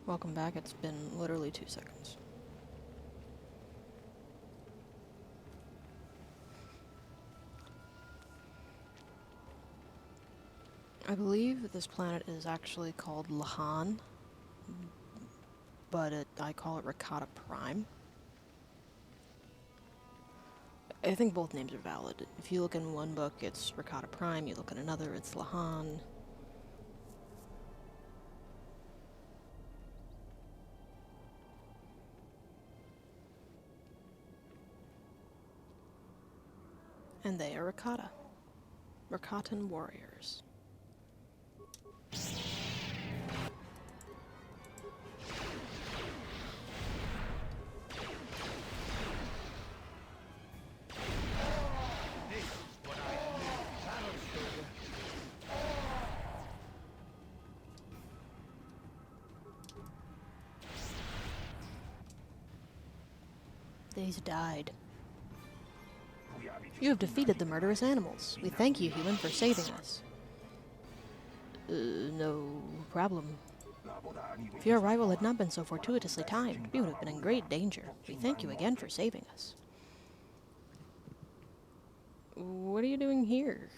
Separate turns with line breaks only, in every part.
Welcome back. It's been literally 2 seconds. I believe that this planet is actually called Lahan, but I call it Rakata Prime. I think both names are valid. If you look in one book, it's Rakata Prime. You look in another, it's Lahan. And they are Rakata. Rakatan warriors. They's died. You have defeated the murderous animals. We thank you, human, for saving us. No problem. If your arrival had not been so fortuitously timed, we would have been in great danger. We thank you again for saving us. What are you doing here?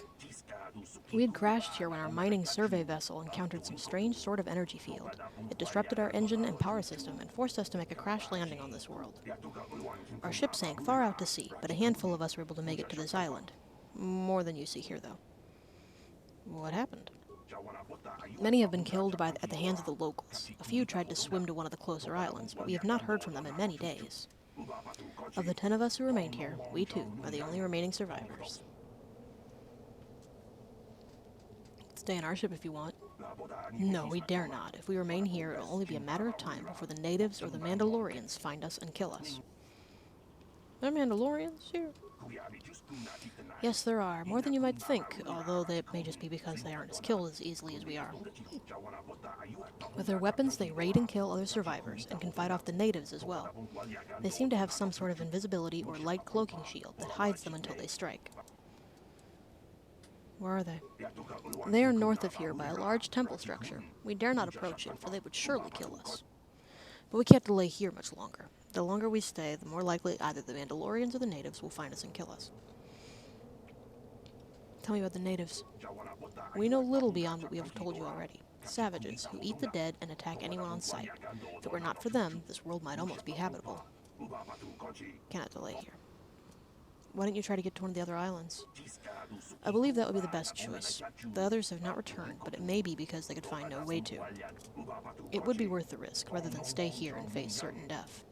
We had crashed here when our mining survey vessel encountered some strange sort of energy field. It disrupted our engine and power system and forced us to make a crash landing on this world. Our ship sank far out to sea, but a handful of us were able to make it to this island. More than you see here, though. What happened? Many have been killed at the hands of the locals. A few tried to swim to one of the closer islands, but we have not heard from them in many days. Of the 10 of us who remained here, we 2 are the only remaining survivors. Stay in our ship if you want. No, we dare not. If we remain here, it'll only be a matter of time before the natives or the Mandalorians find us and kill us. There are Mandalorians here? Yes, there are. More than you might think, although it may just be because they aren't as killed as easily as we are. With their weapons, they raid and kill other survivors, and can fight off the natives as well. They seem to have some sort of invisibility or light cloaking shield that hides them until they strike. Where are they? They are north of here by a large temple structure. We dare not approach it, for they would surely kill us. But we can't delay here much longer. The longer we stay, the more likely either the Mandalorians or the natives will find us and kill us. Tell me about the natives. We know little beyond what we have told you already. Savages who eat the dead and attack anyone on sight. If it were not for them, this world might almost be habitable. Cannot delay here. Why don't you try to get to one of the other islands? I believe that would be the best choice. The others have not returned, but it may be because they could find no way to. It would be worth the risk, rather than stay here and face certain death.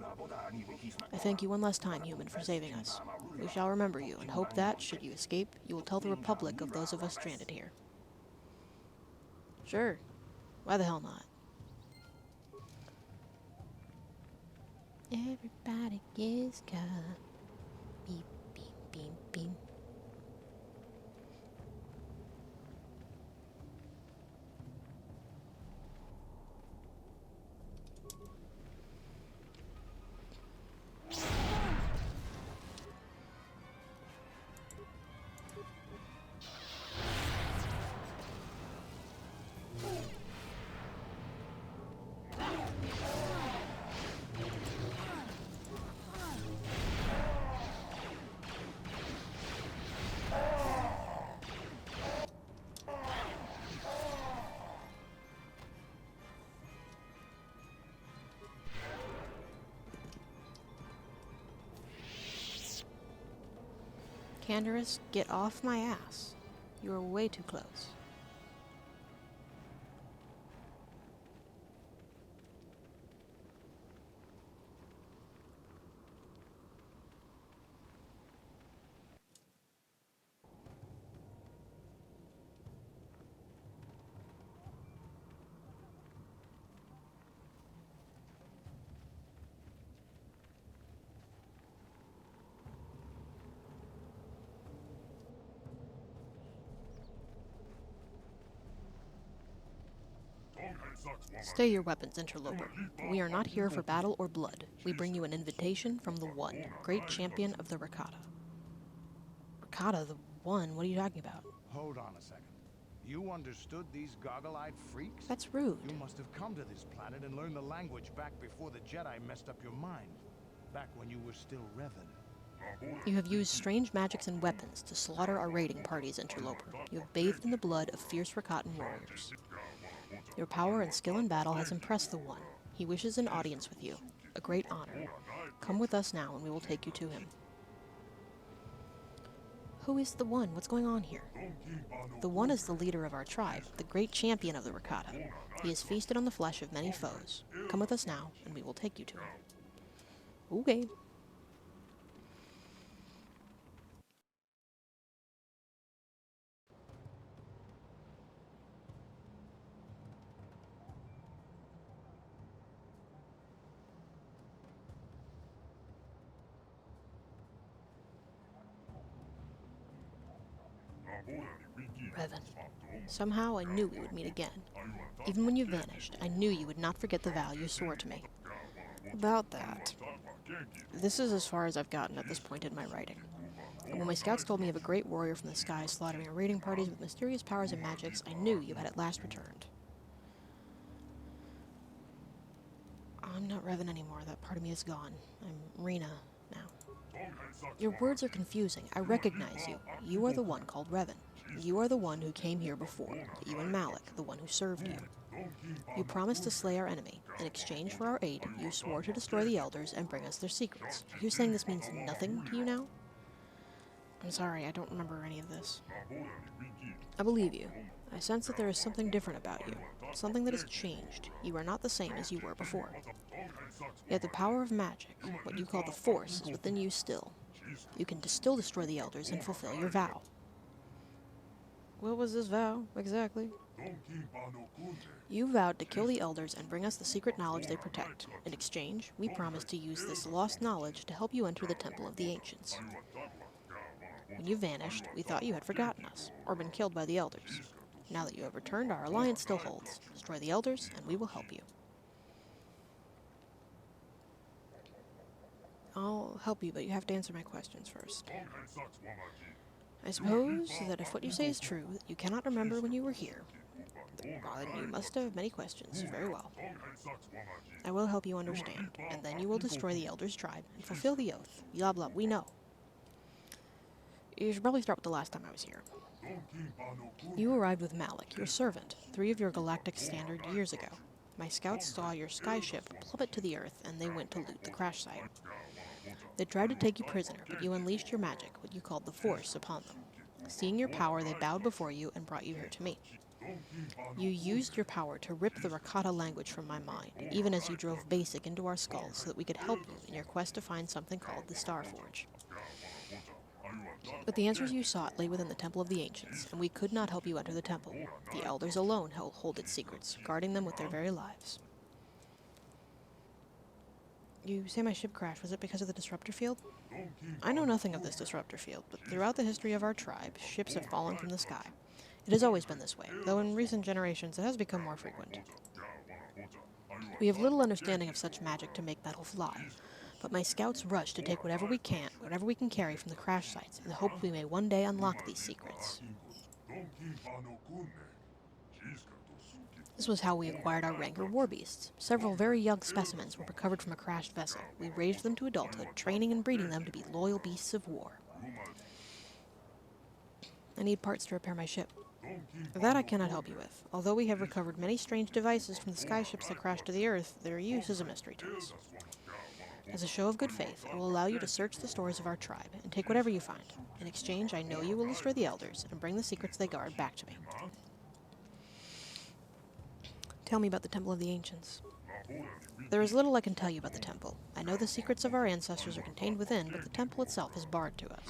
I thank you one last time, human, for saving us. We shall remember you, and hope that, should you escape, you will tell the Republic of those of us stranded here. Sure. Why the hell not? Everybody gets got. Beep, beep, beep, beep. Canderous, get off my ass. You are way too close. Stay your weapons, interloper. We are not here for battle or blood. We bring you an invitation from the One, great champion of the Rakata. Rakata, the One? What are you talking about?
Hold on a second. You understood these goggle-eyed freaks?
That's rude.
You must have come to this planet and learned the language back before the Jedi messed up your mind. Back when you were still Revan.
You have used strange magics and weapons to slaughter our raiding parties, interloper. You have bathed in the blood of fierce Rakatan warriors. Your power and skill in battle has impressed the One. He wishes an audience with you. A great honor. Come with us now and we will take you to him. Who is the One? What's going on here? The One is the leader of our tribe, the great champion of the Rakata. He has feasted on the flesh of many foes. Come with us now and we will take you to him. Okay. Revan. Somehow I knew we would meet again. Even when you vanished, I knew you would not forget the vow you swore to me. About that. This is as far as I've gotten at this point in my writing. And when my scouts told me of a great warrior from the sky slaughtering our raiding parties with mysterious powers and magics, I knew you had at last returned. I'm not Revan anymore. That part of me is gone. I'm Rena now. Your words are confusing. I recognize you. You are the one called Revan. You are the one who came here before. You and Malik, the one who served you. You promised to slay our enemy. In exchange for our aid, you swore to destroy the Elders and bring us their secrets. Are you saying this means nothing to you now? I'm sorry, I don't remember any of this. I believe you. I sense that there is something different about you. Something that has changed. You are not the same as you were before. Yet the power of magic, what you call the Force, is within you still. You can still destroy the Elders and fulfill your vow. What was this vow, exactly? You vowed to kill the Elders and bring us the secret knowledge they protect. In exchange, we promised to use this lost knowledge to help you enter the Temple of the Ancients. When you vanished, we thought you had forgotten us, or been killed by the Elders. Now that you have returned, our alliance still holds. Destroy the Elders, and we will help you. I'll help you, but you have to answer my questions first. I suppose that if what you say is true, that you cannot remember when you were here, then you must have many questions. Very well. I will help you understand, and then you will destroy the Elders' tribe and fulfill the oath. Blah blah, we know. You should probably start with the last time I was here. You arrived with Malik, your servant, 3 of your galactic standard years ago. My scouts saw your skyship plummet to the Earth, and they went to loot the crash site. They tried to take you prisoner, but you unleashed your magic, what you called the Force, upon them. Seeing your power, they bowed before you and brought you here to me. You used your power to rip the Rakata language from my mind, even as you drove Basic into our skulls so that we could help you in your quest to find something called the Starforge. But the answers you sought lay within the Temple of the Ancients, and we could not help you enter the temple. The Elders alone hold its secrets, guarding them with their very lives. You say my ship crashed. Was it because of the disruptor field? I know nothing of this disruptor field, but throughout the history of our tribe, ships have fallen from the sky. It has always been this way, though in recent generations it has become more frequent. We have little understanding of such magic to make metal fly, but my scouts rush to take whatever we can carry from the crash sites, in the hope we may one day unlock these secrets. This was how we acquired our Rancor war beasts. Several very young specimens were recovered from a crashed vessel. We raised them to adulthood, training and breeding them to be loyal beasts of war. I need parts to repair my ship. That I cannot help you with. Although we have recovered many strange devices from the skyships that crashed to the Earth, their use is a mystery to us. As a show of good faith, I will allow you to search the stores of our tribe and take whatever you find. In exchange, I know you will destroy the Elders and bring the secrets they guard back to me. Tell me about the Temple of the Ancients. There is little I can tell you about the temple. I know the secrets of our ancestors are contained within, but the temple itself is barred to us.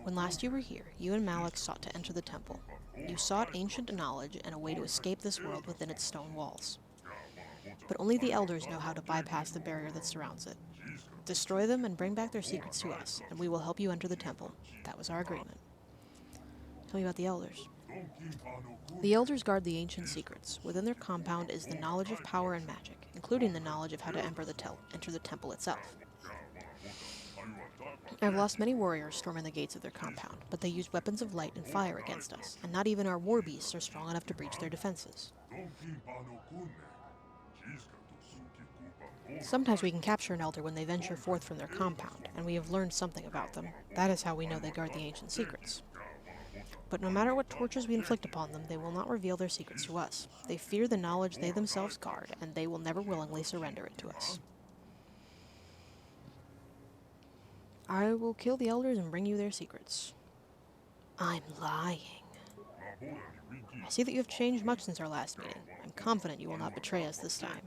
When last you were here, you and Malik sought to enter the temple. You sought ancient knowledge and a way to escape this world within its stone walls. But only the Elders know how to bypass the barrier that surrounds it. Destroy them and bring back their secrets to us, and we will help you enter the temple. That was our agreement. Tell me about the Elders. The Elders guard the ancient secrets. Within their compound is the knowledge of power and magic, including the knowledge of how to enter the temple itself. I've lost many warriors storming the gates of their compound, but they used weapons of light and fire against us, and not even our war beasts are strong enough to breach their defenses. Sometimes we can capture an elder when they venture forth from their compound, and we have learned something about them. That is how we know they guard the ancient secrets. But no matter what tortures we inflict upon them, they will not reveal their secrets to us. They fear the knowledge they themselves guard, and they will never willingly surrender it to us. I will kill the elders and bring you their secrets. I'm lying. I see that you have changed much since our last meeting. I'm confident you will not betray us this time.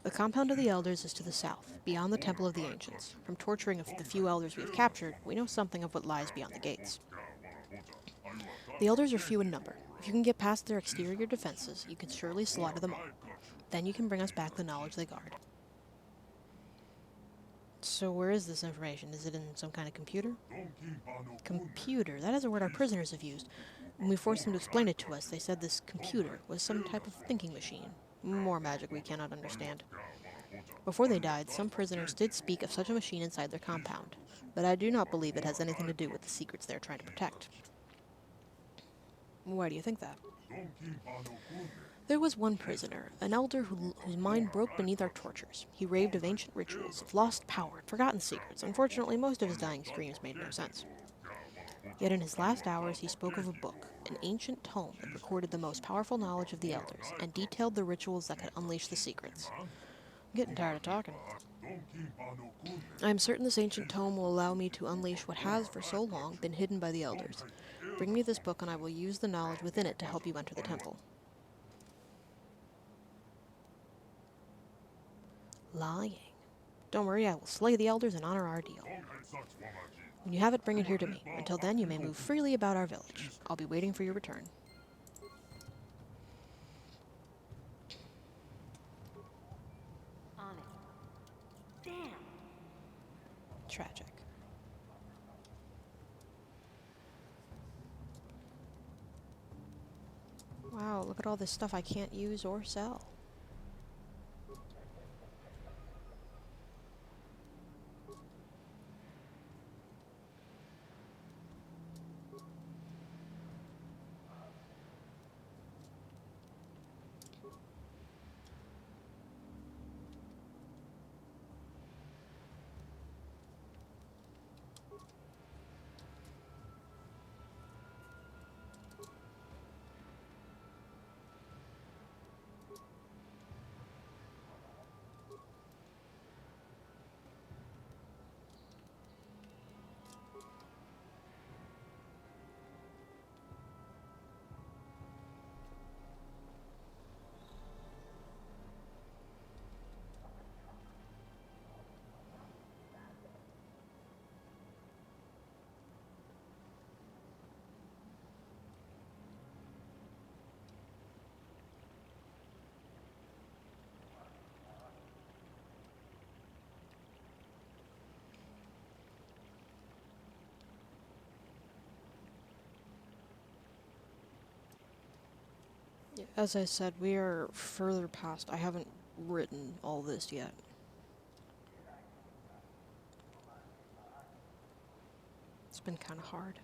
The compound of the elders is to the south, beyond the temple of the ancients. From torturing the few elders we have captured, we know something of what lies beyond the gates. The elders are few in number. If you can get past their exterior defenses, you can surely slaughter them all. Then you can bring us back the knowledge they guard. So where is this information? Is it in some kind of computer? Computer. That is a word our prisoners have used. When we forced them to explain it to us, they said this computer was some type of thinking machine. More magic we cannot understand. Before they died, some prisoners did speak of such a machine inside their compound, but I do not believe it has anything to do with the secrets they are trying to protect. Why do you think that? There was one prisoner, an elder whose mind broke beneath our tortures. He raved of ancient rituals, of lost power, and forgotten secrets. Unfortunately, most of his dying screams made no sense. Yet in his last hours he spoke of a book, an ancient tome that recorded the most powerful knowledge of the elders, and detailed the rituals that could unleash the secrets. I'm getting tired of talking. I am certain this ancient tome will allow me to unleash what has, for so long, been hidden by the elders. Bring me this book and I will use the knowledge within it to help you enter the temple. Lying. Don't worry, I will slay the elders and honor our deal. When you have it, bring it here to me. Until then, you may move freely about our village. I'll be waiting for your return.
On it. Damn.
Tragic. Wow, look at all this stuff I can't use or sell. As I said, we are further past. I haven't written all this yet. It's been kind of hard.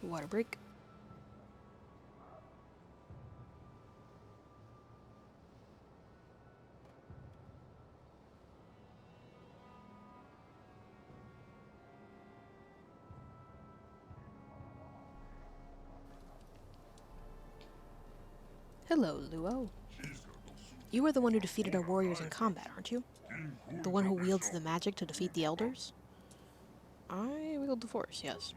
Water break. Hello, Luo. You are the one who defeated our warriors in combat, aren't you? The one who wields the magic to defeat the elders? I wield the Force, yes.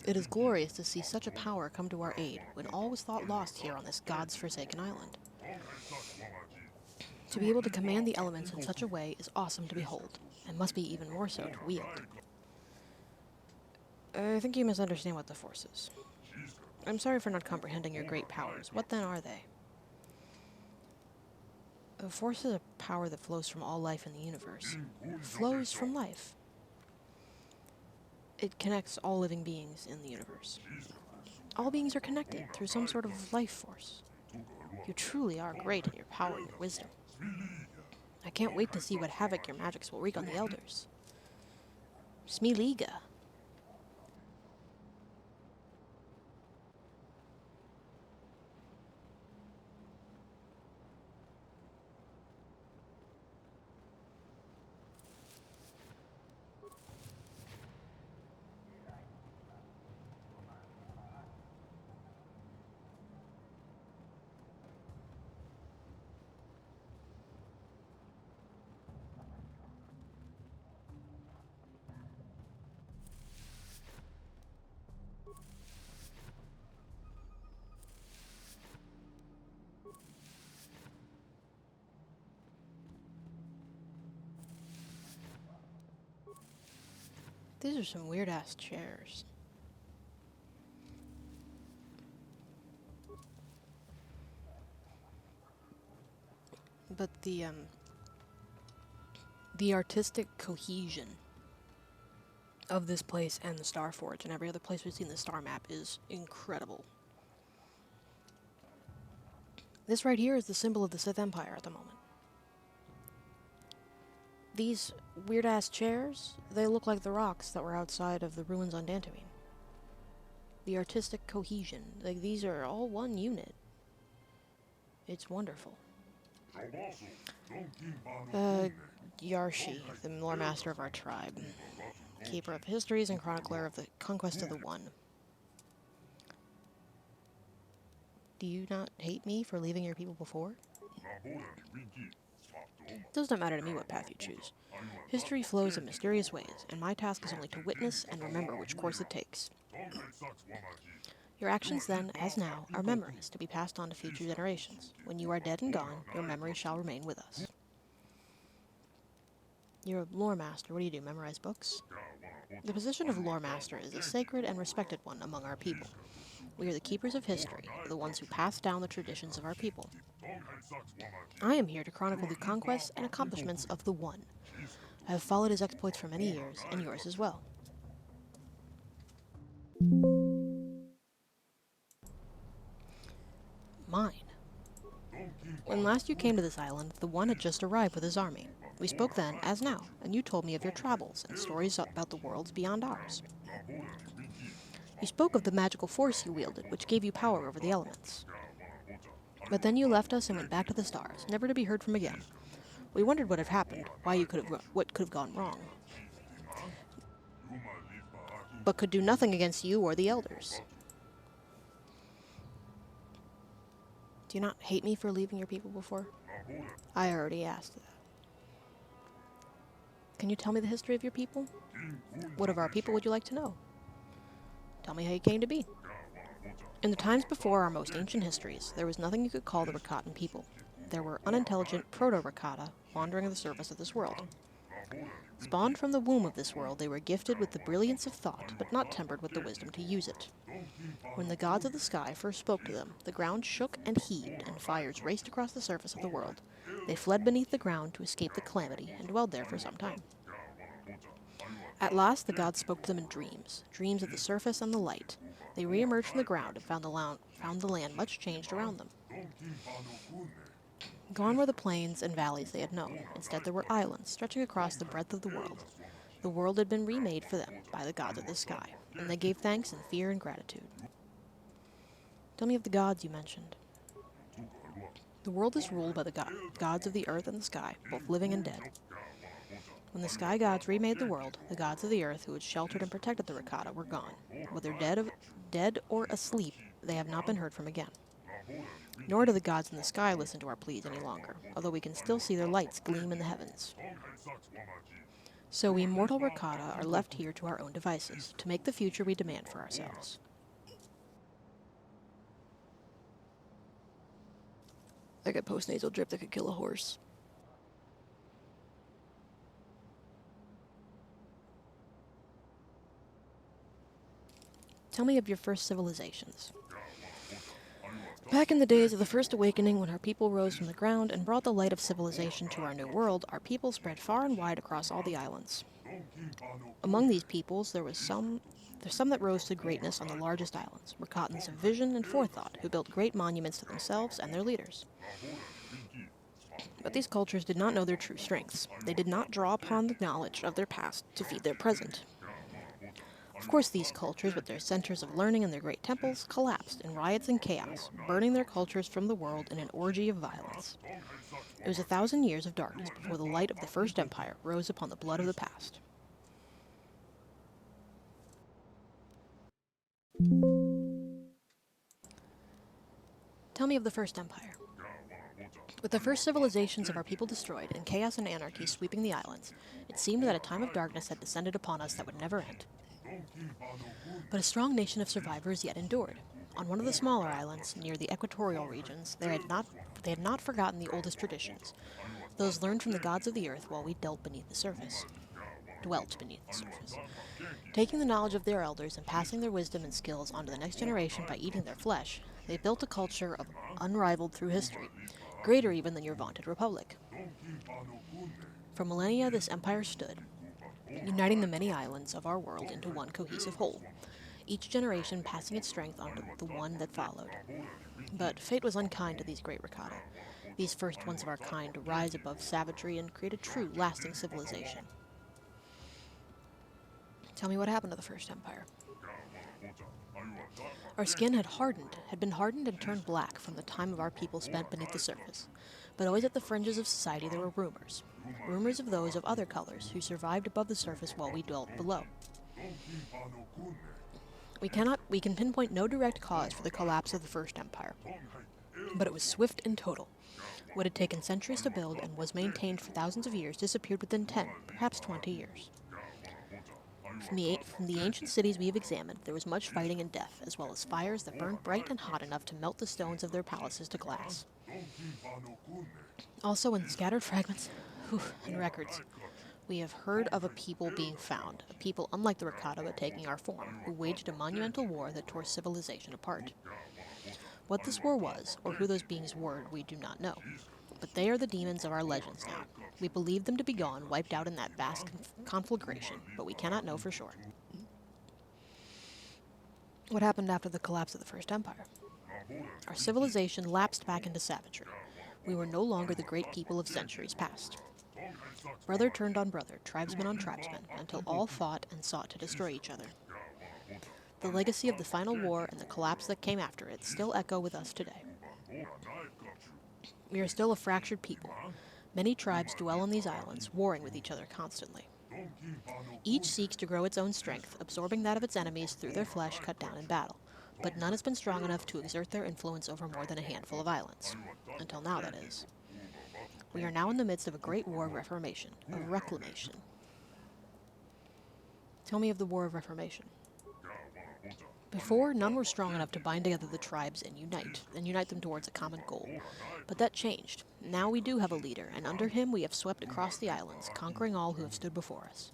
It is glorious to see such a power come to our aid when all was thought lost here on this God's forsaken island. To be able to command the elements in such a way is awesome to behold, and must be even more so to wield. I think you misunderstand what the Force is. I'm sorry for not comprehending your great powers. What then are they? The Force is a power that flows from all life in the universe. Flows from life. It connects all living beings in the universe. All beings are connected through some sort of life force. You truly are great in your power and your wisdom. I can't wait to see what havoc your magics will wreak on the elders. Smiliga. These are some weird-ass chairs. But the artistic cohesion of this place and the Star Forge and every other place we've seen the star map is incredible. This right here is the symbol of the Sith Empire at the moment. These weird-ass chairs, they look like the rocks that were outside of the ruins on Dantooine. The artistic cohesion, like these are all one unit. It's wonderful. Yarshi, the lore master of our tribe. Keeper of histories and chronicler of the conquest of the One. Do you not hate me for leaving your people before? It does not matter to me what path you choose. History flows in mysterious ways, and my task is only to witness and remember which course it takes. Your actions then, as now, are memories to be passed on to future generations. When you are dead and gone, your memories shall remain with us. You're a lore master. What do? Memorize books? The position of lore master is a sacred and respected one among our people. We are the keepers of history, the ones who pass down the traditions of our people. I am here to chronicle the conquests and accomplishments of the One. I have followed his exploits for many years, and yours as well. Mine. When last you came to this island, the One had just arrived with his army. We spoke then, as now, and you told me of your travels and stories about the worlds beyond ours. You spoke of the magical force you wielded, which gave you power over the elements. But then you left us and went back to the stars, never to be heard from again. We wondered what had happened, what could have gone wrong. But could do nothing against you or the elders. Do you not hate me for leaving your people before? I already asked that. Can you tell me the history of your people? What of our people would you like to know? Tell me how you came to be. In the times before our most ancient histories, there was nothing you could call the Rakatan people. There were unintelligent proto-Rakata wandering the surface of this world. Spawned from the womb of this world, they were gifted with the brilliance of thought, but not tempered with the wisdom to use it. When the gods of the sky first spoke to them, the ground shook and heaved, and fires raced across the surface of the world. They fled beneath the ground to escape the calamity, and dwelled there for some time. At last, the gods spoke to them in dreams, dreams of the surface and the light. They re-emerged from the ground and found the land much changed around them. Gone were the plains and valleys they had known. Instead, there were islands stretching across the breadth of the world. The world had been remade for them by the gods of the sky, and they gave thanks in fear and gratitude. Tell me of the gods you mentioned. The world is ruled by the gods of the earth and the sky, both living and dead. When the sky gods remade the world, the gods of the earth who had sheltered and protected the Rakata were gone. Whether dead or asleep, they have not been heard from again. Nor do the gods in the sky listen to our pleas any longer, although we can still see their lights gleam in the heavens. So we mortal Rakata are left here to our own devices, to make the future we demand for ourselves. I got post-nasal drip that could kill a horse. Tell me of your first civilizations. Back in the days of the First Awakening, when our people rose from the ground and brought the light of civilization to our new world, our people spread far and wide across all the islands. Among these peoples, there's some that rose to greatness on the largest islands, were Cottons of vision and forethought, who built great monuments to themselves and their leaders. But these cultures did not know their true strengths. They did not draw upon the knowledge of their past to feed their present. Of course, these cultures, with their centers of learning and their great temples, collapsed in riots and chaos, burning their cultures from the world in an orgy of violence. It was 1,000 years of darkness before the light of the First Empire rose upon the blood of the past. Tell me of the First Empire. With the first civilizations of our people destroyed and chaos and anarchy sweeping the islands, it seemed that a time of darkness had descended upon us that would never end. But a strong nation of survivors yet endured. On one of the smaller islands, near the equatorial regions, they had not forgotten the oldest traditions, those learned from the gods of the earth while we dwelt beneath the surface. Taking the knowledge of their elders and passing their wisdom and skills onto the next generation by eating their flesh, they built a culture unrivaled through history, greater even than your vaunted republic. For millennia, this empire stood, uniting the many islands of our world into one cohesive whole, each generation passing its strength onto the one that followed. But fate was unkind to these great Rakata, these first ones of our kind to rise above savagery and create a true, lasting civilization. Tell me what happened to the First Empire. Our skin had been hardened and turned black from the time of our people spent beneath the surface. But always at the fringes of society there were rumors. Rumors of those of other colors who survived above the surface while we dwelt below. We can pinpoint no direct cause for the collapse of the First Empire, but it was swift and total. What had taken centuries to build and was maintained for thousands of years disappeared within 10, perhaps 20 years. From the ancient cities we have examined, there was much fighting and death, as well as fires that burned bright and hot enough to melt the stones of their palaces to glass. Also, in scattered fragments and records, we have heard of a people being found, a people unlike the Rakata but taking our form, who waged a monumental war that tore civilization apart. What this war was, or who those beings were, we do not know. But they are the demons of our legends now. We believe them to be gone, wiped out in that vast conflagration, but we cannot know for sure. What happened after the collapse of the First Empire? Our civilization lapsed back into savagery. We were no longer the great people of centuries past. Brother turned on brother, tribesman on tribesman, until all fought and sought to destroy each other. The legacy of the final war and the collapse that came after it still echo with us today. We are still a fractured people. Many tribes dwell on these islands, warring with each other constantly. Each seeks to grow its own strength, absorbing that of its enemies through their flesh cut down in battle, but none has been strong enough to exert their influence over more than a handful of islands. Until now, that is. We are now in the midst of a great war of reformation, of reclamation. Tell me of the War of Reformation. Before, none were strong enough to bind together the tribes and unite them towards a common goal. But that changed. Now we do have a leader, and under him we have swept across the islands, conquering all who have stood before us.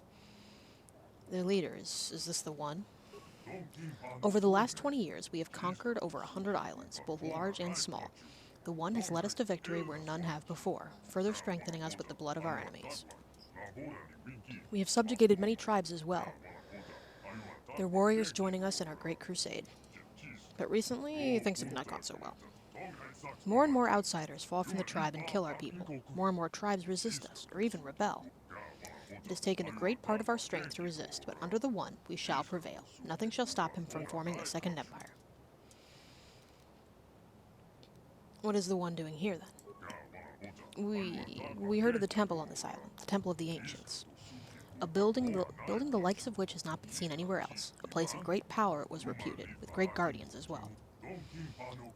Their leader, is this the one? Over the last 20 years, we have conquered over 100 islands, both large and small. The one has led us to victory where none have before, further strengthening us with the blood of our enemies. We have subjugated many tribes as well, their warriors joining us in our great crusade. But recently, things have not gone so well. More and more outsiders fall from the tribe and kill our people. More and more tribes resist us, or even rebel. It has taken a great part of our strength to resist, but under the One, we shall prevail. Nothing shall stop him from forming the Second Empire. What is the One doing here, then? We heard of the temple on this island, the Temple of the Ancients. A building the likes of which has not been seen anywhere else. A place of great power, it was reputed, with great guardians as well.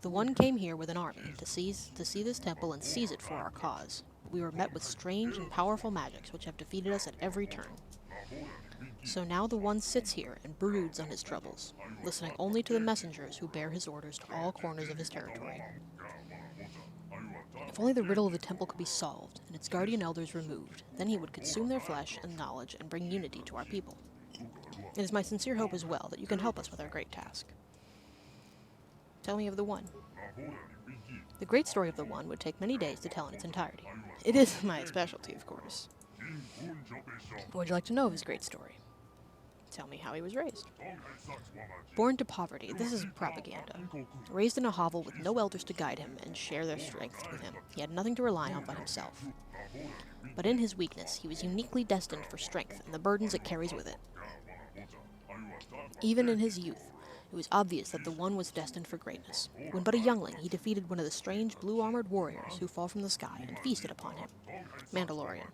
The One came here with an army to see this temple and seize it for our cause. We were met with strange and powerful magics which have defeated us at every turn. So now the One sits here and broods on his troubles, listening only to the messengers who bear his orders to all corners of his territory. If only the riddle of the temple could be solved, and its guardian elders removed, then he would consume their flesh and knowledge and bring unity to our people. It is my sincere hope as well that you can help us with our great task. Tell me of the One. The great story of the One would take many days to tell in its entirety. It is my specialty, of course. What would you like to know of his great story? Tell me how he was raised. Born to poverty, this is propaganda. Raised in a hovel with no elders to guide him and share their strength with him, he had nothing to rely on but himself. But in his weakness, he was uniquely destined for strength and the burdens it carries with it. Even in his youth, it was obvious that the One was destined for greatness. When but a youngling, he defeated one of the strange blue-armored warriors who fall from the sky and feasted upon him, Mandalorian.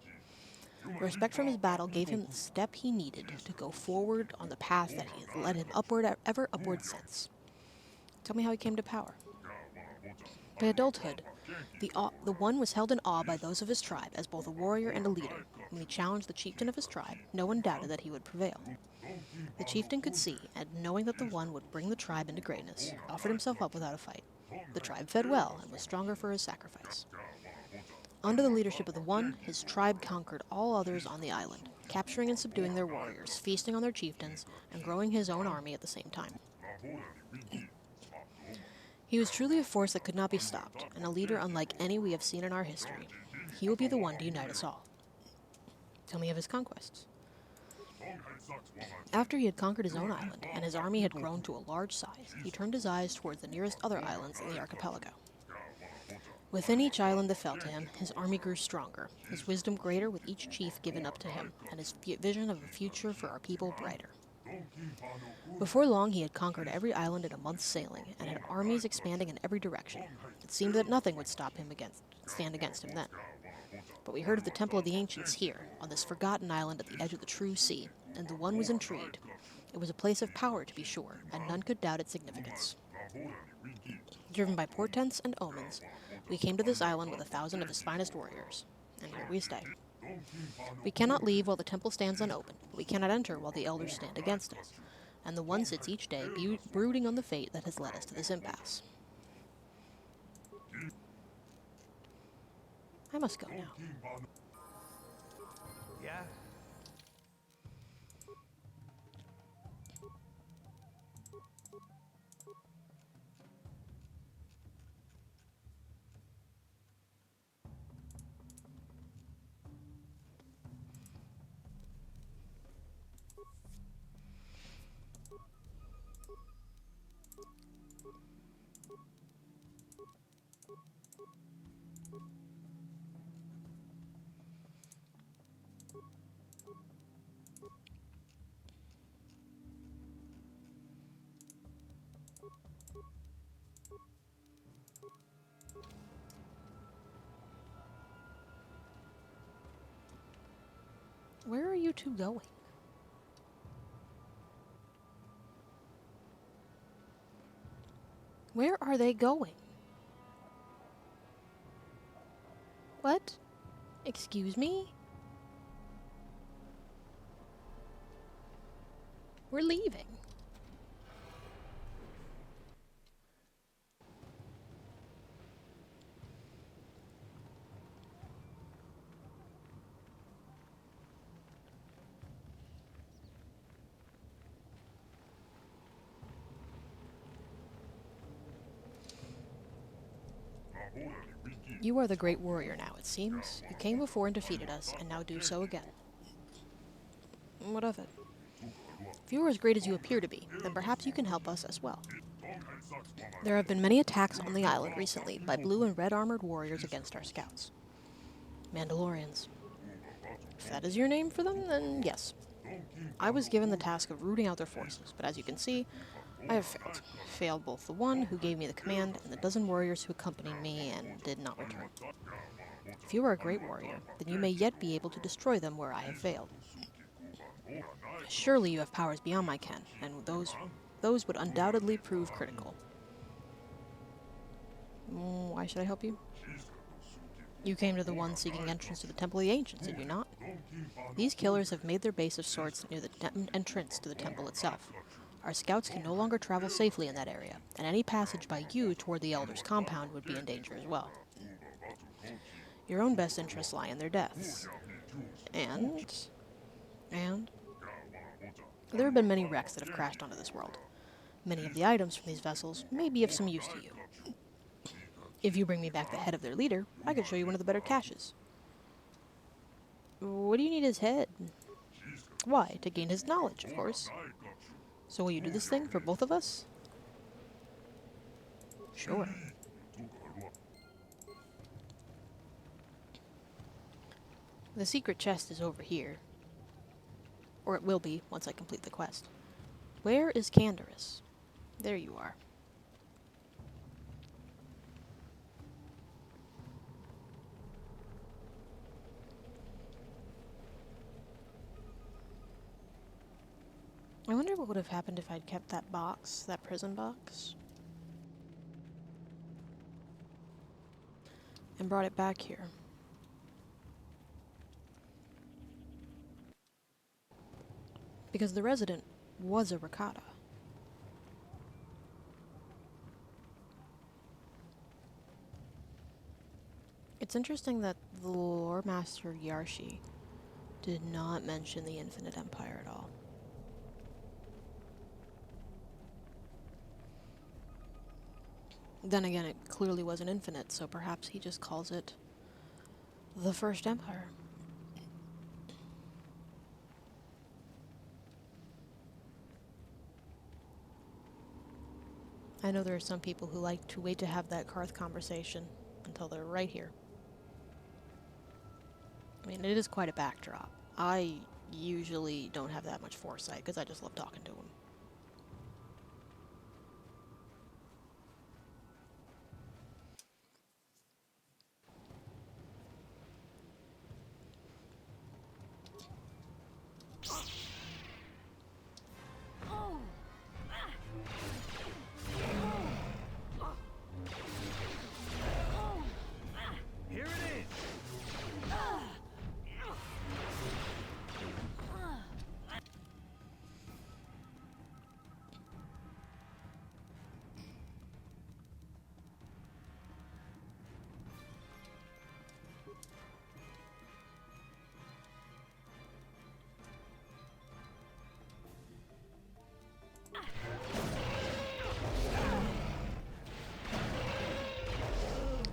The respect from his battle gave him the step he needed to go forward on the path that had led him upward ever upward since. Tell me how he came to power. By adulthood, the One was held in awe by those of his tribe as both a warrior and a leader. When he challenged the chieftain of his tribe, no one doubted that he would prevail. The chieftain could see, and knowing that the One would bring the tribe into greatness, offered himself up without a fight. The tribe fed well and was stronger for his sacrifice. Under the leadership of the One, his tribe conquered all others on the island, capturing and subduing their warriors, feasting on their chieftains, and growing his own army at the same time. He was truly a force that could not be stopped, and a leader unlike any we have seen in our history. He will be the one to unite us all. Tell me of his conquests. After he had conquered his own island, and his army had grown to a large size, he turned his eyes towards the nearest other islands in the archipelago. Within each island that fell to him, his army grew stronger, his wisdom greater with each chief given up to him, and his vision of a future for our people brighter. Before long, he had conquered every island in a month's sailing, and had armies expanding in every direction. It seemed that nothing would stand against him then. But we heard of the Temple of the Ancients here, on this forgotten island at the edge of the true sea, and the One was intrigued. It was a place of power, to be sure, and none could doubt its significance. Driven by portents and omens, we came to this island with 1,000 of his finest warriors, and here we stay. We cannot leave while the temple stands unopened, but we cannot enter while the elders stand against us, and the One sits each day brooding on the fate that has led us to this impasse. I must go now.
Yeah?
Where are you two going? Where are they going? What? Excuse me? We're leaving. You are the great warrior now, it seems. You came before and defeated us, and now do so again. What of it? If you are as great as you appear to be, then perhaps you can help us as well. There have been many attacks on the island recently by blue and red armored warriors against our scouts. Mandalorians. If that is your name for them, then yes. I was given the task of rooting out their forces, but as you can see, I have failed. Failed both the One who gave me the command and the dozen warriors who accompanied me and did not return. If you are a great warrior, then you may yet be able to destroy them where I have failed. Surely you have powers beyond my ken, and those would undoubtedly prove critical. Why should I help you? You came to the one seeking entrance to the Temple of the Ancients, did you not? These killers have made their base of sorts near the entrance to the temple itself. Our scouts can no longer travel safely in that area, and any passage by you toward the Elder's compound would be in danger as well. Your own best interests lie in their deaths. And there have been many wrecks that have crashed onto this world. Many of the items from these vessels may be of some use to you. If you bring me back the head of their leader, I could show you one of the better caches. What do you need his head? Why? To gain his knowledge, of course. So will you do this thing for both of us? Sure. The secret chest is over here. Or it will be, once I complete the quest. Where is Canderous? There you are. I wonder what would have happened if I'd kept that box, that prison box, and brought it back here. Because the resident was a Rakata. It's interesting that the lore master Yarshi did not mention the Infinite Empire at all. Then again, it clearly wasn't infinite, so perhaps he just calls it the First Empire. I know there are some people who like to wait to have that Karth conversation until they're right here. I mean, it is quite a backdrop. I usually don't have that much foresight because I just love talking to him.
Here it is!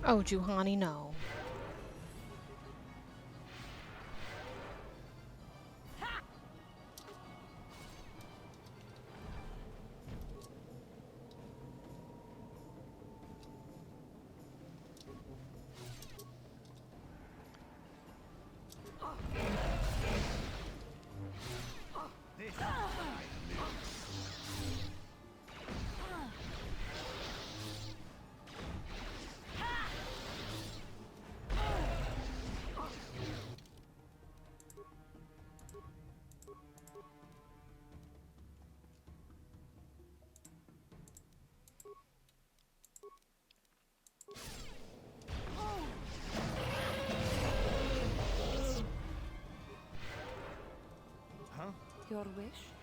Oh, Juhani, no.
This is where I live. Huh?
Your wish?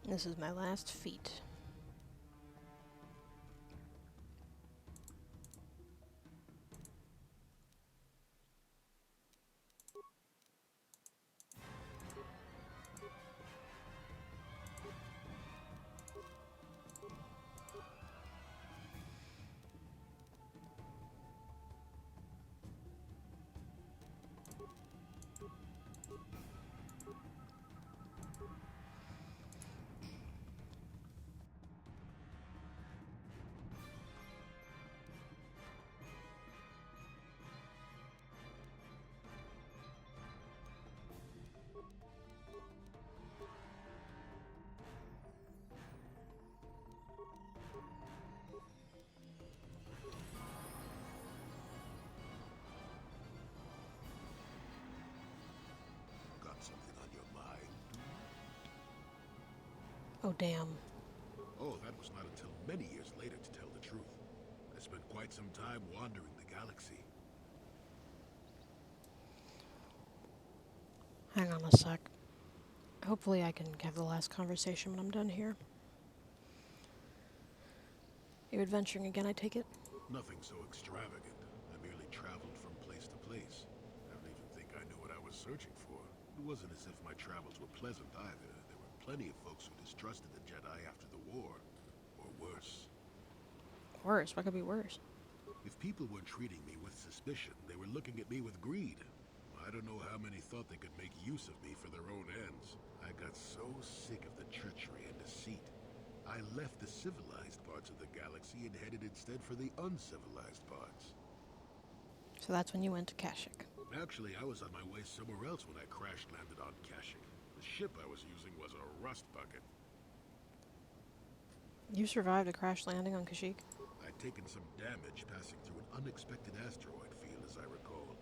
This is my last feat. Oh, damn.
Oh, that was not until many years later, to tell the truth. I spent quite some time wandering the galaxy.
Hang on a sec. Hopefully I can have the last conversation when I'm done here. You adventuring again, I take it?
Nothing so extravagant. I merely traveled from place to place. I don't even think I knew what I was searching for. It wasn't as if my travels were pleasant either. There were plenty of folks who distrusted the Jedi after the war. Or worse.
Worse? What could be worse?
If people were treating me with suspicion, they were looking at me with greed. I don't know how many thought they could make use of me for their own ends. I got so sick of the treachery and deceit. I left the civilized parts of the galaxy and headed instead for the uncivilized parts.
So that's when you went to Kashyyyk.
Actually, I was on my way somewhere else when I crash-landed on Kashyyyk. The ship I was using was a rust bucket.
You survived a crash landing on Kashyyyk?
I'd taken some damage passing through an unexpected asteroid field, as I recall.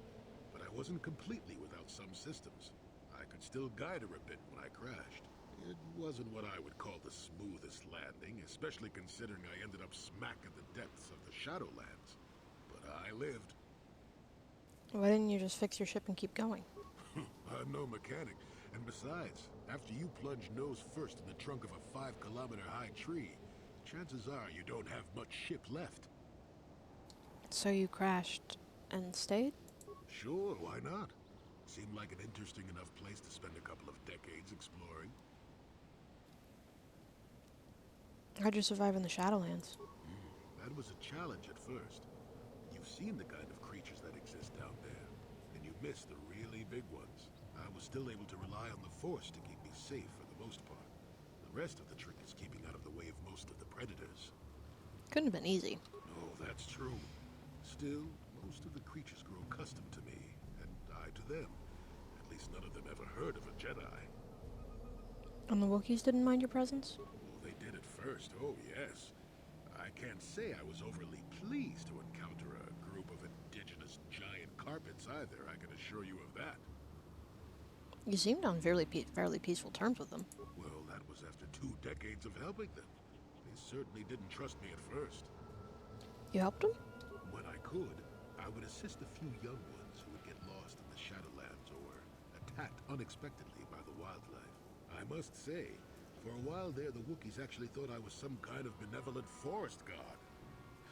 But I wasn't completely without some systems. I could still guide her a bit when I crashed. It wasn't what I would call the smoothest landing, especially considering I ended up smack at the depths of the Shadowlands. But I lived.
Why didn't you just fix your ship and keep going?
I'm no mechanic. And besides, after you plunge nose first in the trunk of a 5-kilometer-high tree, chances are you don't have much ship left.
So you crashed and stayed?
Sure, why not? Seemed like an interesting enough place to spend a couple of decades exploring.
How'd you survive in the Shadowlands?
That was a challenge at first. You've seen the kind of creatures that exist down there, and you miss the really big ones. I was still able to rely on the Force to keep me safe for the most part. The rest of the trick is keeping out of the way of most of the predators.
Couldn't have been easy.
No, that's true. Still, most of the creatures grow accustomed to me, and I to them. At least none of them ever heard of a Jedi.
And the Wookiees didn't mind your presence?
Well, they did at first, oh yes. I can't say I was overly pleased to encounter a group of indigenous giant carpets either, I can assure you of that.
You seemed on fairly peaceful terms with them.
Well, that was after 2 decades of helping them. They certainly didn't trust me at first.
You helped them?
When I could, I would assist a few young ones who would get lost in the Shadowlands or attacked unexpectedly by the wildlife. I must say, for a while there, the Wookiees actually thought I was some kind of benevolent forest god.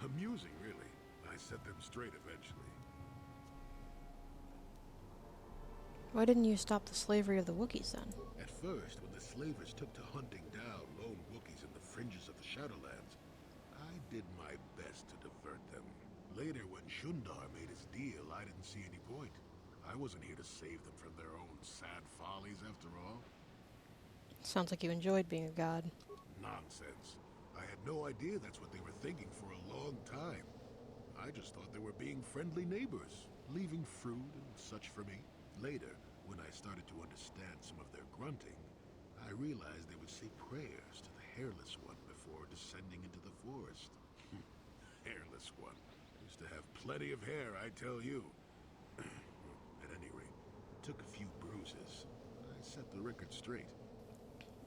Amusing, really. I set them straight eventually.
Why didn't you stop the slavery of the Wookiees then?
At first, when the slavers took to hunting down lone Wookiees in the fringes of the Shadowlands, I did my best to divert them. Later, when Shundar made his deal, I didn't see any point. I wasn't here to save them from their own sad follies, after all.
Sounds like you enjoyed being a god.
Nonsense. I had no idea that's what they were thinking for a long time. I just thought they were being friendly neighbors, leaving fruit and such for me. Later, when I started to understand some of their grunting, I realized they would say prayers to the Hairless One before descending into the forest. Hairless One. Used to have plenty of hair, I tell you. At any rate, took a few bruises. I set the record straight.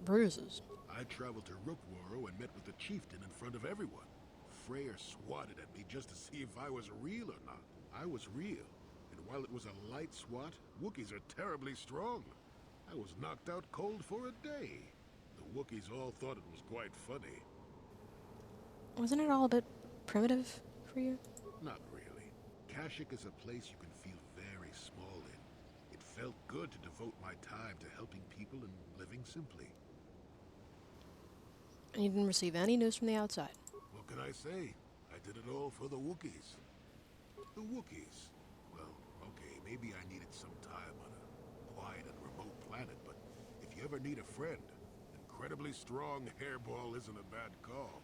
Bruises.
I traveled to Rookworo and met with the chieftain in front of everyone. Freyr swatted at me just to see if I was real or not. I was real. And while it was a light swat, Wookiees are terribly strong. I was knocked out cold for a day. The Wookiees all thought it was quite funny.
Wasn't it all a bit primitive for you?
Not really. Kashyyyk is a place you can feel very small in. It felt good to devote my time to helping people and living simply.
And you didn't receive any news from the outside?
What can I say? I did it all for the Wookiees. The Wookiees. Well, okay, maybe I needed some time on a quiet and remote planet, but if you ever need a friend, incredibly strong hairball isn't a bad call.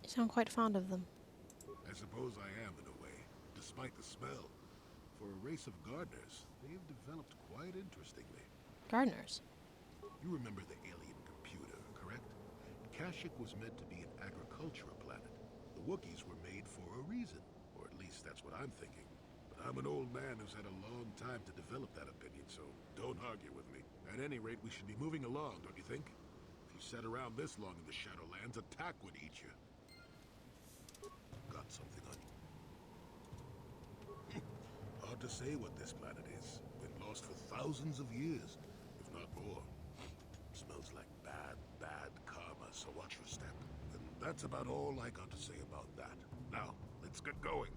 You sound quite fond of them.
I suppose I am in a way, despite the smell. For a race of gardeners, they have developed quite interestingly.
Gardeners?
You remember the alien computer, correct? Kashyyyk was meant to be an agricultural planet. The Wookiees were made for a reason, or at least that's what I'm thinking. But I'm an old man who's had a long time to develop that opinion, so don't argue with me. At any rate, we should be moving along, don't you think? If you sat around this long in the Shadowlands, attack would eat you. Got something on you. Hard to say what this planet is. Been lost for thousands of years, if not more. Smells like bad karma, so watch your step. And that's about all I got to say about that. Now, let's get going.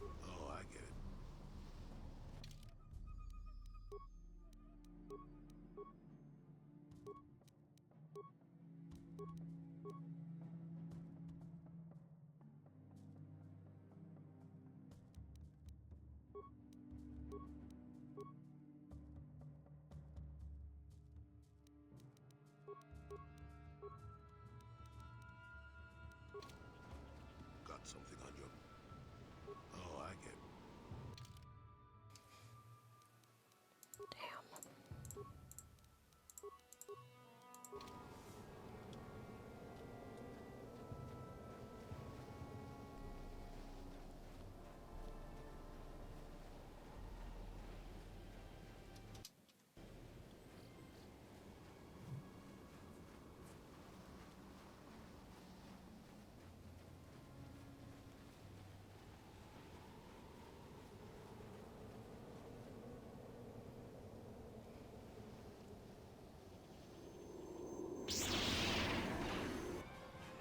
Oh, I get it. Got something on you. Oh, I get it.
Damn.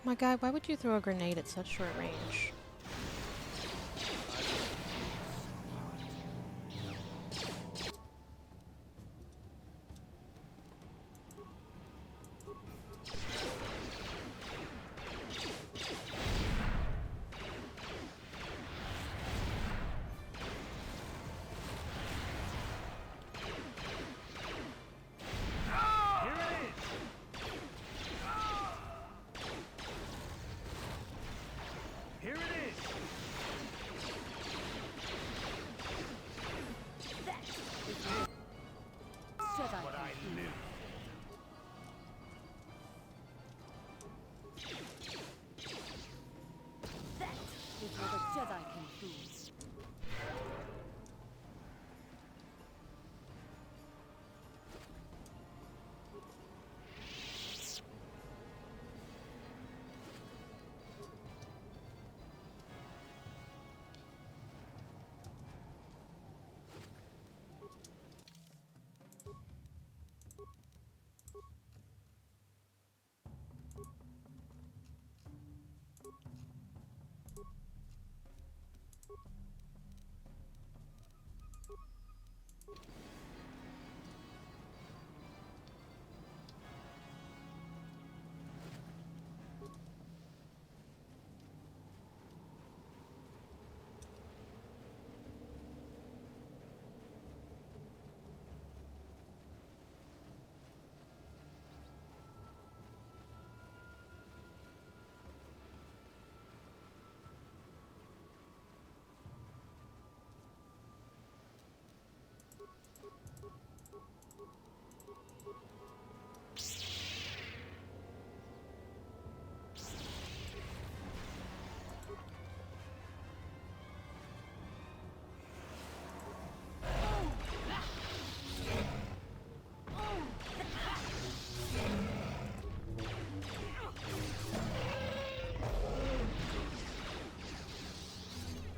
My guy, why would you throw a grenade at such short range?
Here it is!
Jedi
What I knew.
That is what a Jedi can do.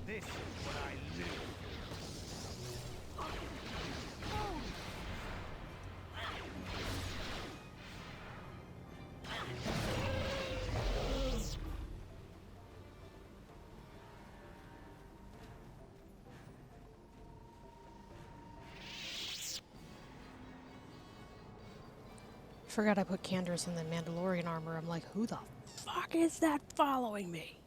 This is what I knew.
Forgot I put Canderous in the Mandalorian armor. I'm like, who the fuck is that following me?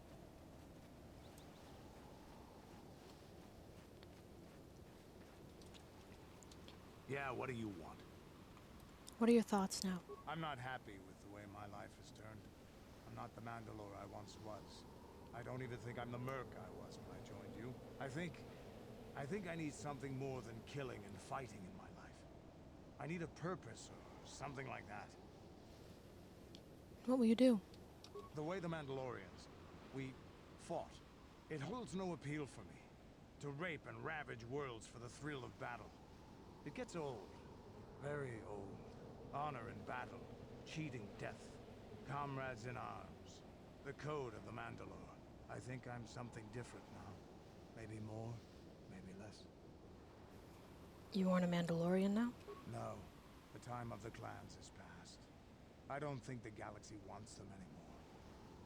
Yeah, what do you want?
What are your thoughts now?
I'm not happy with the way my life has turned. I'm not the Mandalore I once was. I don't even think I'm the merc I was when I joined you. I think I need something more than killing and fighting in my life. I need a purpose or something like that.
What will you do?
The way the Mandalorians, we fought. It holds no appeal for me. To rape and ravage worlds for the thrill of battle. It gets old. Very old. Honor in battle, cheating death, comrades in arms. The code of the Mandalore. I think I'm something different now. Maybe more, maybe less.
You aren't a Mandalorian now?
No, the time of the clans is past. I don't think the galaxy wants them anymore.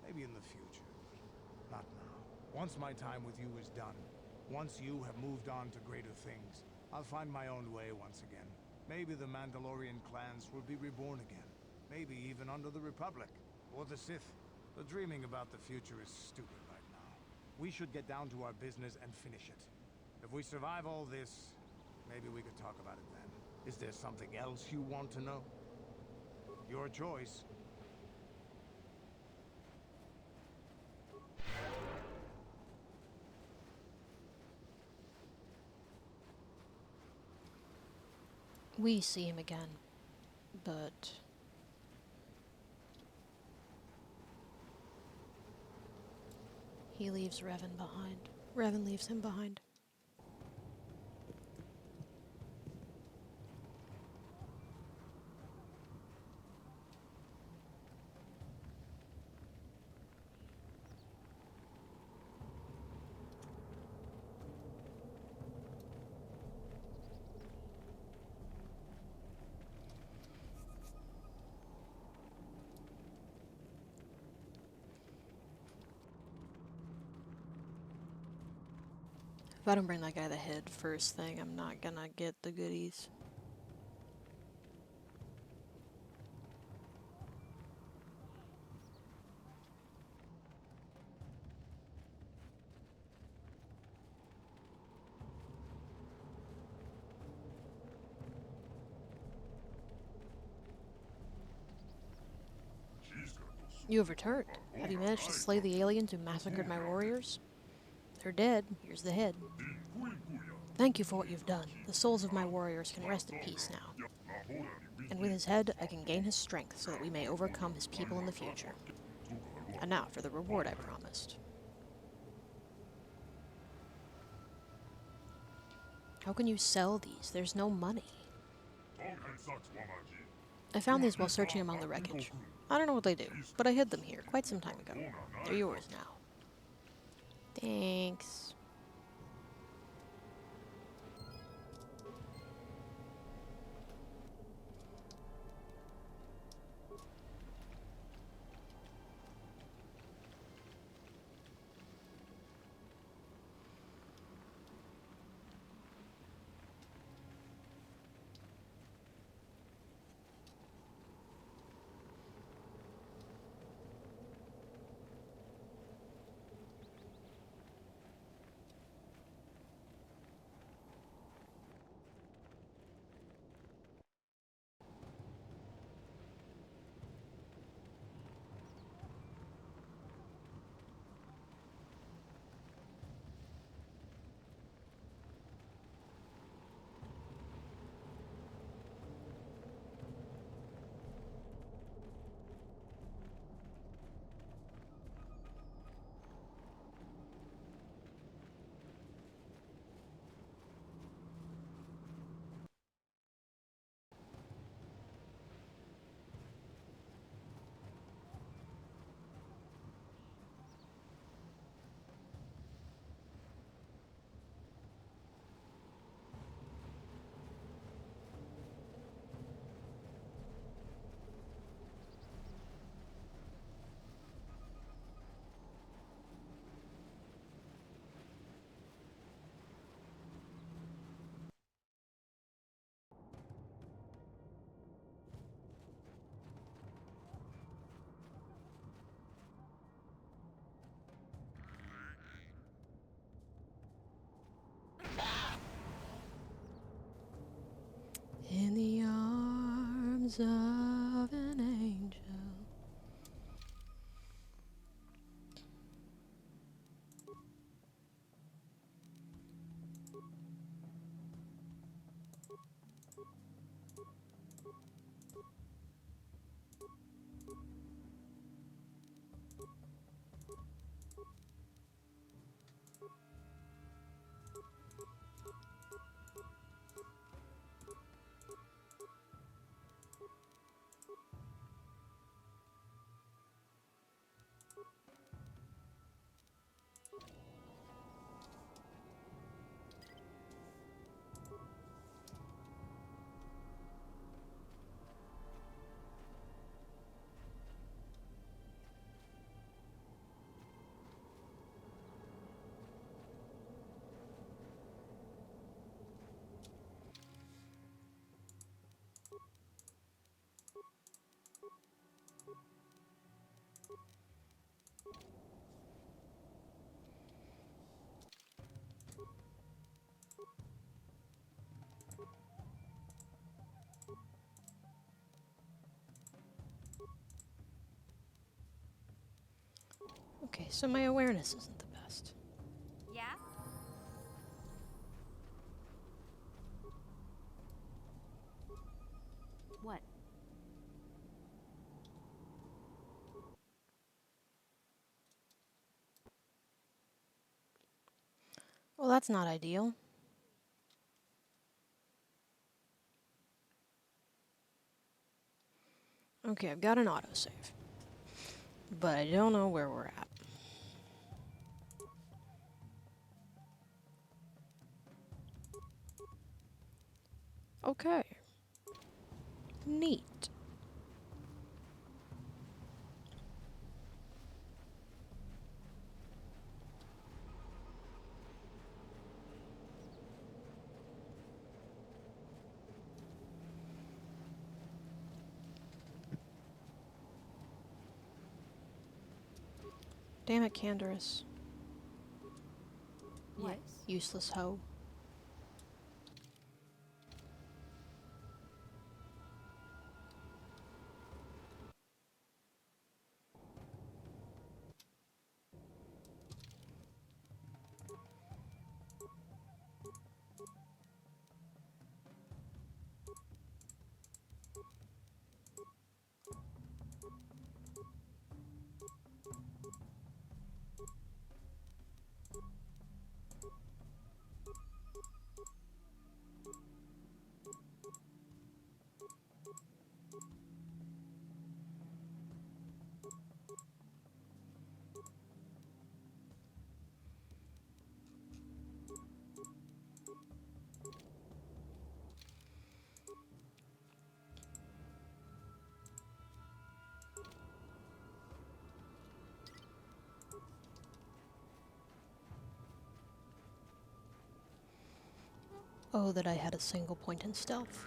Maybe in the future, but not now. Once my time with you is done, once you have moved on to greater things, I'll find my own way once again. Maybe the Mandalorian clans will be reborn again. Maybe even under the Republic, or the Sith. But dreaming about the future is stupid right now. We should get down to our business and finish it. If we survive all this, maybe we could talk about it then. Is there something else you want to know? Your choice.
We see him again, but he leaves Revan behind. Revan leaves him behind. If I don't bring that guy the head first thing, I'm not gonna get the goodies. You have returned. Have you managed to slay the aliens who massacred my warriors? They're dead. Here's the head. Thank you for what you've done. The souls of my warriors can rest in peace now. And with his head, I can gain his strength so that we may overcome his people in the future. And now for the reward I promised. How can you sell these? There's no money. I found these while searching among the wreckage. I don't know what they do, but I hid them here quite some time ago. They're yours now. Thanks. In the arms of an angel. Okay, so my awareness isn't the best.
Yeah? What?
Well, that's not ideal. Okay, I've got an autosave. But I don't know where we're at. Okay. Neat. Damn it, Canderous.
Yes.
Useless hoe. Oh, that I had a single point in stealth.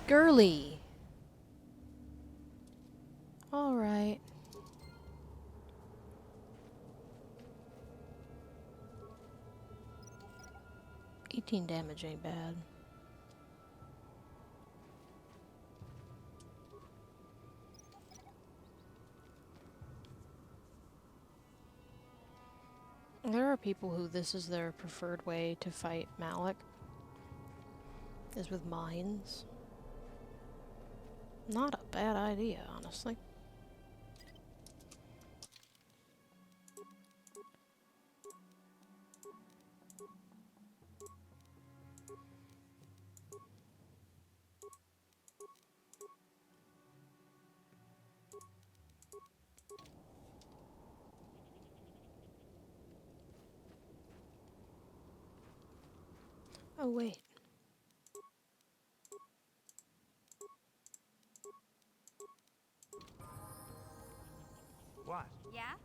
Girly! Alright. 18 damage ain't bad. There are people who this is their preferred way to fight Malik, is with mines. Not a bad idea, honestly. Oh, wait.
What?
Yeah?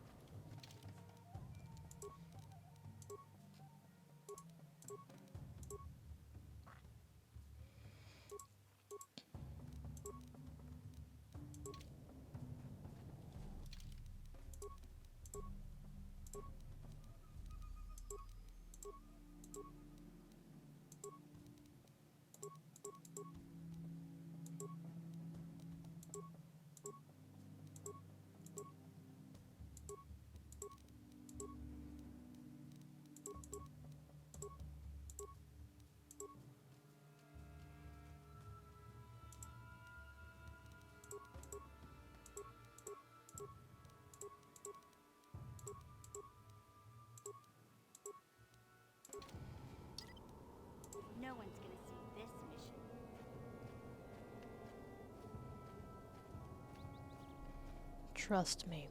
No one's gonna see this mission.
Trust me.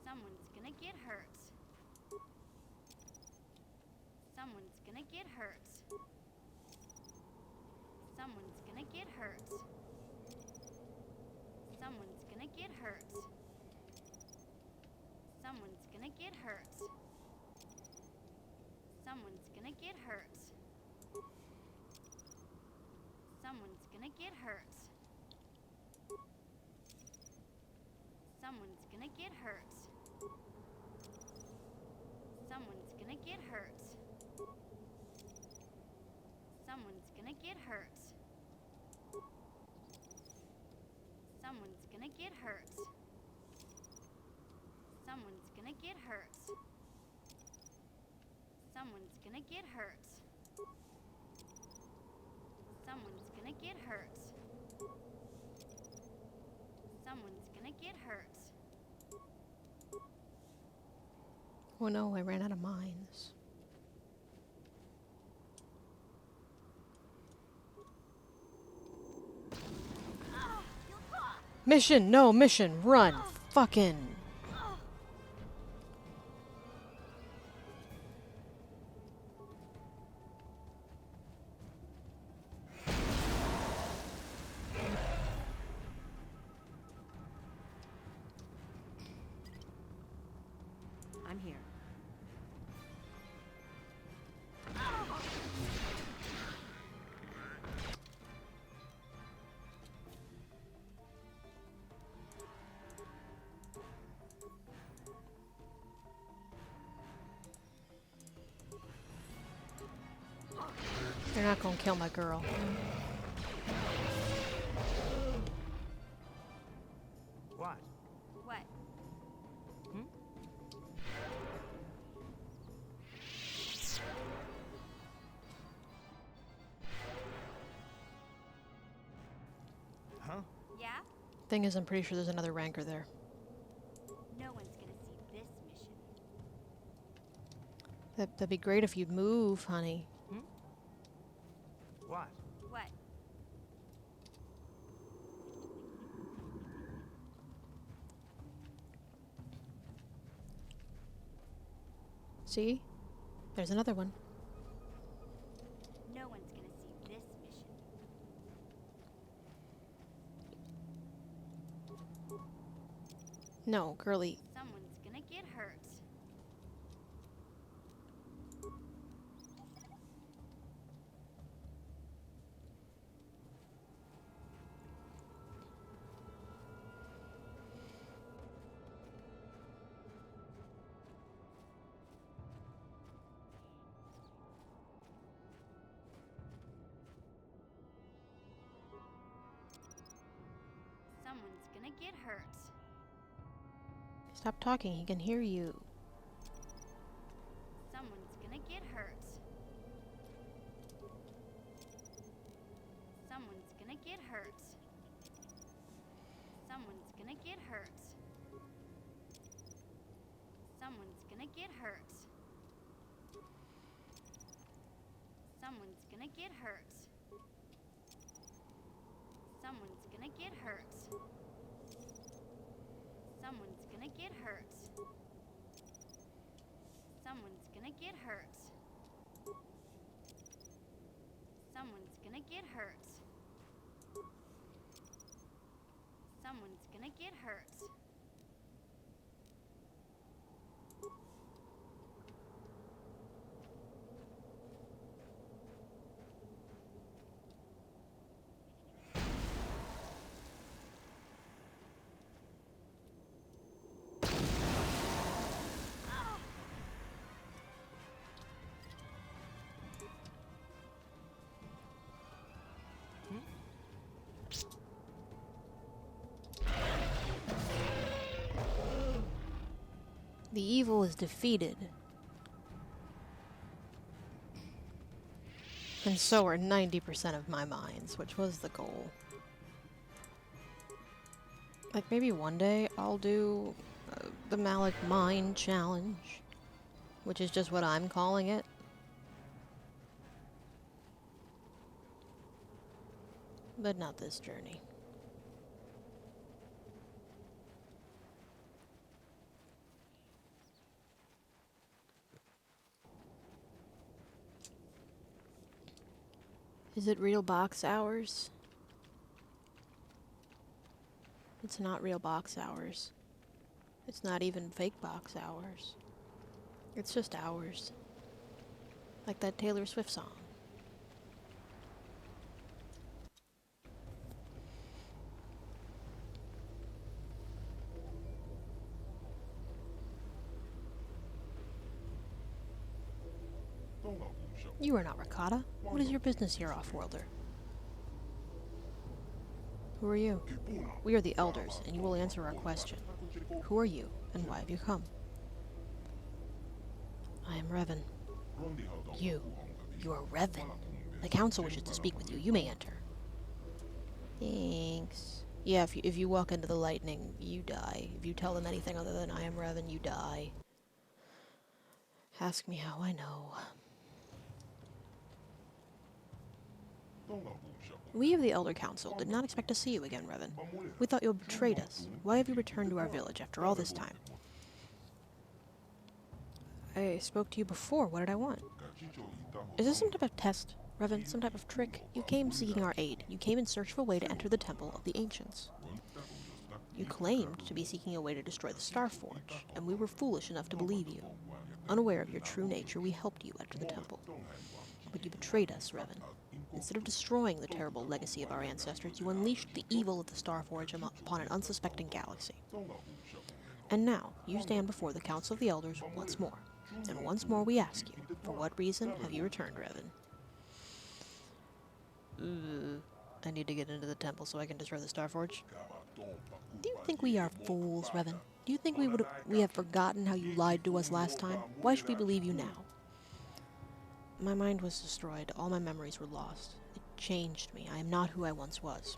Someone's gonna get hurt. Someone's gonna get hurt. Someone's gonna get hurt. Someone's gonna get hurt. Someone's gonna get hurt. Someone's gonna get hurt. Someone's gonna get hurt. Someone's gonna get hurt. Someone's gonna get hurt. Someone's gonna get hurt. Someone's gonna get hurt. Someone's gonna get hurt. Someone's gonna get hurt. Someone's gonna get hurt. Someone's gonna get hurt.
Oh no, I ran out of mines. Mission! No, mission! Run! Fucking...
I'm here.
You're not gonna kill my girl.
What?
What?
Huh?
Yeah?
Thing is, I'm pretty sure there's another ranker there.
No one's gonna see this mission.
That'd be great if you'd move, honey.
What?
What?
See? There's another one.
No one's gonna see this mission.
No, girly.
Someone's gonna get hurt. Someone's gonna get hurt.
Stop talking, he can hear you.
Someone's gonna get hurt. Someone's gonna get hurt. Someone's gonna get hurt. Someone's gonna get hurt. Someone's gonna get hurt. Someone's gonna get hurt. Someone's gonna get hurt. Someone's gonna get hurt. Someone's gonna get hurt. Someone's gonna get hurt.
The evil is defeated. And so are 90% of my minds, which was the goal. Like, maybe one day I'll do the Malik Mind Challenge, which is just what I'm calling it. But not this journey. Is it real box hours? It's not real box hours. It's not even fake box hours. It's just hours. Like that Taylor Swift song. You are not Rakata. What is your business here, Off-Worlder? Who are you? We are the Elders, and you will answer our question. Who are you, and why have you come? I am Revan. You are Revan. The Council wishes to speak with you. You may enter. Thanks. Yeah, if you walk into the lightning, you die. If you tell them anything other than I am Revan, you die. Ask me how I know. We of the Elder Council did not expect to see you again, Revan. We thought you had betrayed us. Why have you returned to our village after all this time? I spoke to you before. What did I want? Is this some type of test, Revan? Some type of trick? You came seeking our aid. You came in search of a way to enter the Temple of the Ancients. You claimed to be seeking a way to destroy the Star Forge, and we were foolish enough to believe you. Unaware of your true nature, we helped you enter the temple. But you betrayed us, Revan. Instead of destroying the terrible legacy of our ancestors, you unleashed the evil of the Star Forge upon an unsuspecting galaxy. And now, you stand before the Council of the Elders once more. And once more we ask you, for what reason have you returned, Revan? I need to get into the temple so I can destroy the Star Forge. Do you think we are fools, Revan? Do you think we have forgotten how you lied to us last time? Why should we believe you now? My mind was destroyed. All my memories were lost. It changed me. I am not who I once was.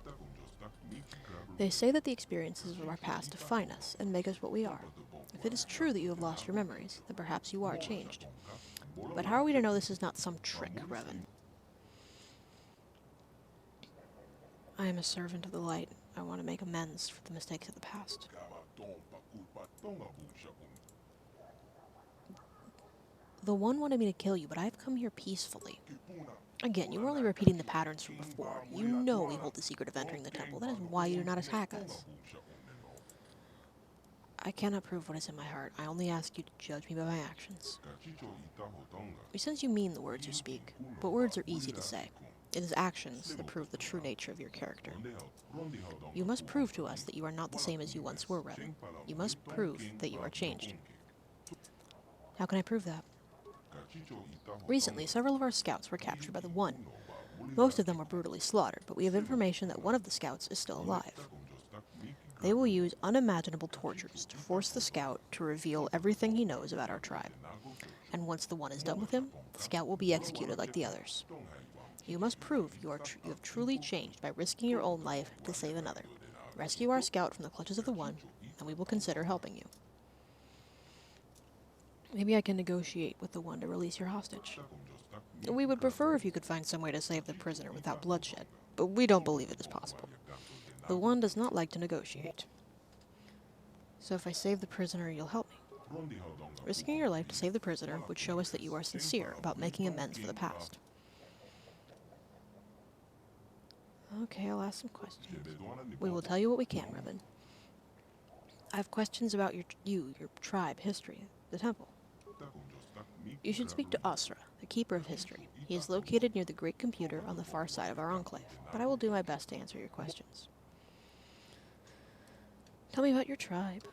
They say that the experiences of our past define us and make us what we are. If it is true that you have lost your memories, then perhaps you are changed. But how are we to know this is not some trick, Revan? I am a servant of the light. I want to make amends for the mistakes of the past. The one wanted me to kill you, but I have come here peacefully. Again, you are only repeating the patterns from before. You know we hold the secret of entering the temple. That is why you do not attack us. I cannot prove what is in my heart. I only ask you to judge me by my actions. You sense you mean the words you speak, but words are easy to say. It is actions that prove the true nature of your character. You must prove to us that you are not the same as you once were, Revan. You must prove that you are changed. How can I prove that? Recently, several of our scouts were captured by the One. Most of them were brutally slaughtered, but we have information that one of the scouts is still alive. They will use unimaginable tortures to force the scout to reveal everything he knows about our tribe. And once the One is done with him, the scout will be executed like the others. You must prove you have truly changed by risking your own life to save another. Rescue our scout from the clutches of the One, and we will consider helping you. Maybe I can negotiate with the One to release your hostage. We would prefer if you could find some way to save the prisoner without bloodshed, but we don't believe it is possible. The One does not like to negotiate. So if I save the prisoner, you'll help me. Risking your life to save the prisoner would show us that you are sincere about making amends for the past. Okay, I'll ask some questions. We will tell you what we can, Revan. I have questions about your tribe, history, the temple. You should speak to Asra, the Keeper of History. He is located near the Great Computer on the far side of our enclave, but I will do my best to answer your questions. Tell me about your tribe.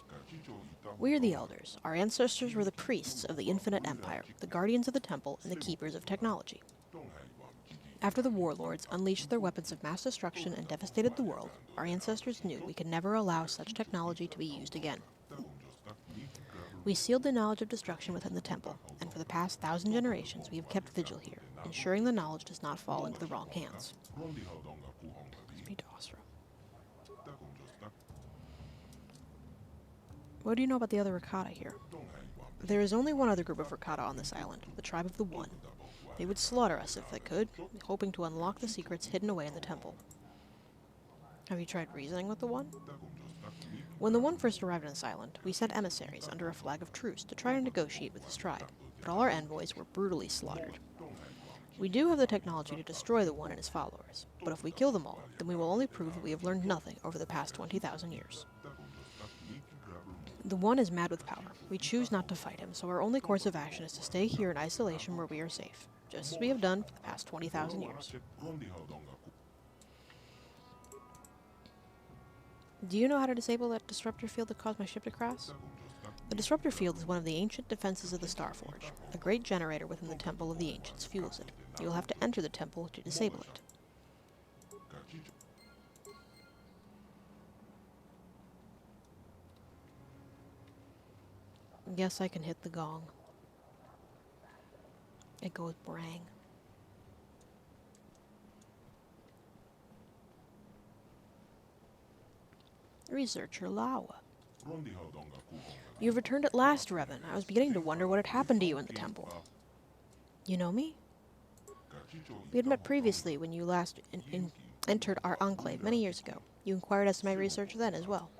We are the Elders. Our ancestors were the priests of the Infinite Empire, the guardians of the temple, and the keepers of technology. After the warlords unleashed their weapons of mass destruction and devastated the world, our ancestors knew we could never allow such technology to be used again. We sealed the knowledge of destruction within the temple, and for the past 1,000 generations we have kept vigil here, ensuring the knowledge does not fall into the wrong hands. Speak to Osra. What do you know about the other Rakata here? There is only one other group of Rakata on this island, the tribe of the One. They would slaughter us if they could, hoping to unlock the secrets hidden away in the temple. Have you tried reasoning with the One? When the One first arrived on this island, we sent emissaries under a flag of truce to try to negotiate with his tribe, but all our envoys were brutally slaughtered. We do have the technology to destroy the One and his followers, but if we kill them all, then we will only prove that we have learned nothing over the past 20,000 years. The One is mad with power. We choose not to fight him, so our only course of action is to stay here in isolation where we are safe, just as we have done for the past 20,000 years. Do you know how to disable that disruptor field that caused my ship to crash? The disruptor field is one of the ancient defenses of the Starforge. A great generator within the Temple of the Ancients fuels it. You will have to enter the temple to disable it. Guess I can hit the gong. It goes brang. Researcher Lawa. You've returned at last, Revan. I was beginning to wonder what had happened to you in the temple. You know me? We had met previously when you last entered our enclave many years ago. You inquired as to my research then as well.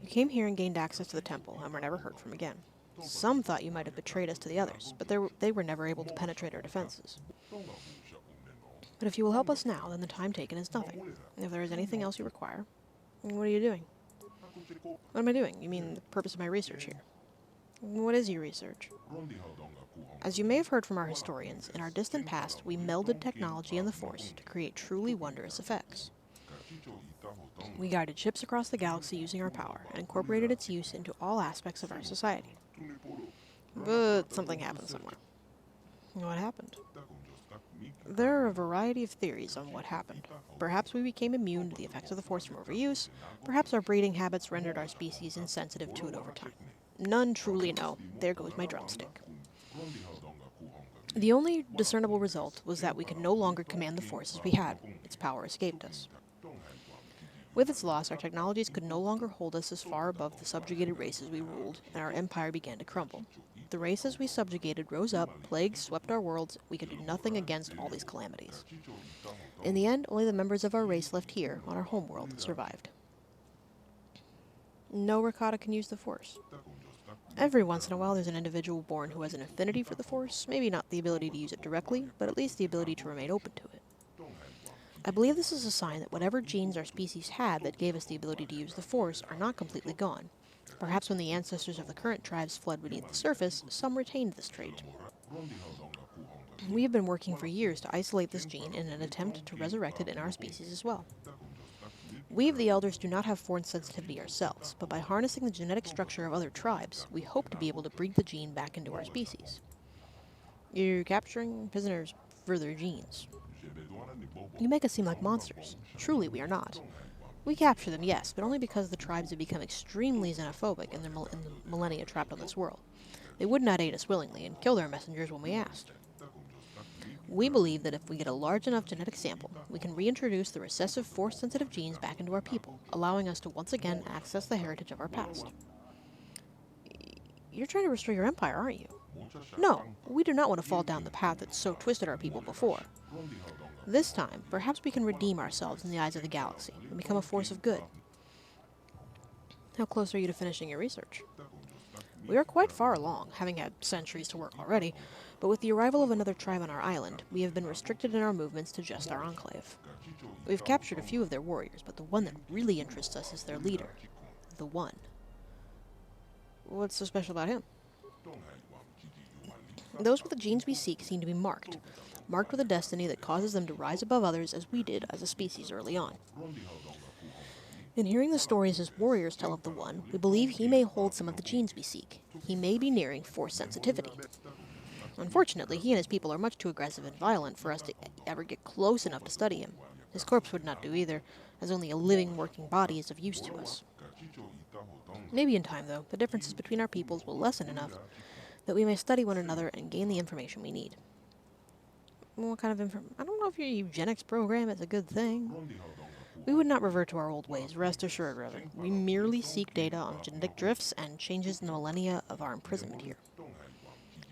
You came here and gained access to the temple, and were never heard from again. Some thought you might have betrayed us to the others, but they were never able to penetrate our defenses. But if you will help us now, then the time taken is nothing. If there is anything else you require, what are you doing? What am I doing? You mean the purpose of my research here? What is your research? As you may have heard from our historians, in our distant past, we melded technology and the Force to create truly wondrous effects. We guided ships across the galaxy using our power, and incorporated its use into all aspects of our society. But something happened somewhere. What happened? There are a variety of theories on what happened. Perhaps we became immune to the effects of the Force from overuse. Perhaps our breeding habits rendered our species insensitive to it over time. None truly know. There goes my drumstick. The only discernible result was that we could no longer command the Force as we had. Its power escaped us. With its loss, our technologies could no longer hold us as far above the subjugated races we ruled, and our empire began to crumble. The races we subjugated rose up, plagues swept our worlds, we could do nothing against all these calamities. In the end, only the members of our race left here, on our homeworld, survived. No Rakata can use the Force. Every once in a while there's an individual born who has an affinity for the Force, maybe not the ability to use it directly, but at least the ability to remain open to it. I believe this is a sign that whatever genes our species had that gave us the ability to use the Force are not completely gone. Perhaps when the ancestors of the current tribes fled beneath the surface, some retained this trait. We have been working for years to isolate this gene in an attempt to resurrect it in our species as well. We of the Elders do not have Force sensitivity ourselves, but by harnessing the genetic structure of other tribes, we hope to be able to breed the gene back into our species. You're capturing prisoners for their genes. You make us seem like monsters. Truly, we are not. We capture them, yes, but only because the tribes have become extremely xenophobic in the millennia trapped on this world. They would not aid us willingly and kill their messengers when we asked. We believe that if we get a large enough genetic sample, we can reintroduce the recessive Force-sensitive genes back into our people, allowing us to once again access the heritage of our past. You're trying to restore your empire, aren't you? No, we do not want to fall down the path that so twisted our people before. This time, perhaps we can redeem ourselves in the eyes of the galaxy and become a force of good. How close are you to finishing your research? We are quite far along, having had centuries to work already, but with the arrival of another tribe on our island, we have been restricted in our movements to just our enclave. We've captured a few of their warriors, but the one that really interests us is their leader, the One. What's so special about him? Those with the genes we seek seem to be marked with a destiny that causes them to rise above others as we did as a species early on. In hearing the stories his warriors tell of the One, we believe he may hold some of the genes we seek. He may be nearing Force sensitivity. Unfortunately, he and his people are much too aggressive and violent for us to ever get close enough to study him. His corpse would not do either, as only a living, working body is of use to us. Maybe in time, though, the differences between our peoples will lessen enough that we may study one another and gain the information we need. What kind of I don't know if your eugenics program is a good thing. We would not revert to our old ways, rest assured, Revan. We merely seek data on genetic drifts and changes in the millennia of our imprisonment here.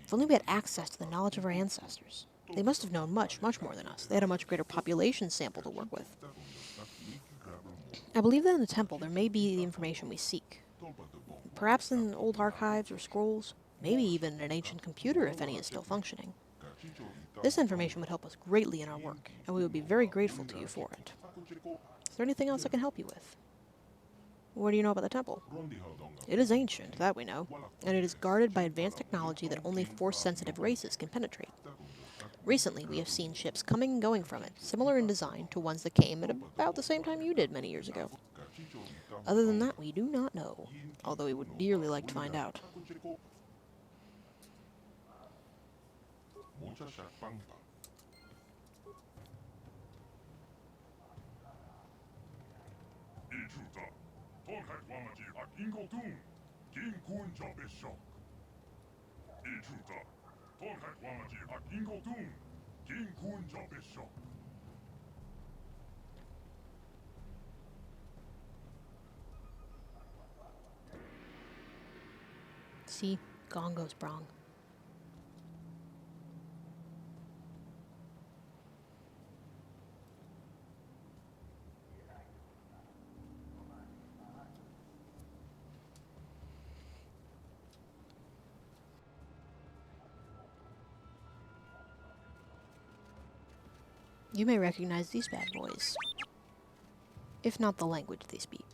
If only we had access to the knowledge of our ancestors. They must have known much, much more than us. They had a much greater population sample to work with. I believe that in the temple there may be the information we seek. Perhaps in old archives or scrolls, maybe even in an ancient computer if any is still functioning. This information would help us greatly in our work, and we would be very grateful to you for it. Is there anything else I can help you with? What do you know about the temple? It is ancient, that we know, and it is guarded by advanced technology that only Force-sensitive races can penetrate. Recently, we have seen ships coming and going from it, similar in design to ones that came at about the same time you did many years ago. Other than that, we do not know, although we would dearly like to find out. See, gone goes Brong. You may recognize these bad boys, if not the language they speak.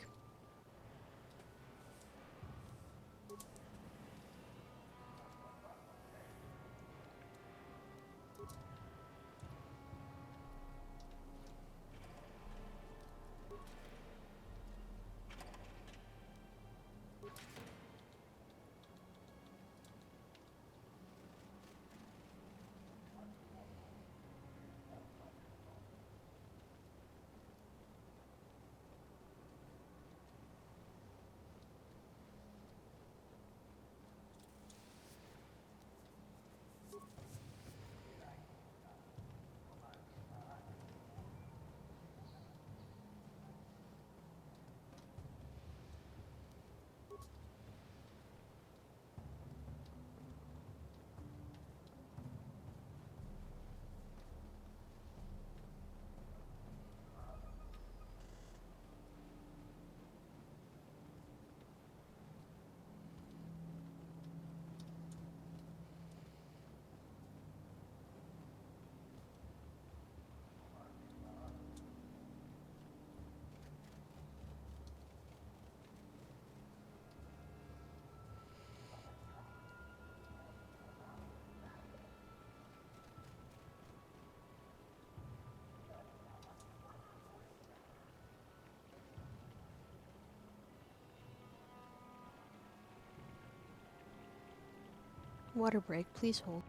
Water break, please hold.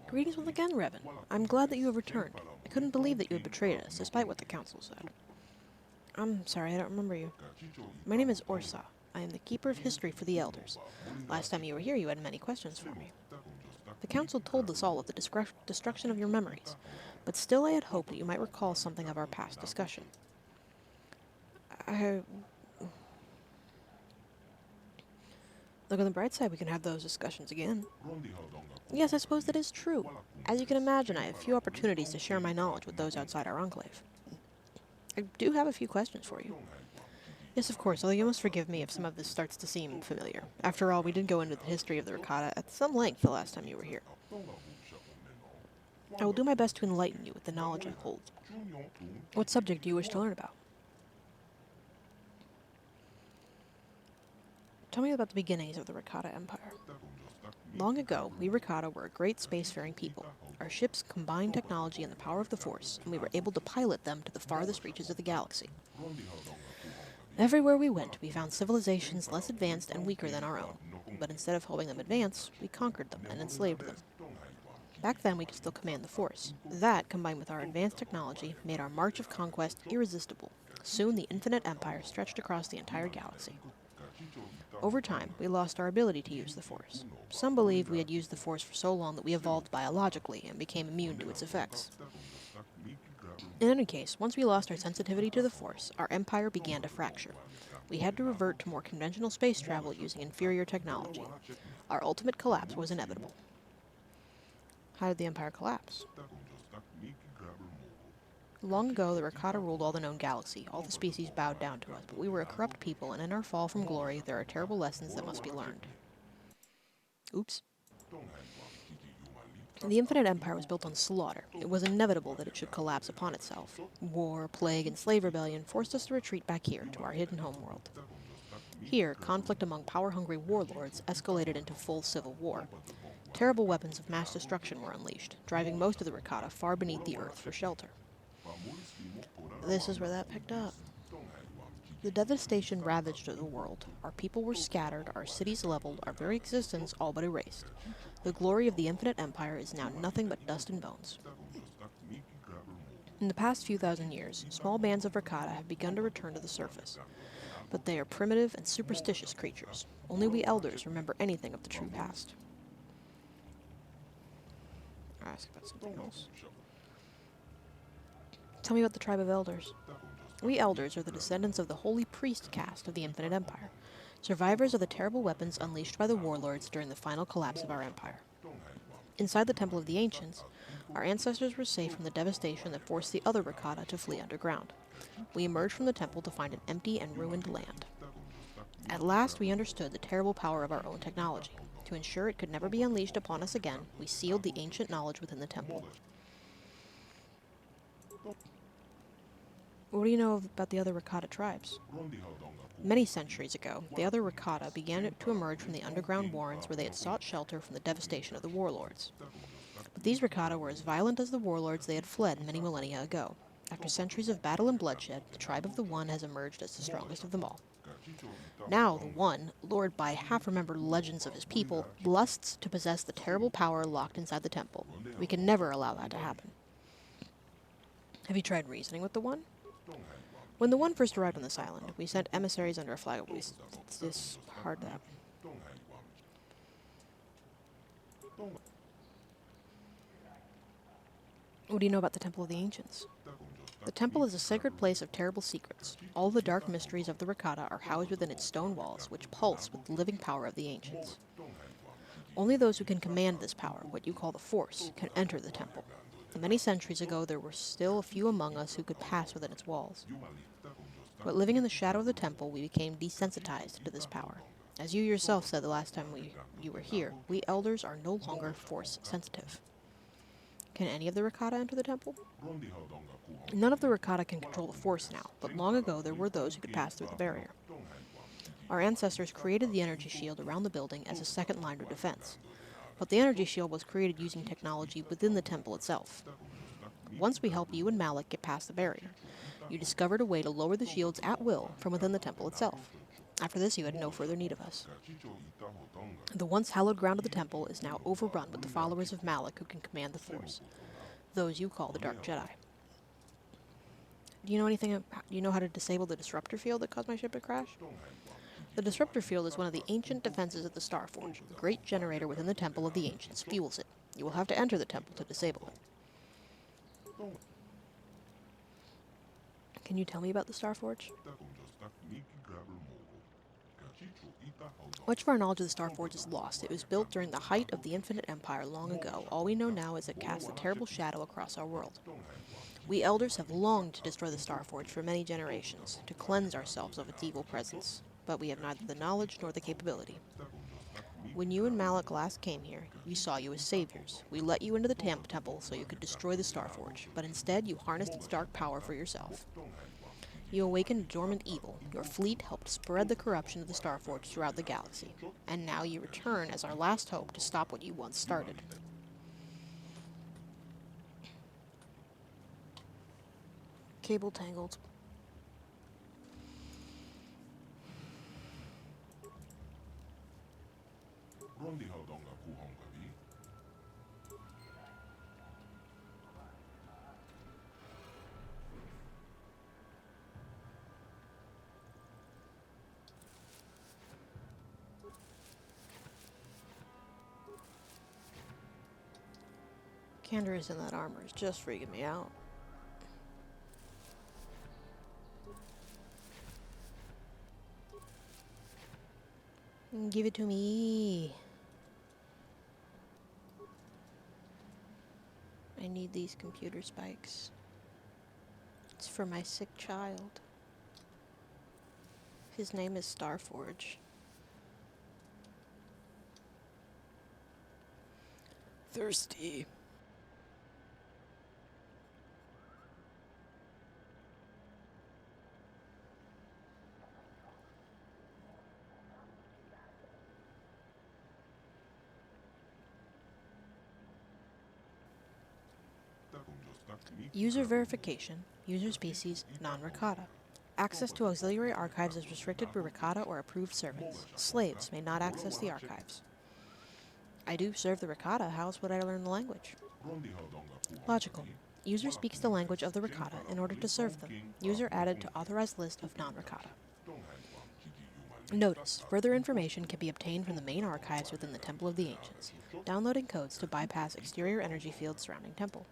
Greetings once again, Revan. I'm glad that you have returned. I couldn't believe that you had betrayed us, despite what the Council said. I'm sorry, I don't remember you. My name is Orsa. I am the Keeper of History for the Elders. Last time you were here, you had many questions for me. The Council told us all of the destruction of your memories, but still I had hoped that you might recall something of our past discussion. Look on the bright side, we can have those discussions again. Yes, I suppose that is true. As you can imagine, I have few opportunities to share my knowledge with those outside our enclave. I do have a few questions for you. Yes, of course, although you must forgive me if some of this starts to seem familiar. After all, we did go into the history of the Ricotta at some length the last time you were here. I will do my best to enlighten you with the knowledge I hold. What subject do you wish to learn about? Tell me about the beginnings of the Ricotta Empire. Long ago, we Ricotta were a great spacefaring people. Our ships combined technology and the power of the Force, and we were able to pilot them to the farthest reaches of the galaxy. Everywhere we went, we found civilizations less advanced and weaker than our own, but instead of helping them advance, we conquered them and enslaved them. Back then, we could still command the Force. That, combined with our advanced technology, made our march of conquest irresistible. Soon, the Infinite Empire stretched across the entire galaxy. Over time, we lost our ability to use the Force. Some believe we had used the Force for so long that we evolved biologically and became immune to its effects. In any case, once we lost our sensitivity to the Force, our empire began to fracture. We had to revert to more conventional space travel using inferior technology. Our ultimate collapse was inevitable. How did the Empire collapse? Long ago, the Rakata ruled all the known galaxy. All the species bowed down to us, but we were a corrupt people, and in our fall from glory, there are terrible lessons that must be learned. Oops. The Infinite Empire was built on slaughter. It was inevitable that it should collapse upon itself. War, plague, and slave rebellion forced us to retreat back here, to our hidden homeworld. Here, conflict among power-hungry warlords escalated into full civil war. Terrible weapons of mass destruction were unleashed, driving most of the Rakata far beneath the earth for shelter. This is where that picked up. The devastation ravaged the world. Our people were scattered, our cities leveled, our very existence all but erased. The glory of the Infinite Empire is now nothing but dust and bones. In the past few thousand years, small bands of Rakata have begun to return to the surface. But they are primitive and superstitious creatures. Only we elders remember anything of the true past. I'll ask about something else. Tell me about the tribe of elders. We elders are the descendants of the holy priest caste of the Infinite Empire, survivors of the terrible weapons unleashed by the warlords during the final collapse of our empire. Inside the Temple of the Ancients, our ancestors were safe from the devastation that forced the other Rakata to flee underground. We emerged from the temple to find an empty and ruined land. At last, we understood the terrible power of our own technology. To ensure it could never be unleashed upon us again, we sealed the ancient knowledge within the temple. What do you know about the other Rakata tribes? Many centuries ago, the other Rakata began to emerge from the underground warrens where they had sought shelter from the devastation of the warlords. But these Rakata were as violent as the warlords they had fled many millennia ago. After centuries of battle and bloodshed, the tribe of the One has emerged as the strongest of them all. Now, the One, lured by half-remembered legends of his people, lusts to possess the terrible power locked inside the temple. We can never allow that to happen. Have you tried reasoning with the One? When the One first arrived on this island, we sent emissaries under a flag of peace. It's this hard that. What do you know about the Temple of the Ancients? The temple is a sacred place of terrible secrets. All the dark mysteries of the Rakata are housed within its stone walls, which pulse with the living power of the ancients. Only those who can command this power, what you call the Force, can enter the temple. Many centuries ago, there were still a few among us who could pass within its walls. But living in the shadow of the temple, we became desensitized to this power. As you yourself said the last time you were here, we elders are no longer Force sensitive. Can any of the Rakata enter the temple? None of the Rakata can control the Force now, but long ago there were those who could pass through the barrier. Our ancestors created the energy shield around the building as a second line of defense. But the energy shield was created using technology within the temple itself. Once we helped you and Malik get past the barrier, you discovered a way to lower the shields at will from within the temple itself. After this, you had no further need of us. The once hallowed ground of the temple is now overrun with the followers of Malik who can command the Force, those you call the Dark Jedi. Do you know how to disable the disruptor field that caused my ship to crash? The disruptor field is one of the ancient defenses of the Starforge. The great generator within the Temple of the Ancients fuels it. You will have to enter the temple to disable it. Can you tell me about the Starforge? Much of our knowledge of the Starforge is lost. It was built during the height of the Infinite Empire long ago. All we know now is it casts a terrible shadow across our world. We elders have longed to destroy the Starforge for many generations, to cleanse ourselves of its evil presence, but we have neither the knowledge nor the capability. When you and Malik last came here, we saw you as saviors. We let you into the temple so you could destroy the Starforge, but instead you harnessed its dark power for yourself. You awakened dormant evil. Your fleet helped spread the corruption of the Starforge throughout the galaxy, and now you return as our last hope to stop what you once started. Cable tangled. Canderous in that armor is just freaking me out. Give it to me. I need these computer spikes. It's for my sick child. His name is Starforge. Thirsty. User verification, user species, non-Rakata. Access to auxiliary archives is restricted for Rakata or approved servants. Slaves may not access the archives. I do serve the Rakata, how else would I learn the language? Logical. User speaks the language of the Rakata in order to serve them. User added to authorized list of non-Rakata. Notice, further information can be obtained from the main archives within the Temple of the Ancients. Downloading codes to bypass exterior energy fields surrounding temple.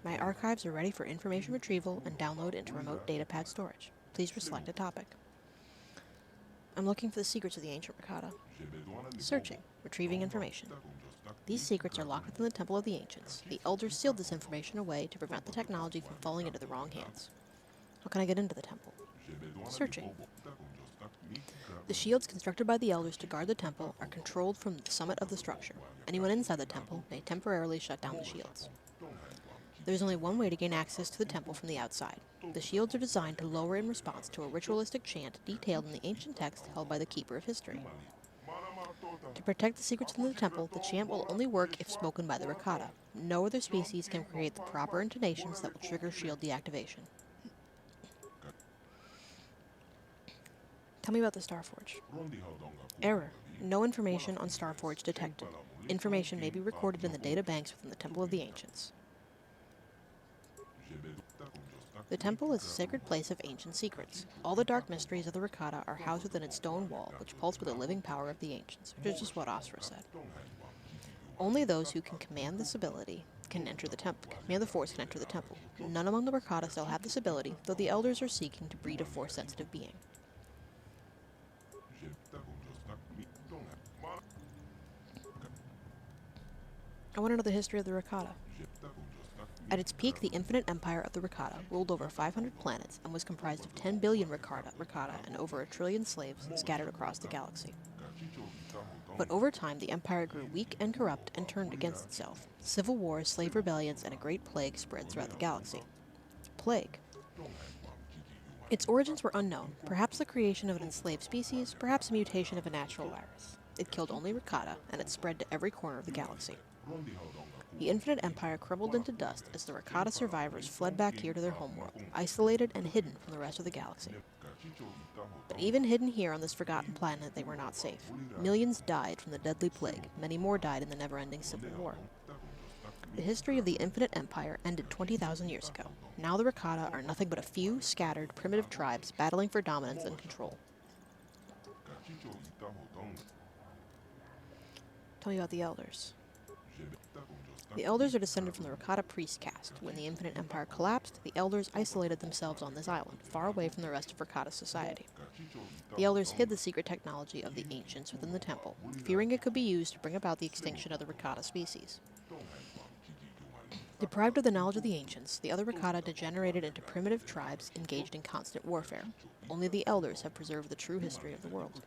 My archives are ready for information retrieval and download into remote datapad storage. Please select a topic. I'm looking for the secrets of the ancient Rakata. Searching. Retrieving information. These secrets are locked within the Temple of the Ancients. The Elders sealed this information away to prevent the technology from falling into the wrong hands. How can I get into the temple? Searching. The shields constructed by the Elders to guard the temple are controlled from the summit of the structure. Anyone inside the temple may temporarily shut down the shields. There is only one way to gain access to the temple from the outside. The shields are designed to lower in response to a ritualistic chant detailed in the ancient text held by the Keeper of History. To protect the secrets from the temple, the chant will only work if spoken by the Rakata. No other species can create the proper intonations that will trigger shield deactivation. Tell me about the Starforge. Error. No information on Starforge detected. Information may be recorded in the data banks within the Temple of the Ancients. The temple is a sacred place of ancient secrets. All the dark mysteries of the Rakata are housed within its stone wall, which pulse with the living power of the ancients, which is just what Asra said. Only those who can command this ability can enter the temple. Command the Force can enter the temple. None among the Rakata still have this ability, though the Elders are seeking to breed a Force-sensitive being. I want to know the history of the Rakata. At its peak, the infinite empire of the Rakata ruled over 500 planets and was comprised of 10 billion Rakata and over 1 trillion slaves scattered across the galaxy. But over time, the empire grew weak and corrupt and turned against itself. Civil wars, slave rebellions, and a great plague spread throughout the galaxy. Plague. Its origins were unknown, perhaps the creation of an enslaved species, perhaps a mutation of a natural virus. It killed only Rakata, and it spread to every corner of the galaxy. The Infinite Empire crumbled into dust as the Rakata survivors fled back here to their homeworld, isolated and hidden from the rest of the galaxy. But even hidden here on this forgotten planet, they were not safe. Millions died from the deadly plague. Many more died in the never-ending civil war. The history of the Infinite Empire ended 20,000 years ago. Now the Rakata are nothing but a few scattered, primitive tribes battling for dominance and control. Tell me about the Elders. The Elders are descended from the Rakata priest caste. When the Infinite Empire collapsed, the Elders isolated themselves on this island, far away from the rest of Rakata society. The Elders hid the secret technology of the Ancients within the temple, fearing it could be used to bring about the extinction of the Rakata species. Deprived of the knowledge of the Ancients, the other Rakata degenerated into primitive tribes engaged in constant warfare. Only the Elders have preserved the true history of the world.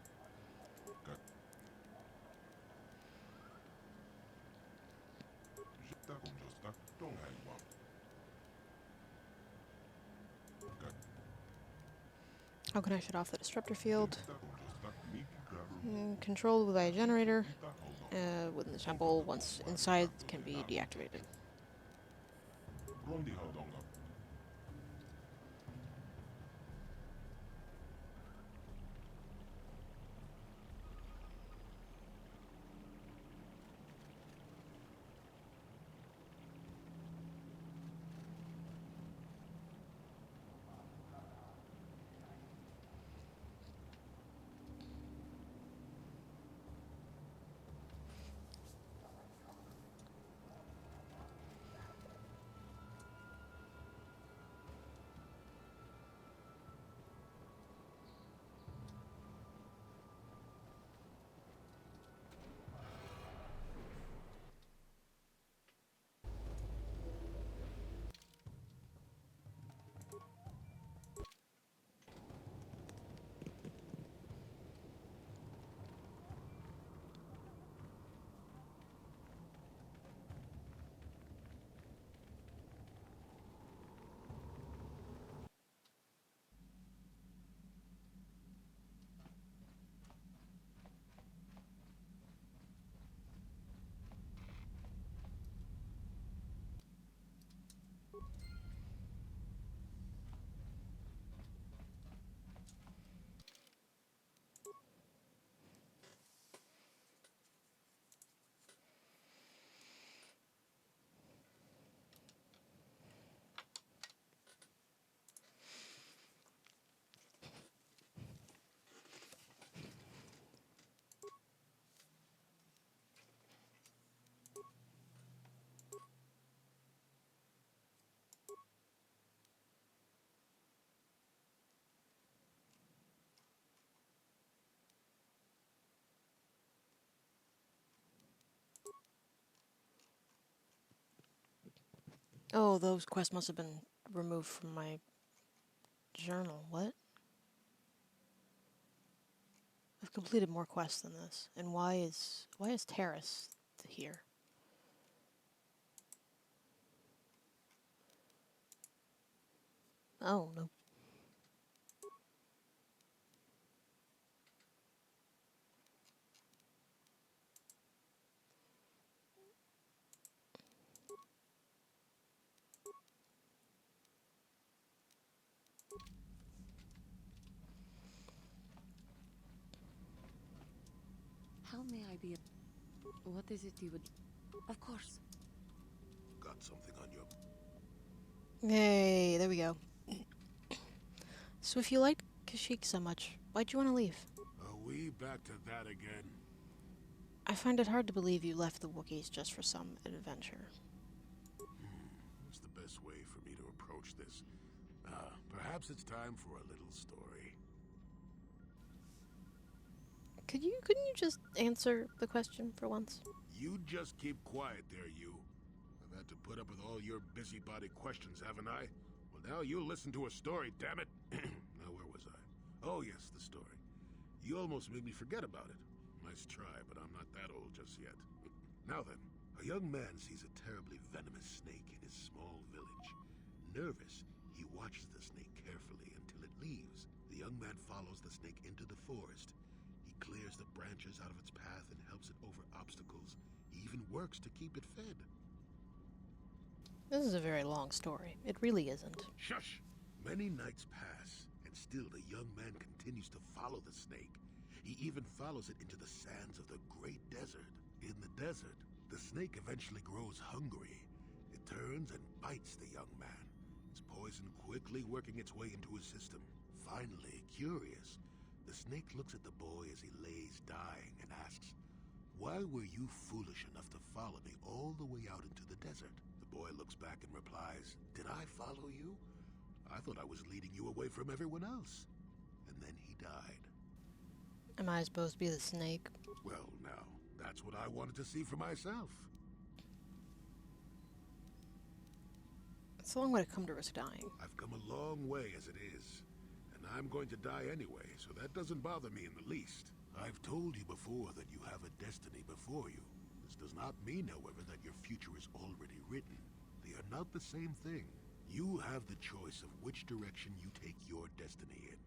How can I shut off the disruptor field? Controlled by a generator within the temple. Once inside, can be deactivated. Oh, those quests must have been removed from my journal. What? I've completed more quests than this. And why is Terrace here? Oh, no.
How may I be? What is it you would? Of course.
Got something on you.
Hey, there we go. So if you liked Kashyyyk so much, why'd you want to leave?
Are we back to that again?
I find it hard to believe you left the Wookiees just for some adventure.
What's the best way for me to approach this? Perhaps it's time for a little story.
Couldn't you just answer the question for once?
You just keep quiet there, you. I've had to put up with all your busybody questions, haven't I? Well, now you listen to a story, damn it. Now, where was I? Oh, yes, the story. You almost made me forget about it. Nice try, but I'm not that old just yet. Now then, a young man sees a terribly venomous snake in his small village. Nervous, he watches the snake carefully until it leaves. The young man follows the snake into the forest. He clears the branches out of its path and helps it over obstacles. He even works to keep it fed.
This is a very long story. It really isn't.
Shush! Many nights pass, and still the young man continues to follow the snake. He even follows it into the sands of the great desert. In the desert, the snake eventually grows hungry. It turns and bites the young man, its poison quickly working its way into his system. Finally, curious, the snake looks at the boy as he lays dying and asks, "Why were you foolish enough to follow me all the way out into the desert?" The boy looks back and replies, "Did I follow you? I thought I was leading you away from everyone else." And then he died.
Am I supposed to be the snake?
Well, now, that's what I wanted to see for myself.
It's a long way to come to risk dying.
I've come a long way as it is, and I'm going to die anyway, so that doesn't bother me in the least. I've told you before that you have a destiny before you. This does not mean, however, that your future is already written. They are not the same thing. You have the choice of which direction you take your destiny in.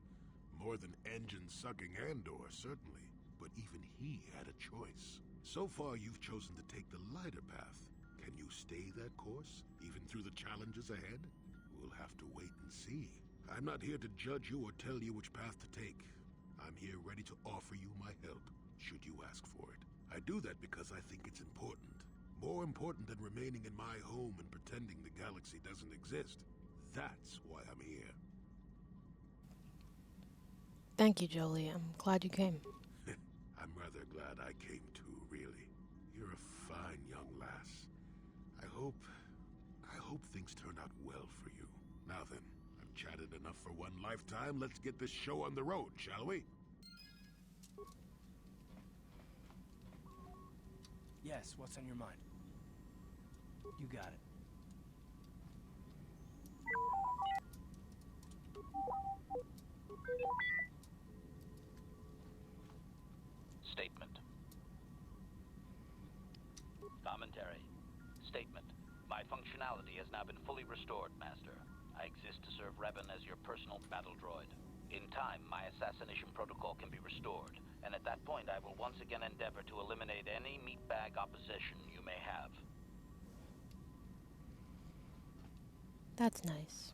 More than engine-sucking Andor, certainly, but even he had a choice. So far, you've chosen to take the lighter path. Can you stay that course, even through the challenges ahead? We'll have to wait and see. I'm not here to judge you or tell you which path to take. I'm here ready to offer you my help, should you ask for it. I do that because I think it's important. More important than remaining in my home and pretending the galaxy doesn't exist. That's why I'm here.
Thank you, Jolie. I'm glad you came.
I'm rather glad I came too, really. You're a fine young lass. I hope things turn out well for you. Now then, I've chatted enough for one lifetime. Let's get this show on the road, shall we?
Yes, what's on your mind? You got it.
Statement. Commentary. Statement. My functionality has now been fully restored, Master. I exist to serve Revan as your personal battle droid. In time, my assassination protocol can be restored, and at that point I will once again endeavor to eliminate any meatbag opposition you may have.
That's nice.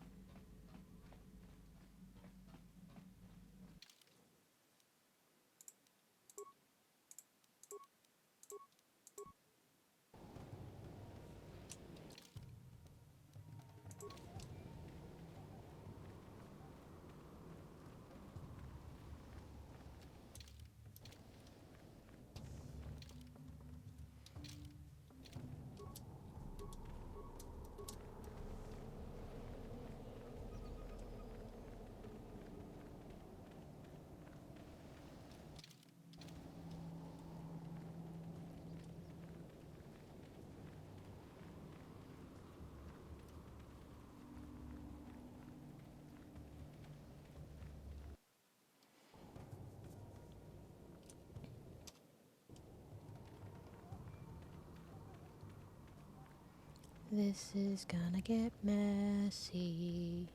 This is gonna get messy.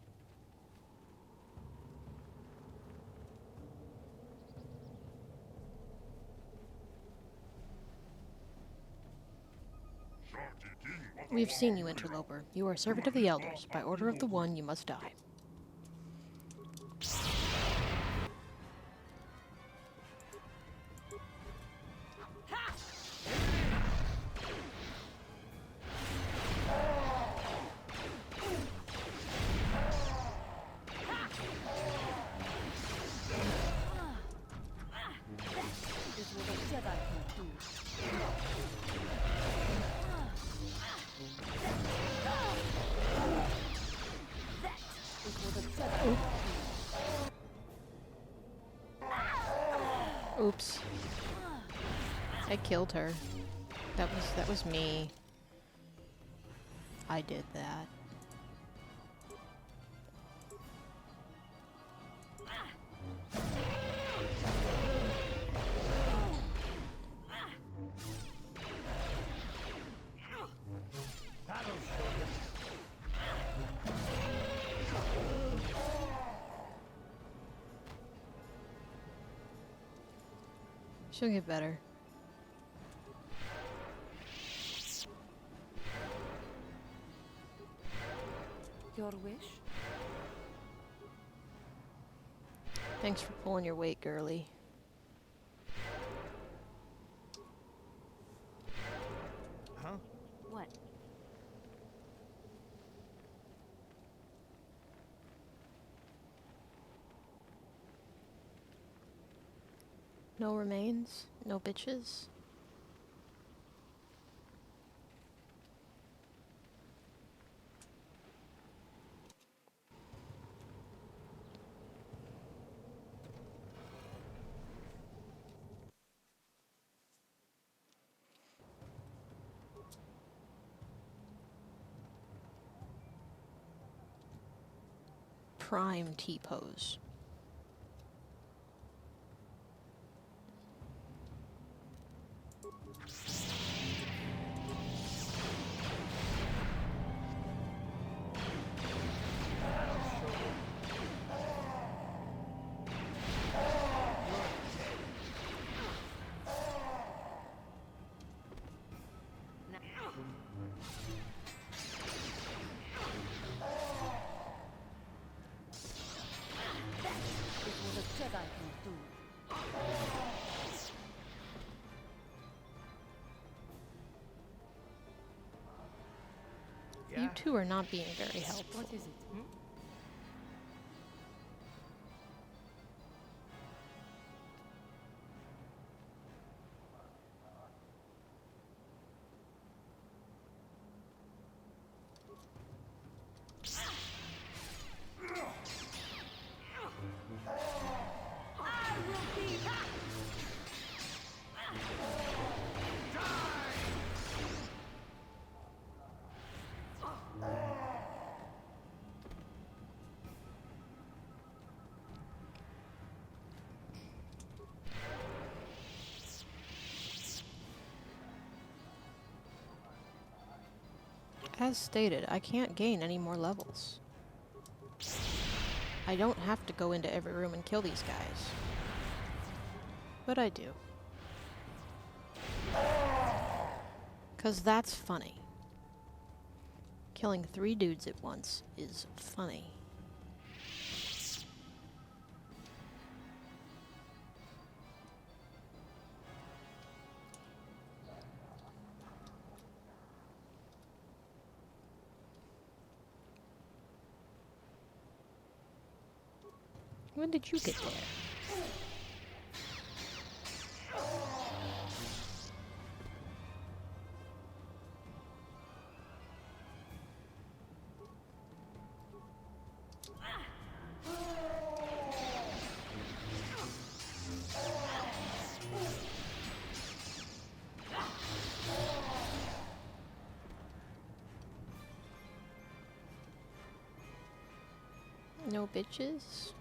We've seen you, interloper. You are a servant of the elders. By order of the One, you must die.
Is what a Jedi can do. That is what a Jedi can do.
Oops. I killed her. That was me. I did that. She'll get better.
Your wish?
Thanks for pulling your weight, girly.
Huh?
What?
No remains? No bitches? Prime T-pose.
Is what a Jedi can do.
You two are not being very helpful.
What is it?
As stated, I can't gain any more levels. I don't have to go into every room and kill these guys. But I do. 'Cause that's funny. Killing 3 dudes at once is funny. When did you get there? No bitches?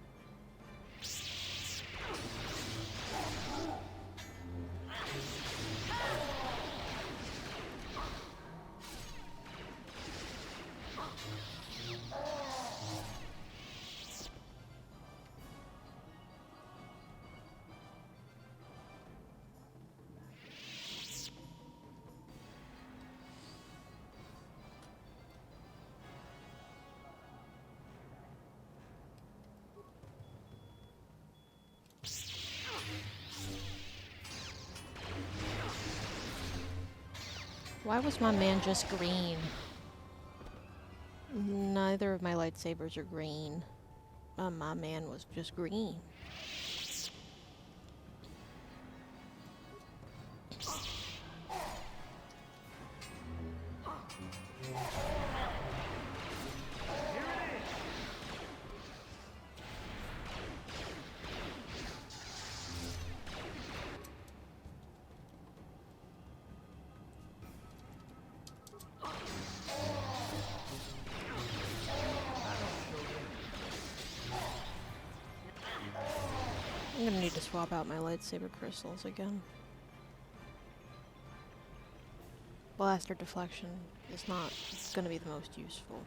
Why was my man just green? Neither of my lightsabers are green. My man was just green. I'm gonna need to swap out my lightsaber crystals again. Blaster deflection is not gonna be the most useful.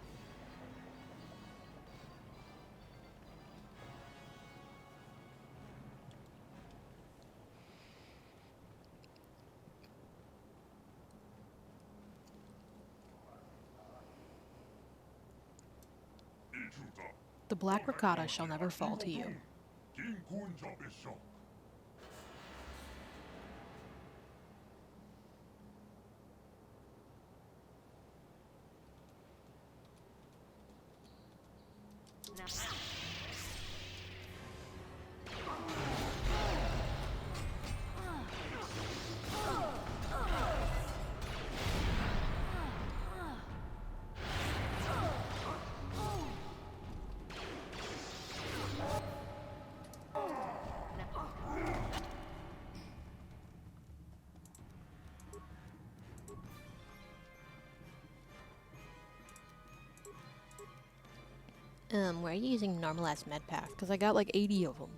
The Black Ricotta shall never fall to you. Why are you using normal ass med pack? Because I got like 80 of them.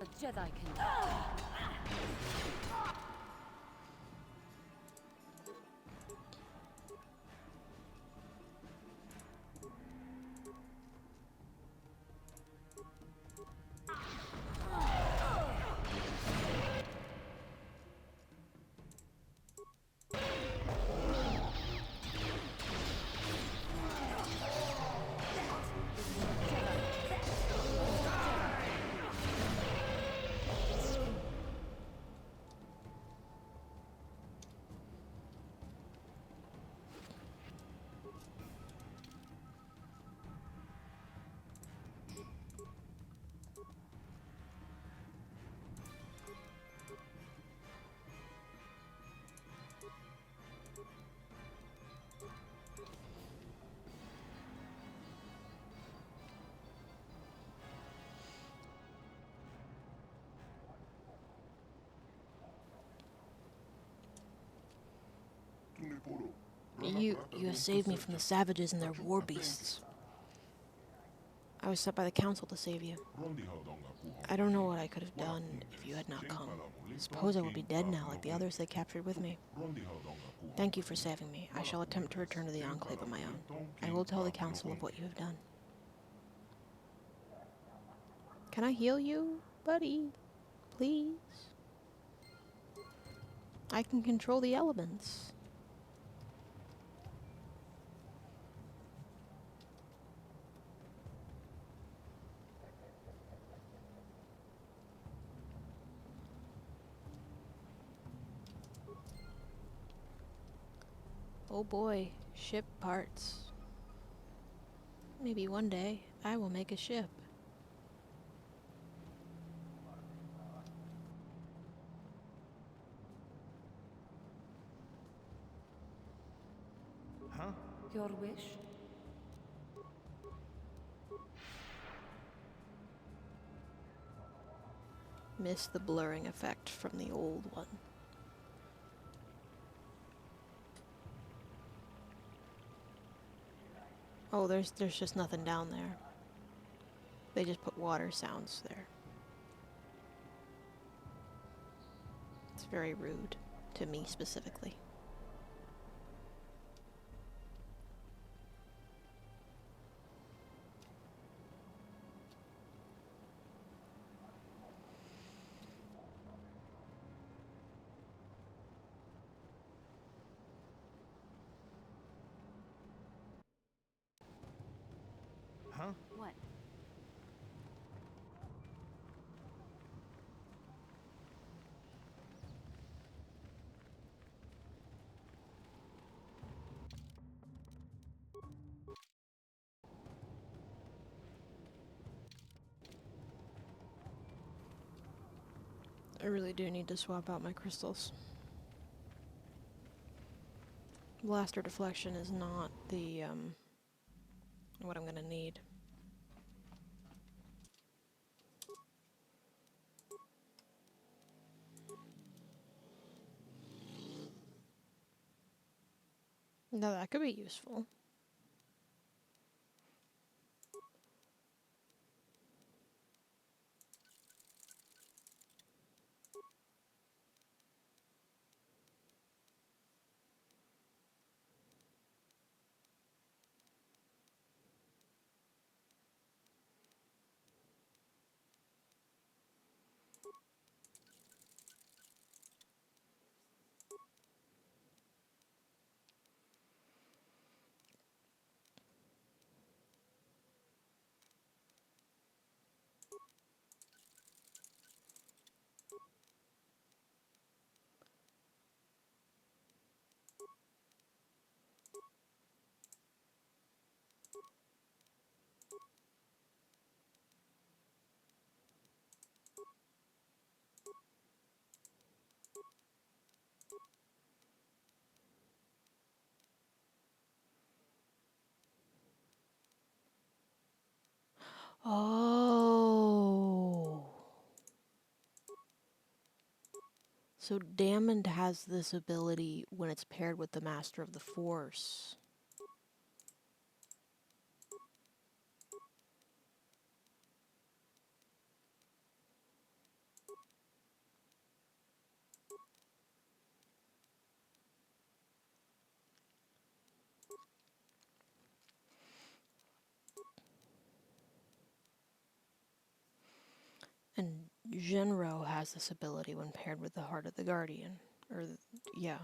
A Jedi can do. You have saved me from the savages and their war beasts. I was sent by the council to save you. I don't know what I could have done if you had not come. Suppose I would be dead now like the others they captured with me. Thank you for saving me. I shall attempt to return to the Enclave on my own. I will tell the council of what you have done. Can I heal you, buddy? Please? I can control the elements. Oh boy, ship parts. Maybe one day I will make a ship.
Huh?
Your wish?
Miss the blurring effect from the old one. Oh, there's just nothing down there. They just put water sounds there. It's very rude to me specifically.
What?
I really do need to swap out my crystals. Blaster deflection is not the, what I'm gonna need. No, that could be useful. Oh. So Damned has this ability when it's paired with the Master of the Force. And Genro has this ability when paired with the Heart of the Guardian. Yeah.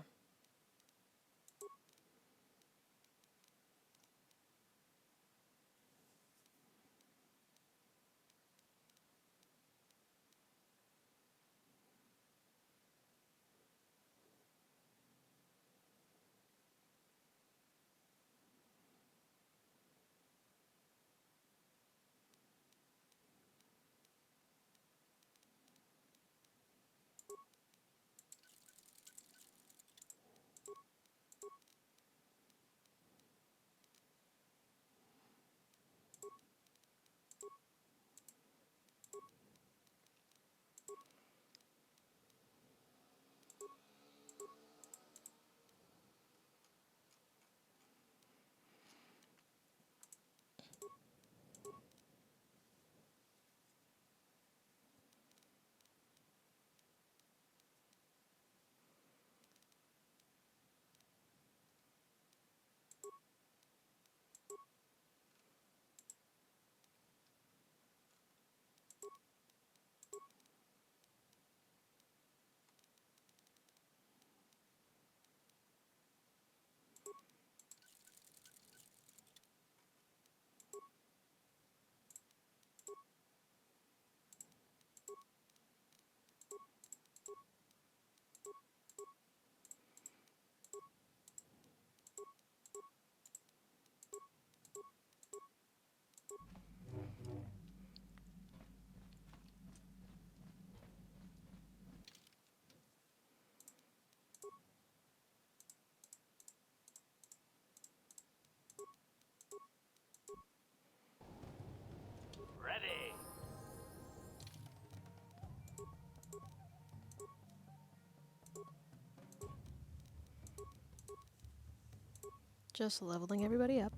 Ready.
Just leveling everybody up.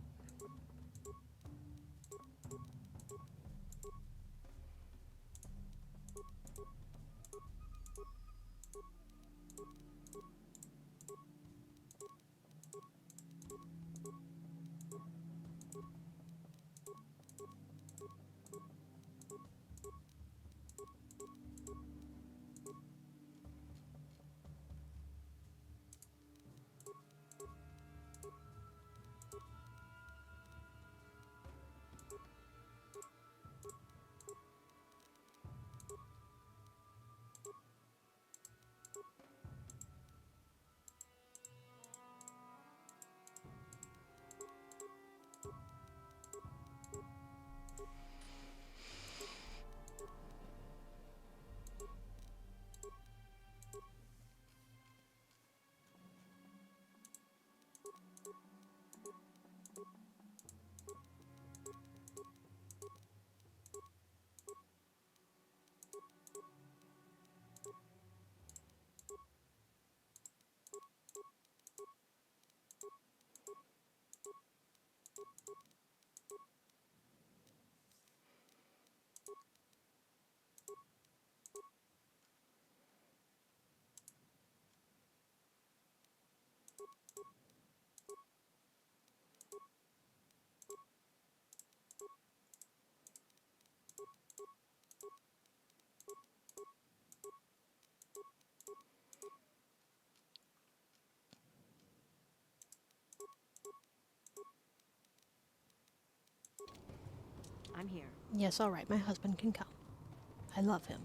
I'm here.
Yes, all right, my husband can come. I love him.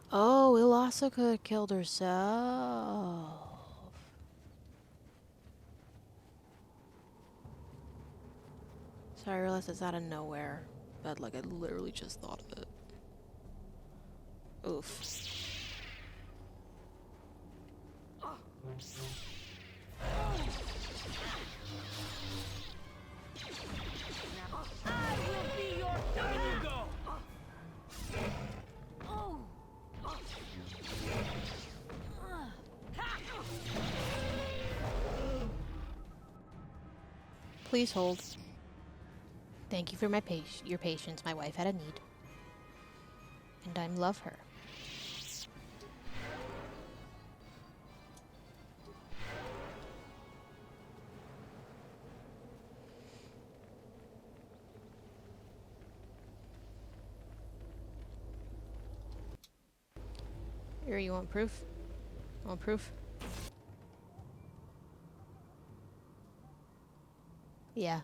Oh, Ilasaka killed herself. Sorry, I realized it's out of nowhere. But, like, I literally just thought of it. Oof. Please hold. Thank you for your patience. My wife had a need. And I love her. Here, you want proof? Want proof? Yeah.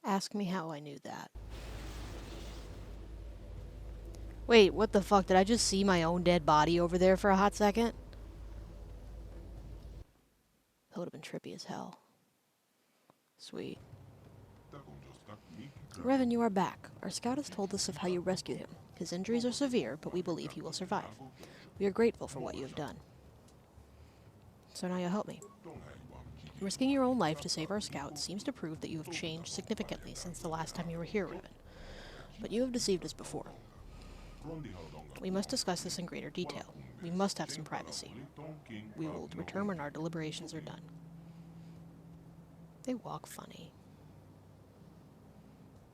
Ask me how I knew that. Wait, what the fuck? Did I just see my own dead body over there for a hot second? That would have been trippy as hell. Sweet. Revan, you are back. Our scout has told us of how you rescued him. His injuries are severe, but we believe he will survive. We are grateful for what you have done. So now you'll help me. Risking your own life to save our scout seems to prove that you have changed significantly since the last time you were here, Revan. But you have deceived us before. We must discuss this in greater detail. We must have some privacy. We will return when our deliberations are done. They walk funny.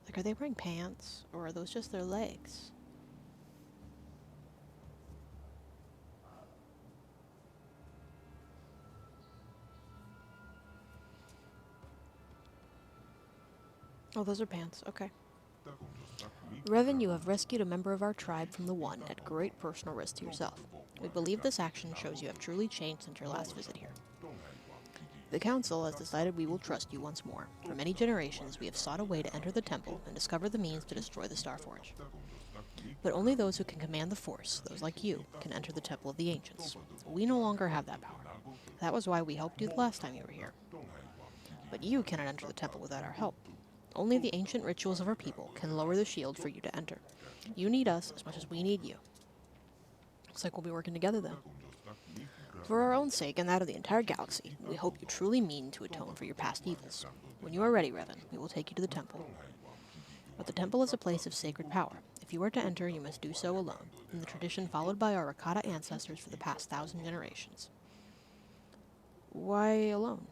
Like, are they wearing pants? Or are those just their legs? Oh, those are pants. Okay. Revan, you have rescued a member of our tribe from the One at great personal risk to yourself. We believe this action shows you have truly changed since your last visit here. The Council has decided we will trust you once more. For many generations, we have sought a way to enter the temple and discover the means to destroy the Starforge. But only those who can command the Force, those like you, can enter the Temple of the Ancients. We no longer have that power. That was why we helped you the last time you were here. But you cannot enter the temple without our help. Only the ancient rituals of our people can lower the shield for you to enter. You need us as much as we need you. Looks like we'll be working together then. For our own sake and that of the entire galaxy, we hope you truly mean to atone for your past evils. When you are ready, Revan, we will take you to the temple. But the temple is a place of sacred power. If you are to enter, you must do so alone, in the tradition followed by our Rakata ancestors for the past 1,000 generations. Why alone?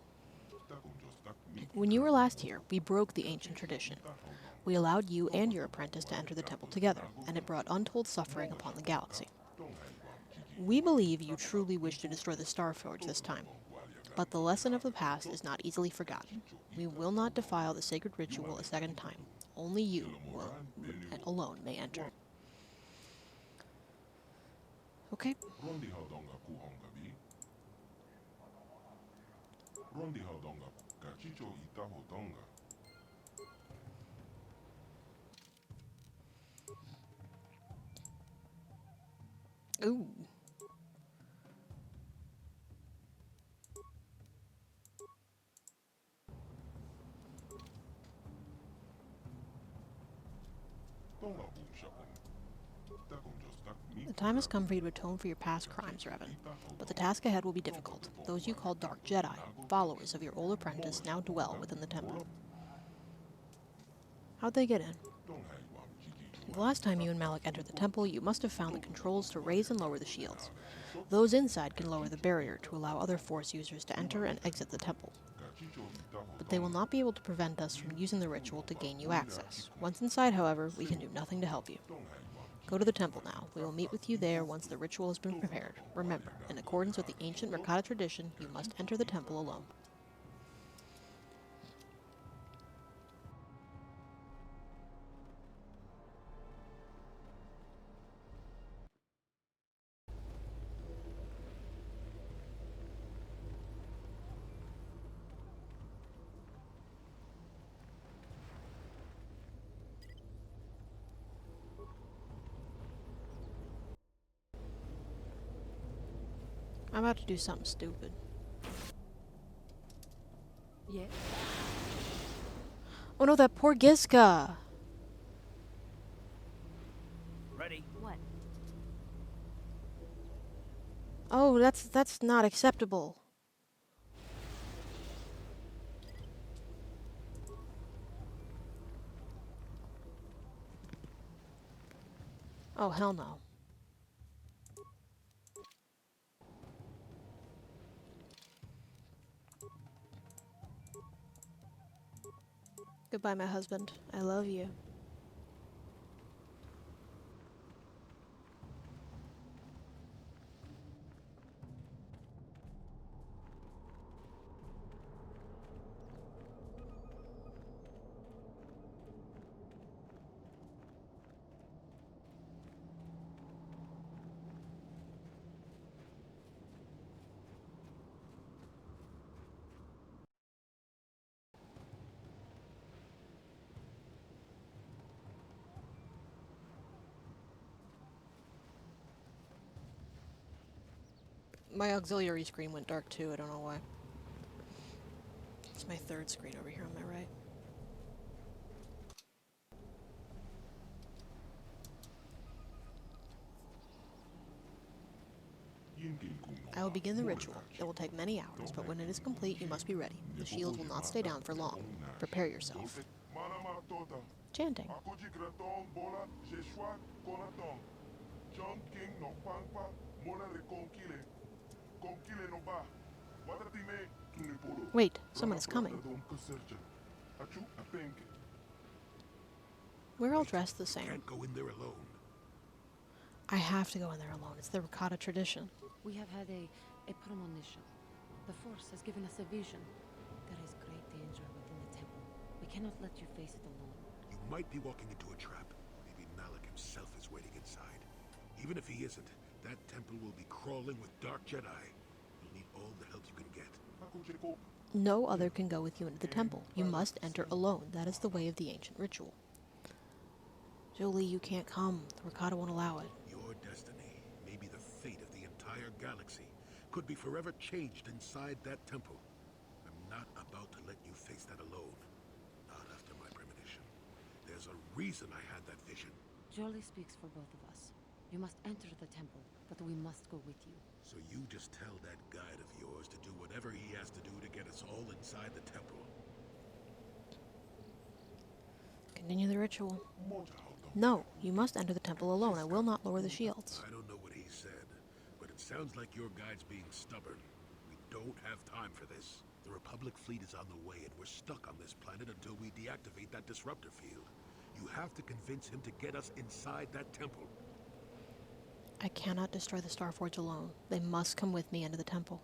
When you were last here, we broke the ancient tradition. We allowed you and your apprentice to enter the temple together, and it brought untold suffering upon the galaxy. We believe you truly wish to destroy the Starforge this time, but the lesson of the past is not easily forgotten. We will not defile the sacred ritual a second time. Only you alone may enter. Okay. Ooh. The time has come for you to atone for your past crimes, Revan. But the task ahead will be difficult. Those you call Dark Jedi, followers of your old apprentice, now dwell within the temple. How'd they get in? The last time you and Malik entered the temple, you must have found the controls to raise and lower the shields. Those inside can lower the barrier to allow other Force users to enter and exit the temple. But they will not be able to prevent us from using the ritual to gain you access. Once inside, however, we can do nothing to help you. Go to the temple now. We will meet with you there once the ritual has been prepared. Remember, in accordance with the ancient Mercata tradition, you must enter the temple alone. I'm about to do something stupid.
Yeah.
Oh no, that poor Giska!
Ready?
What?
Oh, that's not acceptable. Oh, hell no. Goodbye, my husband. I love you. My auxiliary screen went dark too, I don't know why. It's my third screen over here on my right. I will begin the ritual. It will take many hours, but when it is complete, you must be ready. The shield will not stay down for long. Prepare yourself. Chanting. Wait, someone is coming. We're all dressed the same.
Can't go in there alone.
I have to go in there alone. It's the Ricotta tradition.
We have had a premonition. The Force has given us a vision. There is great danger within the temple. We cannot let you face it alone.
You might be walking into a trap. Maybe Malik himself is waiting inside. Even if he isn't, that temple will be crawling with Dark Jedi. You'll need all the help you can get.
No other can go with you into the temple. You must enter alone. That is the way of the ancient ritual. Jolie, you can't come. The Ricotta won't allow it.
Your destiny, maybe the fate of the entire galaxy, could be forever changed inside that temple. I'm not about to let you face that alone. Not after my premonition. There's a reason I had that vision.
Jolie speaks for both of us. You must enter the temple, but we must go with you.
So you just tell that guide of yours to do whatever he has to do to get us all inside the temple.
Continue the ritual. No, you must enter the temple alone. I will not lower the shields.
I don't know what he said, but it sounds like your guide's being stubborn. We don't have time for this. The Republic fleet is on the way, and we're stuck on this planet until we deactivate that disruptor field. You have to convince him to get us inside that temple.
I cannot destroy the Starforge alone. They must come with me into the temple.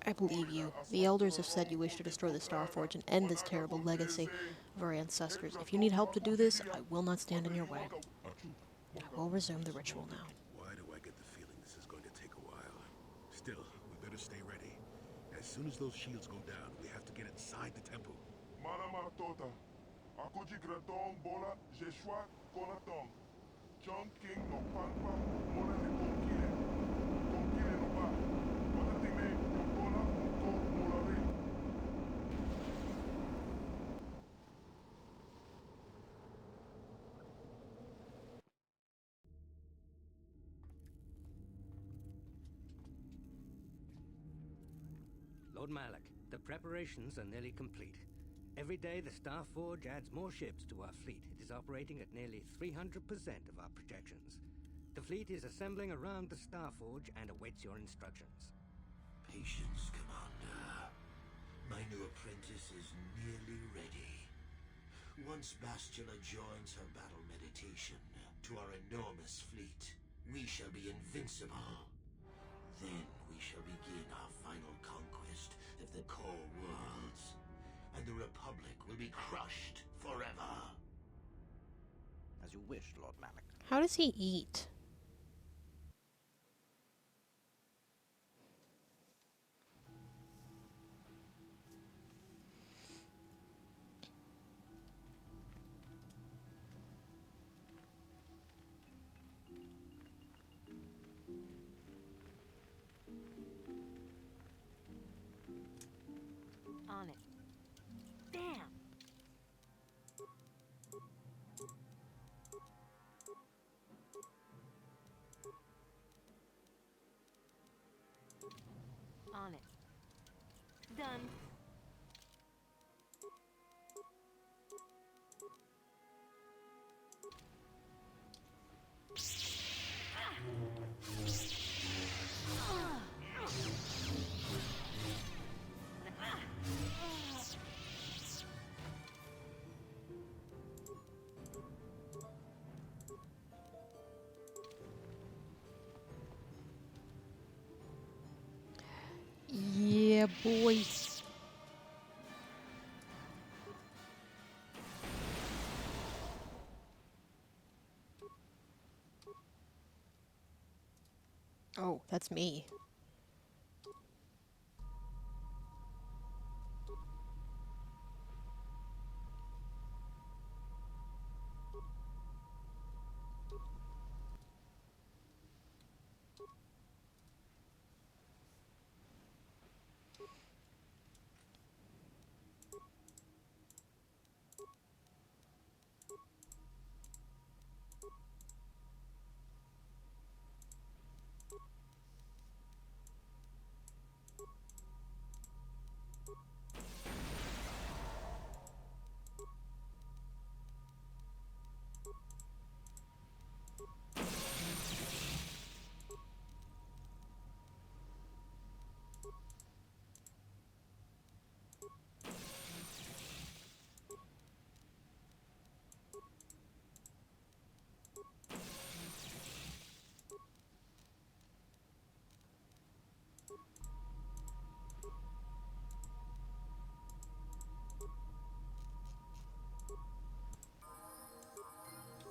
I believe you. The elders have said you wish to destroy the Starforge and end this terrible legacy of our ancestors. If you need help to do this, I will not stand in your way. I will resume the ritual now.
Why do I get the feeling this is going to take a while? Still, we better stay ready. As soon as those shields go down, we have to get inside the temple.
Lord Malak, the preparations are nearly complete. Every day the Star Forge adds more ships to our fleet. It is operating at nearly 300% of our projections. The fleet is assembling around the Star Forge and awaits your instructions.
Patience, Commander. My new apprentice is nearly ready. Once Bastila joins her battle meditation to our enormous fleet, we shall be invincible. Then we shall begin our final conquest of the core worlds, and the Republic will be crushed forever.
As you wish, Lord Malak.
How does he eat?
On it. Damn! On it. Done.
Yeah, boy. Oh, that's me.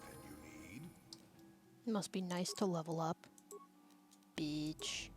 And you need?
It must be nice to level up. Bitch.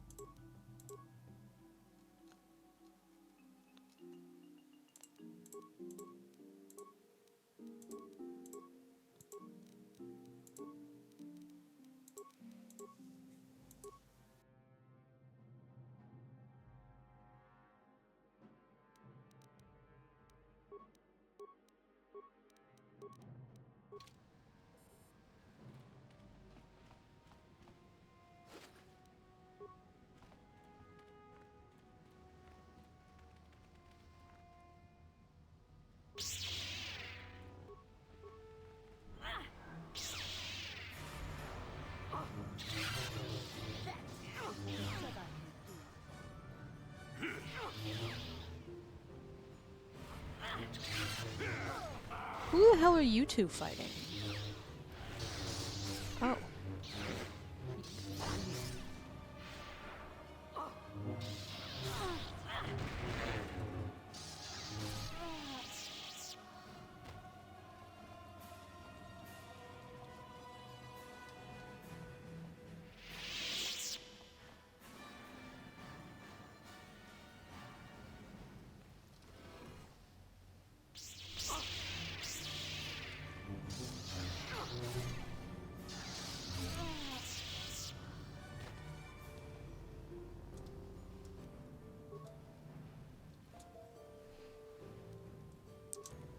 Who the hell are you two fighting? Oh.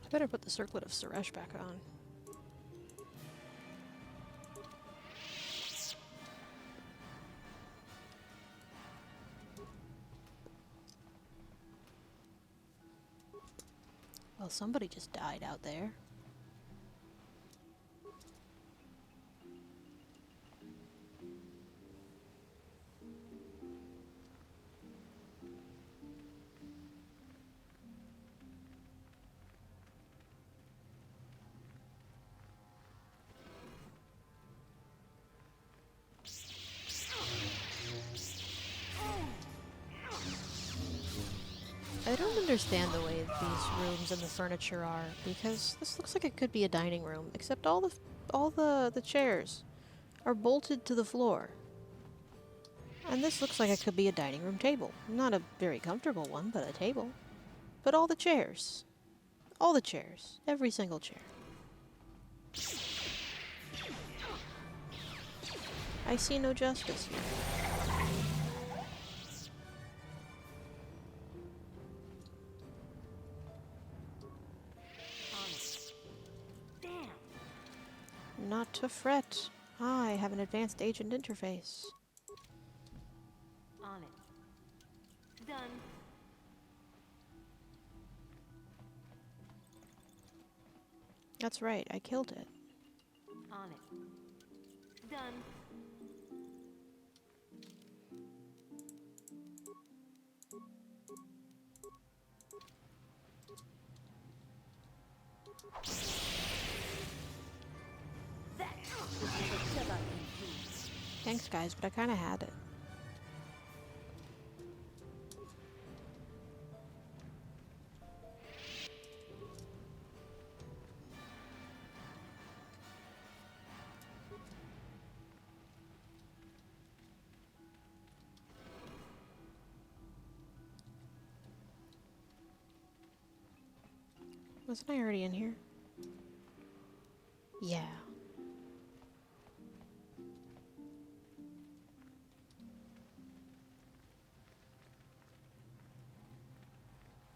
I better put the circlet of Suresh back on.
somebody just died out there. I don't understand the way these rooms and the furniture are, because this looks like it could be a dining room, except all the chairs are bolted to the floor. And this looks like it could be a dining room table. Not a very comfortable one, but a table. But all the chairs, every single chair. I see no justice here. Not to fret. I have an advanced agent interface.
On it. Done.
That's right, I killed it.
On it. Done.
Thanks, guys, but I kinda had it. Wasn't I already in here? Yeah.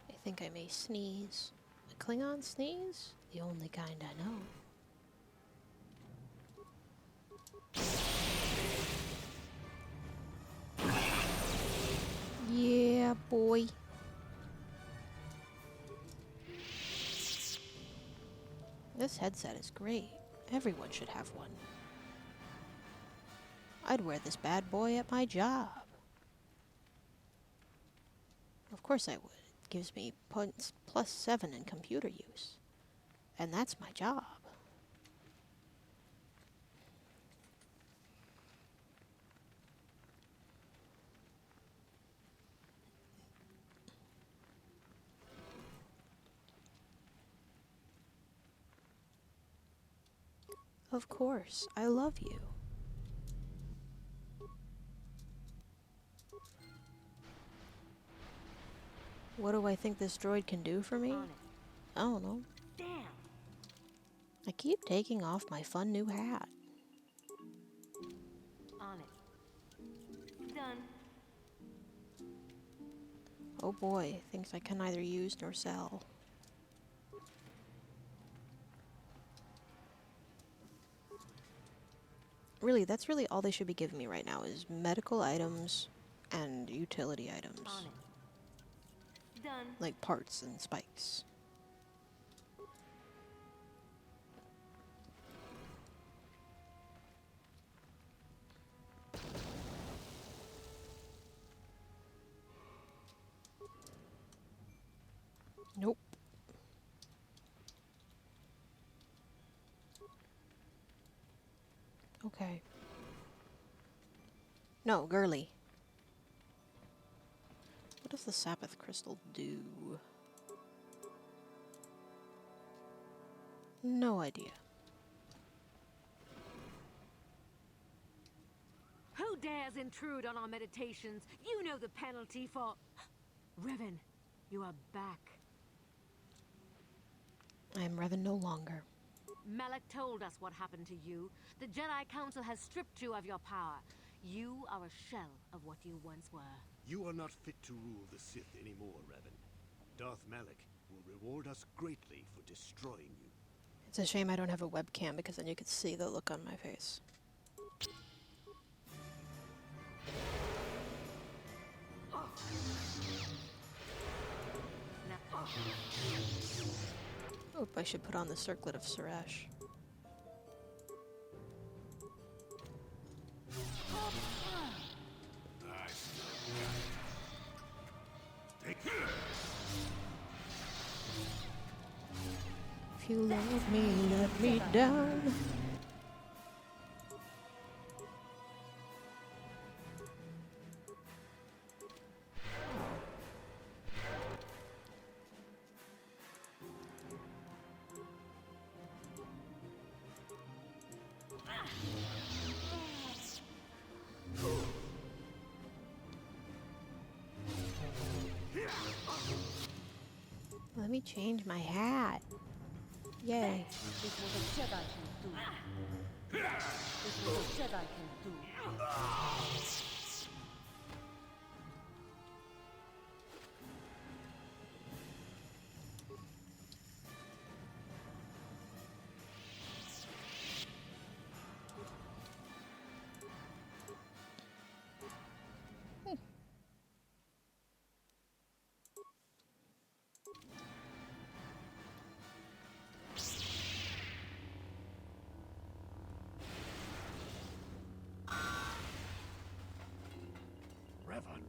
I think I may sneeze. A Klingon sneeze? The only kind I know. Yeah, boy. This headset is great. Everyone should have one. I'd wear this bad boy at my job. Of course I would. It gives me points +7 in computer use. And that's my job. Of course, I love you. What do I think this droid can do for me?
On it.
I don't know.
Damn.
I keep taking off my fun new hat.
On it. Done.
Oh boy, things I can neither use nor sell. Really, that's really all they should be giving me right now is medical items and utility items.
On it. Done.
Like parts and spikes. Nope. Okay. No, girly. What does the Sabbath crystal do? No idea.
Who dares intrude on our meditations? You know the penalty for... Revan, you are back.
I am Revan no longer.
Malak told us what happened to you. The Jedi Council has stripped you of your power. You are a shell of what you once were.
You are not fit to rule the Sith anymore, Revan. Darth Malak will reward us greatly for destroying you.
It's a shame I don't have a webcam because then you could see the look on my face. Oop, I should put on the circlet of Suresh. If you love me, let me down. Let me change my hat. Yay.
Is what a Jedi can do. That is what a Jedi can do.
Revan,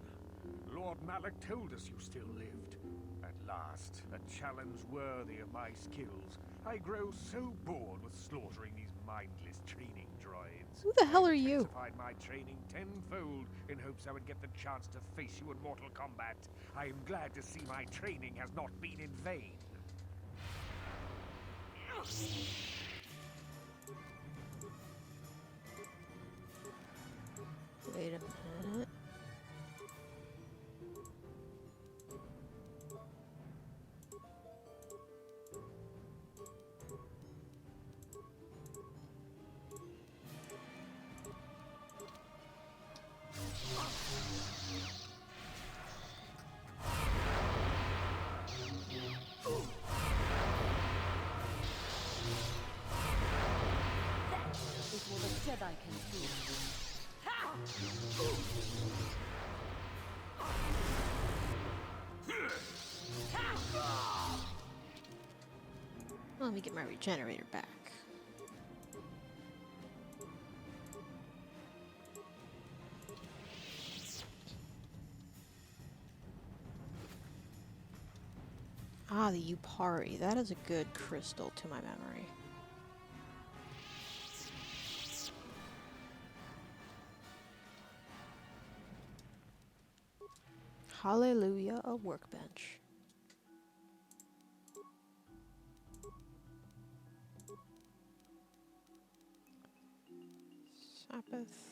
Lord Malak told us you still lived. At last, a challenge worthy of my skills. I grow so bored with slaughtering these mindless training droids.
Who the hell are
I
you?
intensified my training tenfold in hopes I would get the chance to face you in mortal combat. I am glad to see my training has not been in vain.
Wait a minute.
That is what a Jedi can do.
Let me get my regenerator back. Ah, the Yupari. That is a good crystal to my memory. Hallelujah, a workbench. Sabbath.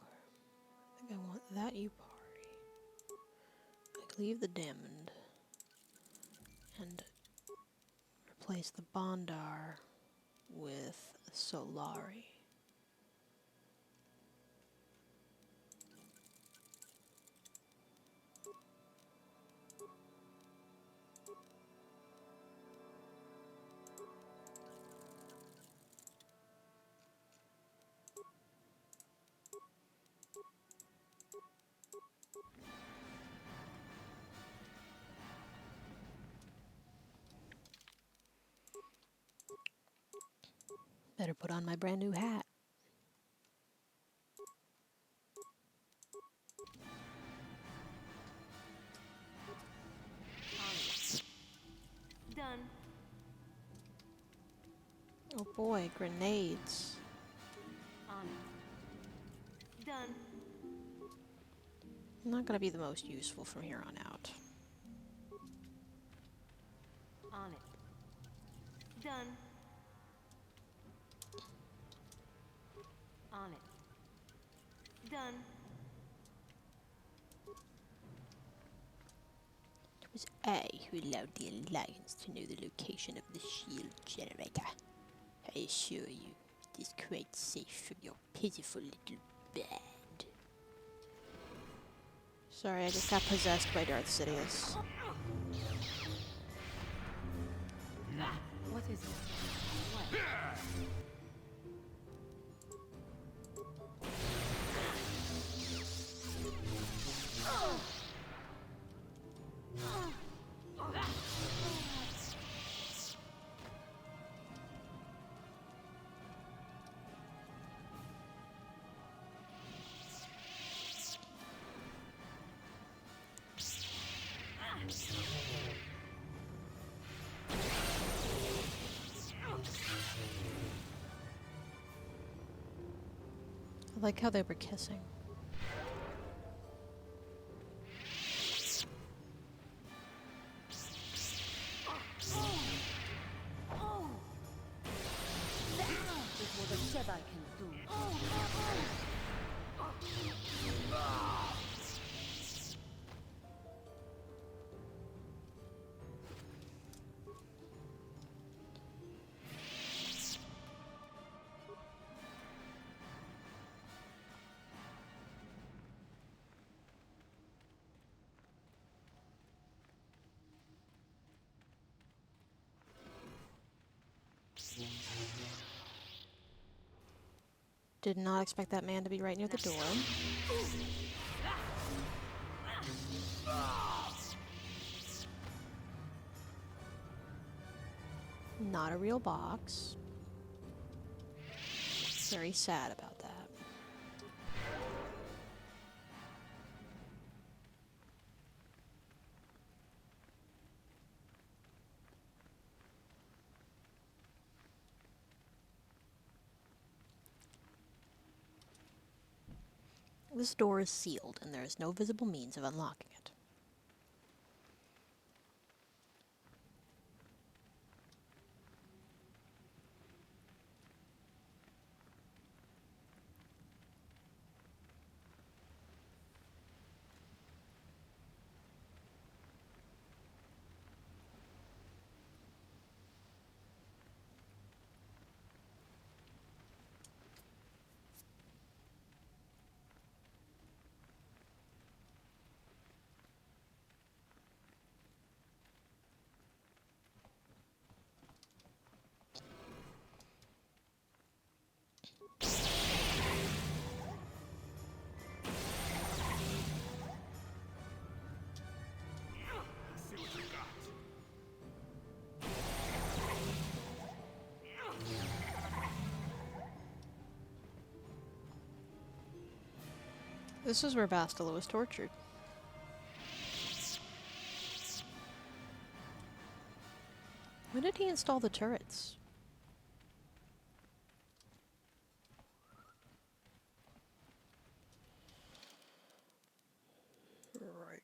I think I want that Yupari. I leave the Damned and replace the Bondar with Solari. Better put on my brand new hat.
Done.
Oh boy, grenades.
On it. Done.
Not gonna be the most useful from here on out.
On it. Done. On it. Done.
was I who allowed the Alliance to know the location of the shield generator. I assure you, it is quite safe from your pitiful little band.
Sorry, I just got possessed by Darth Sidious.
What is it? What?
I like how they were kissing.
Is what a Jedi can do.
Did not expect that man to be right near the door. Not a real box. Very sad about that. This door is sealed, and there is no visible means of unlocking it. This is where Bastila was tortured. When did he install the turrets? Right.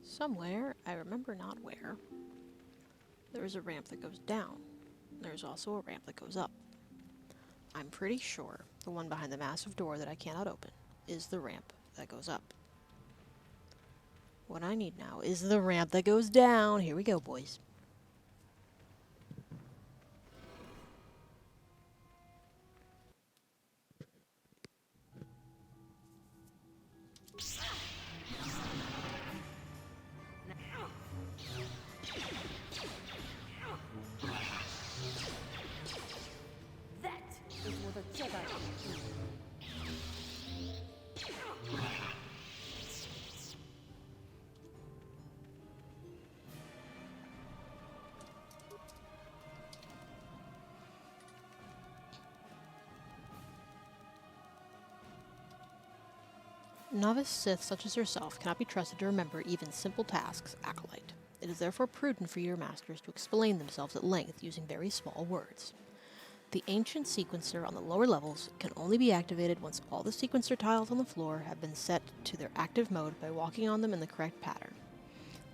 Somewhere, I remember not where, there is a ramp that goes down. There's also a ramp that goes up. I'm pretty sure the one behind the massive door that I cannot open is the ramp that goes up. What I need now is the ramp that goes down. Here we go, boys.
That is what a Jedi can do.
Novice Sith such as yourself cannot be trusted to remember even simple tasks, Acolyte. It is therefore prudent for your masters to explain themselves at length using very small words. The ancient sequencer on the lower levels can only be activated once all the sequencer tiles on the floor have been set to their active mode by walking on them in the correct pattern.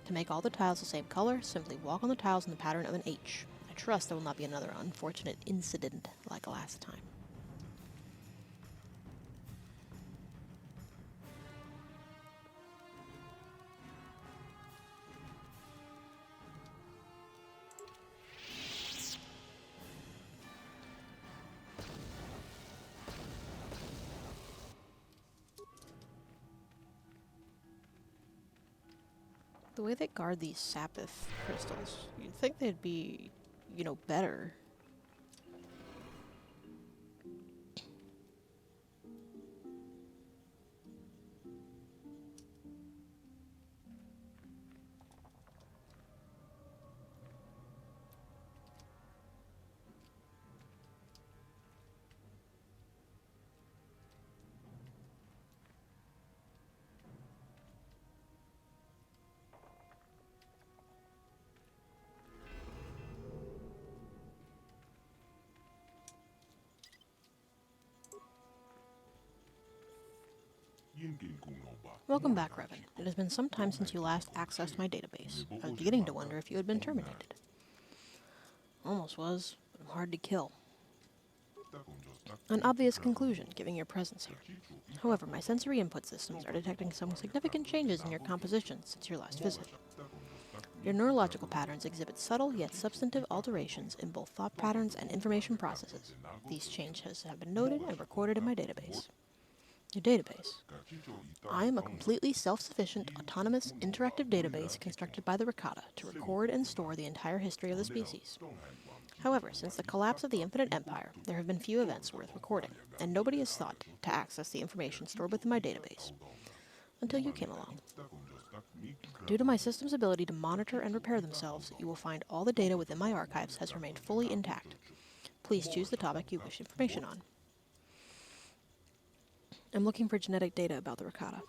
To make all the tiles the same color, simply walk on the tiles in the pattern of an H. I trust there will not be another unfortunate incident like last time. The way they guard these sapith crystals, you'd think they'd be, better. Welcome back, Revan. It has been some time since you last accessed my database. I was beginning to wonder if you had been terminated. Almost was, but I'm hard to kill. An obvious conclusion, given your presence here. However, my sensory input systems are detecting some significant changes in your composition since your last visit. Your neurological patterns exhibit subtle yet substantive alterations in both thought patterns and information processes. These changes have been noted and recorded in my database. Your database. I am a completely self-sufficient, autonomous, interactive database constructed by the Rakata to record and store the entire history of the species. However, since the collapse of the Infinite Empire, there have been few events worth recording, and nobody has thought to access the information stored within my database. Until you came along. Due to my system's ability to monitor and repair themselves, you will find all the data within my archives has remained fully intact. Please choose the topic you wish information on. I'm looking for genetic data about the Rakata.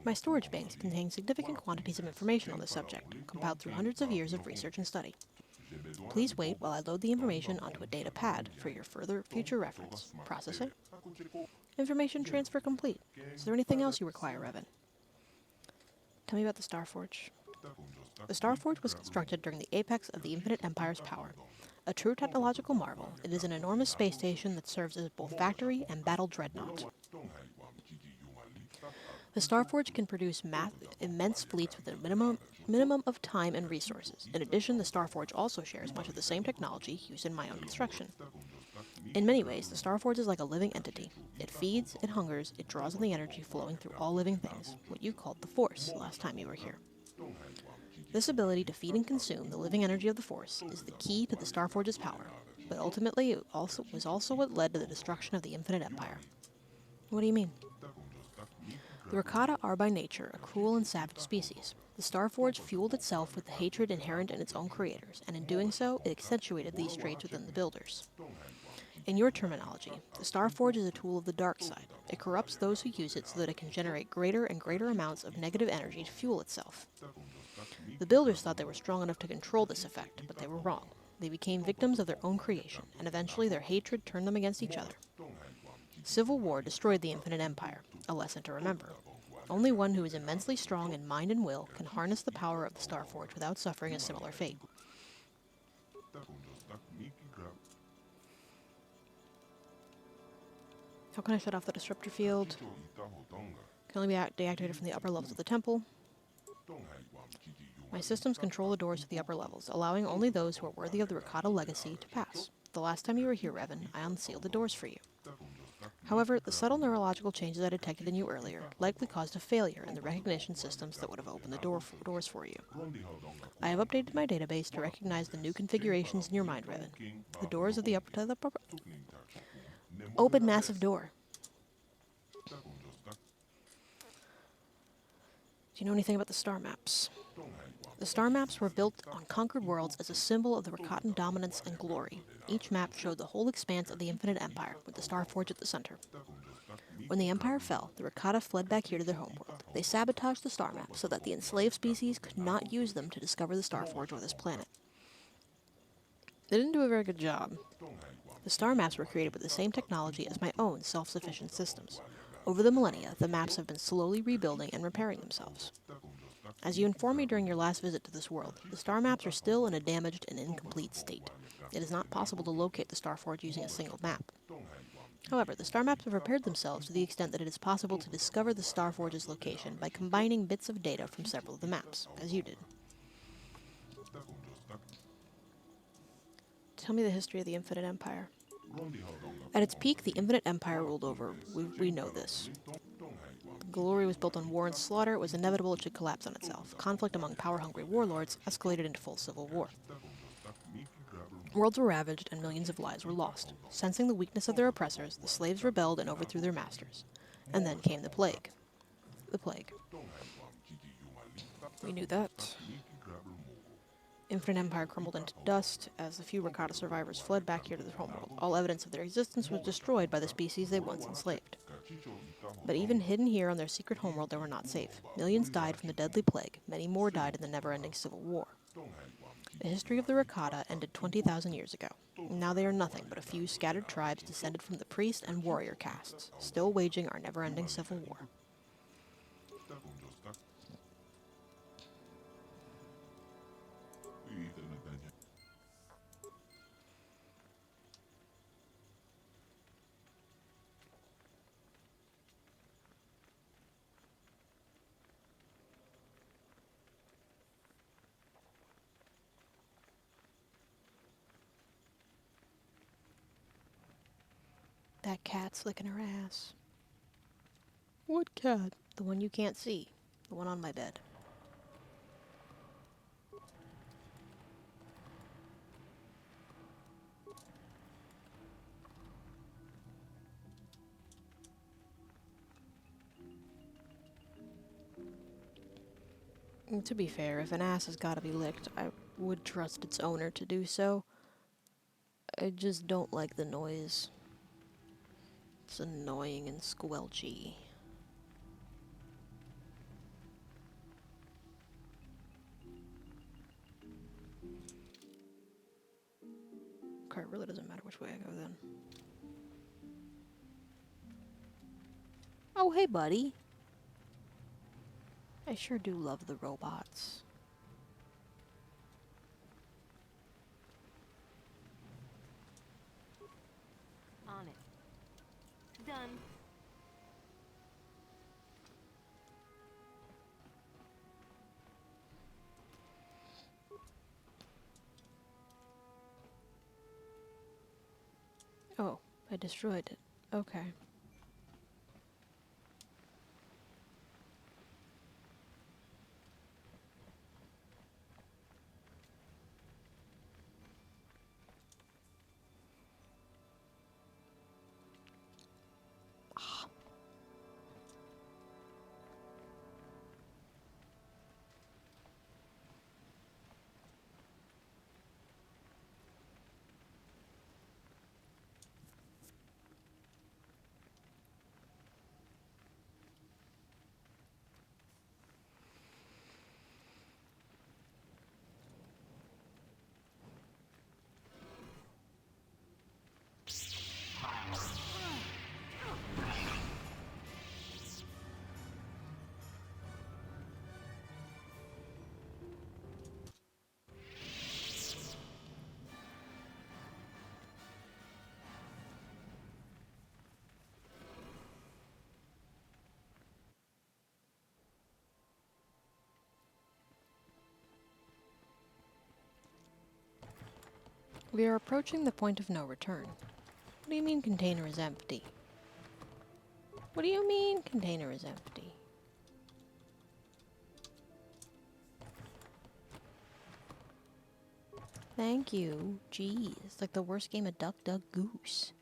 My storage banks contain significant quantities of information on this subject, compiled through hundreds of years of research and study. Please wait while I load the information onto a data pad for your future reference. Processing. Information transfer complete. Is there anything else you require, Revan? Tell me about the Starforge. The Starforge was constructed during the apex of the Infinite Empire's power. A true technological marvel, it is an enormous space station that serves as both factory and battle dreadnought. The Starforge can produce immense fleets with a minimum of time and resources. In addition, the Starforge also shares much of the same technology used in my own construction. In many ways, the Starforge is like a living entity. It feeds, it hungers, it draws on the energy flowing through all living things, what you called the Force last time you were here. This ability to feed and consume the living energy of the Force is the key to the Starforge's power, but ultimately it was also what led to the destruction of the Infinite Empire. What do you mean? The Rakata are by nature a cruel and savage species. The Starforge fueled itself with the hatred inherent in its own creators, and in doing so, it accentuated these traits within the builders. In your terminology, the Starforge is a tool of the dark side. It corrupts those who use it so that it can generate greater and greater amounts of negative energy to fuel itself. The builders thought they were strong enough to control this effect, but they were wrong. They became victims of their own creation, and eventually their hatred turned them against each other. Civil war destroyed the Infinite Empire, a lesson to remember. Only one who is immensely strong in mind and will can harness the power of the Starforge without suffering a similar fate. How can I shut off the disruptor field? Can only be deactivated from the upper levels of the temple. My systems control the doors to the upper levels, allowing only those who are worthy of the Rakata legacy to pass. The last time you were here, Revan, I unsealed the doors for you. However, the subtle neurological changes I detected in you earlier likely caused a failure in the recognition systems that would have opened the doors for you. I have updated my database to recognize the new configurations in your mind, Revan. The doors of the upper to the upper... Open massive door. Do you know anything about the star maps? The star maps were built on conquered worlds as a symbol of the Rakatan dominance and glory. Each map showed the whole expanse of the Infinite Empire, with the Starforge at the center. When the Empire fell, the Rakata fled back here to their homeworld. They sabotaged the star maps so that the enslaved species could not use them to discover the Starforge or this planet. They didn't do a very good job. The star maps were created with the same technology as my own self-sufficient systems. Over the millennia, the maps have been slowly rebuilding and repairing themselves. As you informed me during your last visit to this world, the star maps are still in a damaged and incomplete state. It is not possible to locate the Starforge using a single map. However, the star maps have repaired themselves to the extent that it is possible to discover the Starforge's location by combining bits of data from several of the maps, as you did. Tell me the history of the Infinite Empire. At its peak, the Infinite Empire ruled over. We know this. Glory was built on war and slaughter. It was inevitable it should collapse on itself. Conflict among power-hungry warlords escalated into full civil war. Worlds were ravaged and millions of lives were lost. Sensing the weakness of their oppressors, the slaves rebelled and overthrew their masters. And then came the plague. The plague. We knew that. Infinite Empire crumbled into dust as the few Rakata survivors fled back here to their homeworld. All evidence of their existence was destroyed by the species they once enslaved. But even hidden here on their secret homeworld, they were not safe. Millions died from the deadly plague. Many more died in the never-ending civil war. The history of the Rakata ended 20,000 years ago. Now they are nothing but a few scattered tribes descended from the priest and warrior castes, still waging our never-ending civil war. That cat's licking her ass. What cat? The one you can't see. The one on my bed. To be fair, if an ass has gotta be licked, I would trust its owner to do so. I just don't like the noise. It's annoying and squelchy. Okay, it really doesn't matter which way I go then. Oh, hey, buddy. I sure do love the robots.
On it. Done.
Oh, I destroyed it. Okay. We are approaching the point of no return. What do you mean container is empty? What do you mean container is empty? Thank you. Jeez, it's like the worst game of Duck, Duck, Goose.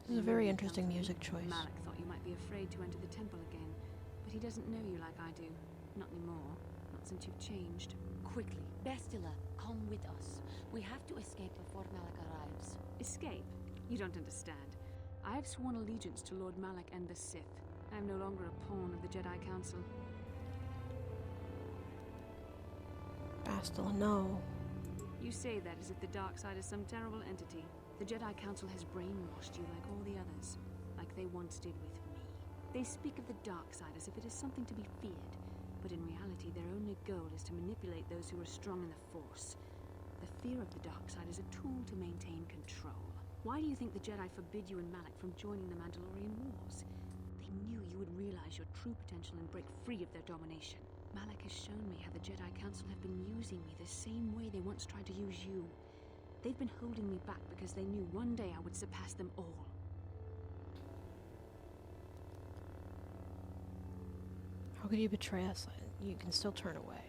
This is a very interesting music choice.
Malik thought you might be afraid to enter the temple again, but he doesn't know you like I do. Not anymore. Not since you've changed.
Quickly, Bastila, come with us. We have to escape before Malik arrives.
Escape? You don't understand. I have sworn allegiance to Lord Malik and the Sith. I am no longer a pawn of the Jedi Council.
Bastila, no.
You say that as if the dark side is some terrible entity. The Jedi Council has brainwashed you like all the others, like they once did with me. They speak of the dark side as if it is something to be feared, but in reality their only goal is to manipulate those who are strong in the Force. The fear of the dark side is a tool to maintain control. Why do you think the Jedi forbid you and Malik from joining the Mandalorian Wars? They knew you would realize your true potential and break free of their domination. Malik has shown me how the Jedi Council have been using me the same way they once tried to use you. They've been holding me back because they knew one day I would surpass them all.
How could you betray us? You can still turn away.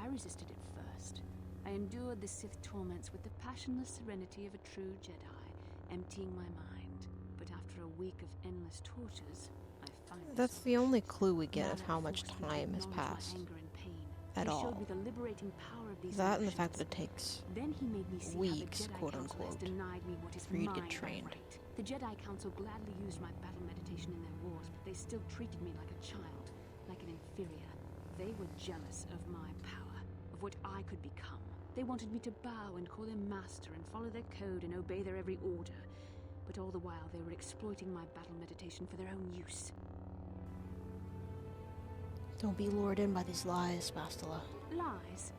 I resisted at first. I endured the Sith torments with the passionless serenity of a true Jedi, emptying my mind. But after a week of endless tortures, I finally
That's the only clue we get of how much time has passed. At all.
Showed me the liberating power of these
That and the
emotions.
fact that it takes
Then he made me see
weeks,
how the Jedi
quote
Council has
unquote,
denied me what is
for you to
mine
get
by
trained.
right. The Jedi Council gladly used my battle meditation in their wars, but they still treated me like a child, like an inferior. They were jealous of my power, of what I could become. They wanted me to bow and call them master and follow their code and obey their every order. But all the while they were exploiting my battle meditation for their own use.
Don't be lured in by these lies, Bastila.
Lies?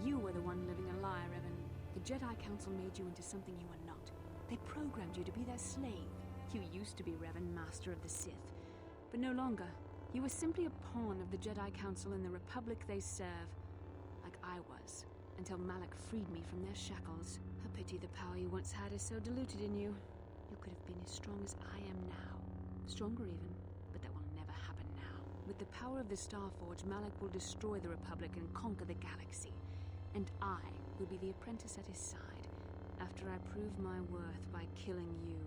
You were the one living a lie, Revan. The Jedi Council made you into something you were not. They programmed you to be their slave. You used to be Revan, Master of the Sith. But no longer. You were simply a pawn of the Jedi Council in the Republic they serve. Like I was. Until Malik freed me from their shackles. A pity the power you once had is so diluted in you. You could have been as strong as I am now. Stronger even. But that will never happen now. With the power of the Starforge, Malik will destroy the Republic and conquer the galaxy. And I will be the apprentice at his side, after I prove my worth by killing you.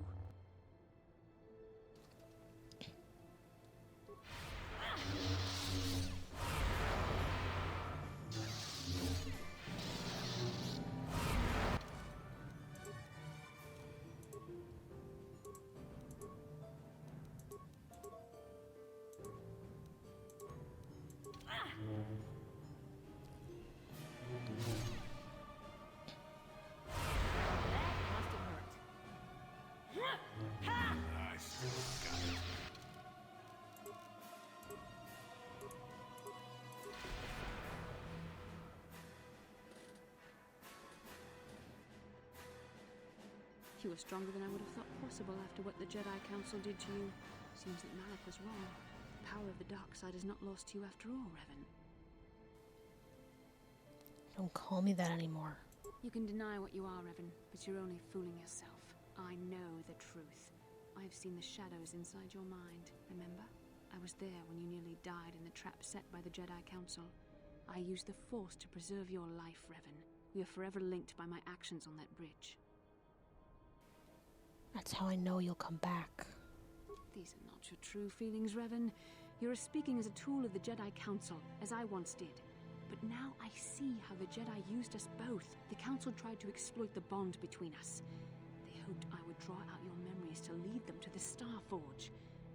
You were stronger than I would have thought possible after what the Jedi Council did to you. Seems that Malik was wrong. The power of the dark side is not lost to you after all, Revan.
Don't call me that anymore.
You can deny what you are, Revan, but you're only fooling yourself. I know the truth. I have seen the shadows inside your mind, remember? I was there when you nearly died in the trap set by the Jedi Council. I used the Force to preserve your life, Revan. We are forever linked by my actions on that bridge.
That's how I know you'll come back.
These are not your true feelings, Revan. You're speaking as a tool of the Jedi Council, as I once did. But now I see how the Jedi used us both. The Council tried to exploit the bond between us. They hoped I would draw out your memories to lead them to the Starforge.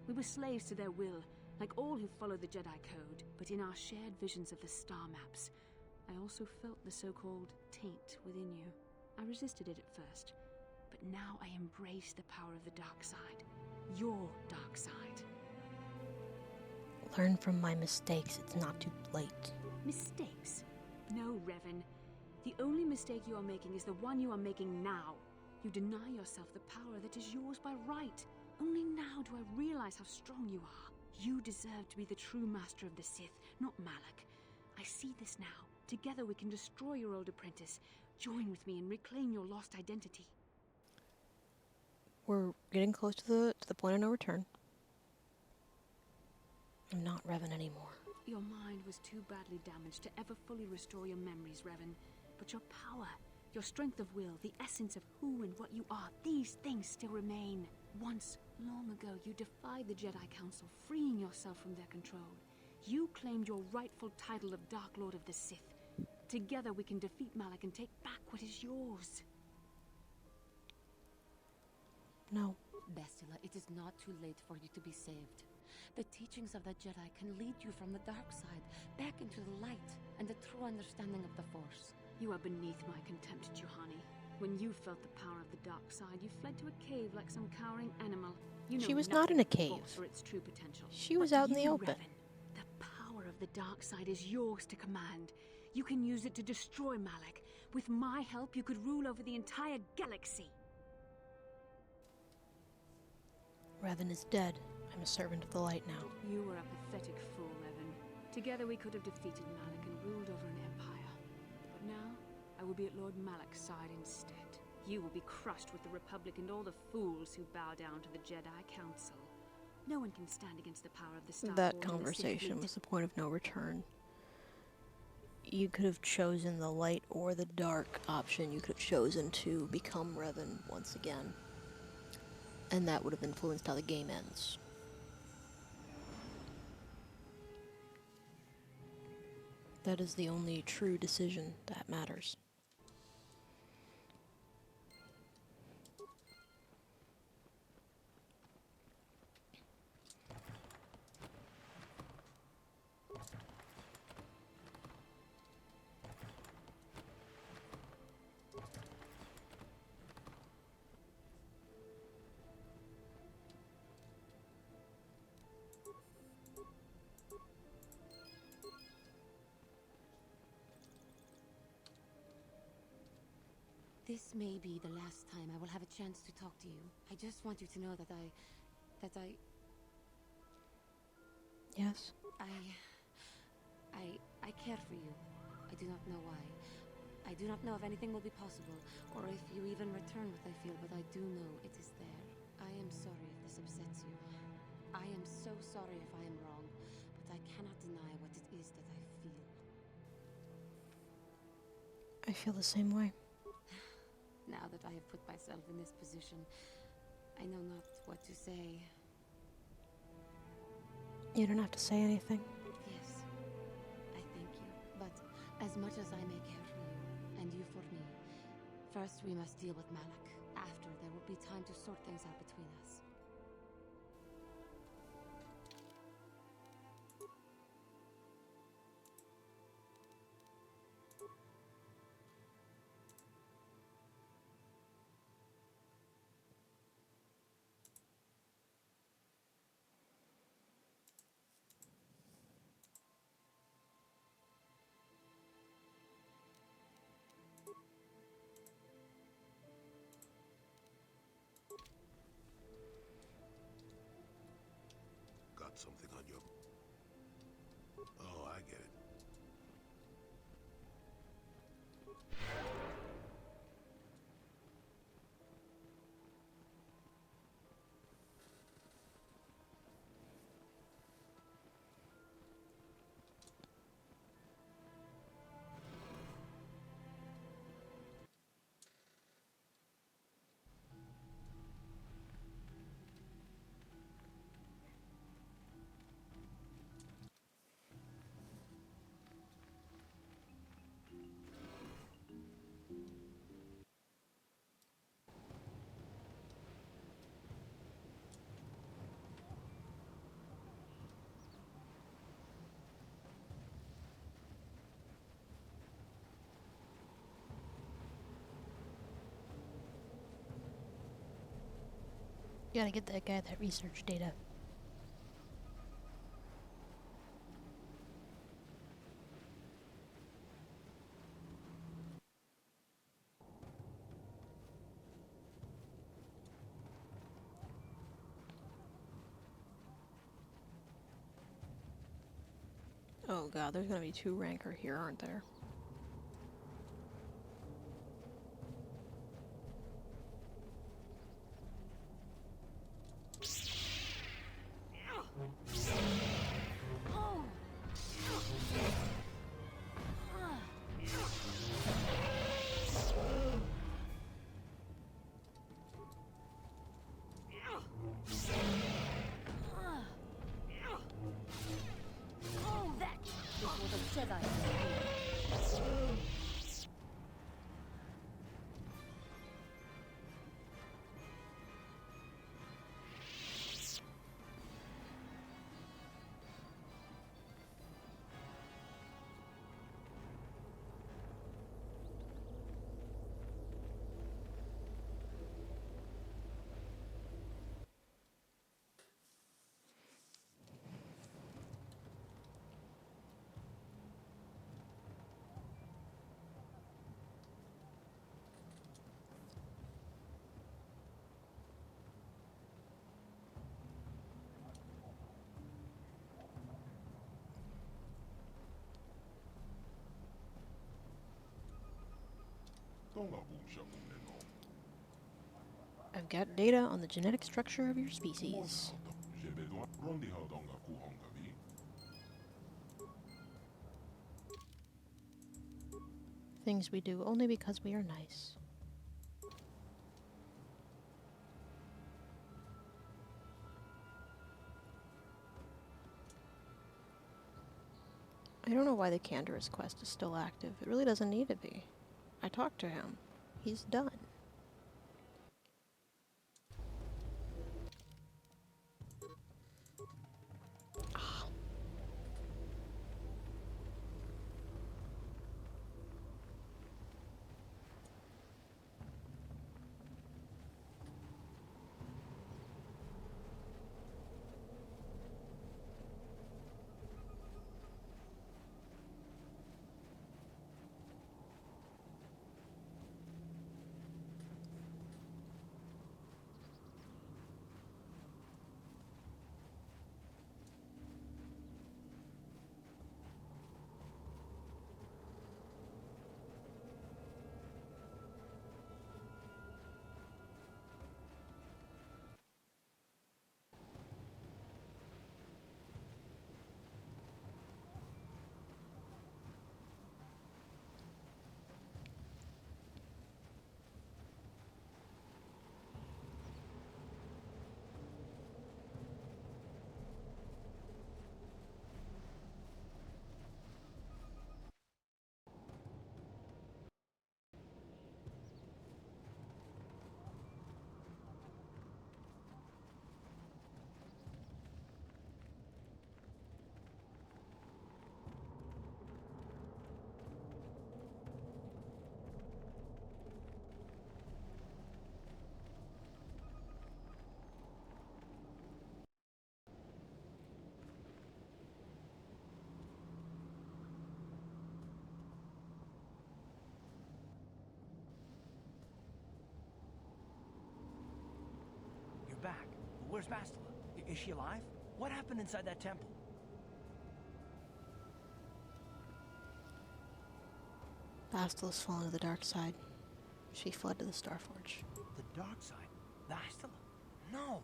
We were slaves to their will, like all who follow the Jedi Code. But in our shared visions of the star maps, I also felt the so-called taint within you. I resisted it at first. But now I embrace the power of the dark side. Your dark side.
Learn from my mistakes. It's not too late.
Mistakes? No, Revan. The only mistake you are making is the one you are making now. You deny yourself the power that is yours by right. Only now do I realize how strong you are. You deserve to be the true master of the Sith, not Malik. I see this now. Together we can destroy your old apprentice. Join with me and reclaim your lost identity.
We're getting close to the point of no return. I'm not Revan anymore.
Your mind was too badly damaged to ever fully restore your memories, Revan. But your power, your strength of will, the essence of who and what you are, these things still remain. Once, long ago, you defied the Jedi Council, freeing yourself from their control. You claimed your rightful title of Dark Lord of the Sith. Together we can defeat Malak and take back what is yours.
No.
Bastila, it is not too late for you to be saved. The teachings of the Jedi can lead you from the dark side, back into the light, and the true understanding of the Force.
You are beneath my contempt, Juhani. When you felt the power of the dark side, you fled to a cave like some cowering animal. You know
She was not in a cave.
For its true potential.
She was
But
out in the
you,
open.
Revan, the power of the dark side is yours to command. You can use it to destroy Malak. With my help, you could rule over the entire galaxy.
Revan is dead. I'm a servant of the light now.
You were a pathetic fool, Revan. Together we could have defeated Malak and ruled over an empire. But now, I will be at Lord Malak's side instead. You will be crushed with the Republic and all the fools who bow down to the Jedi Council. No one can stand against the power of the Star
That
Wars and the Sith
conversation
Fleet.
was the point of no return. You could have chosen the light or the dark option. You could have chosen to become Revan once again. And that would have influenced how the game ends. That is the only true decision that matters.
This may be the last time I will have a chance to talk to you. I just want you to know that I
Yes?
I care for you. I do not know why. I do not know if anything will be possible, or if you even return what I feel, but I do know it is there. I am sorry if this upsets you. I am so sorry if I am wrong, but I cannot deny what it is that I feel.
I feel the same way.
Now that I have put myself in this position, I know not what to say.
You don't have to say anything.
Yes, I thank you. But as much as I may care for you, and you for me, first we must deal with Malak. After, there will be time to sort things out between us.
Got something on your... Oh, I get it.
You gotta get that guy that research data. Oh god, there's gonna be 2 Rancor here, aren't there? I've got data on the genetic structure of your species. Things we do only because we are nice. I don't know why the Canderous quest is still active. It really doesn't need to be. I talked to him. He's done.
Back. Where's Bastila? Is she alive? What happened inside that temple?
Bastila's fallen to the dark side. She fled to the Starforge.
The dark side? Bastila? No!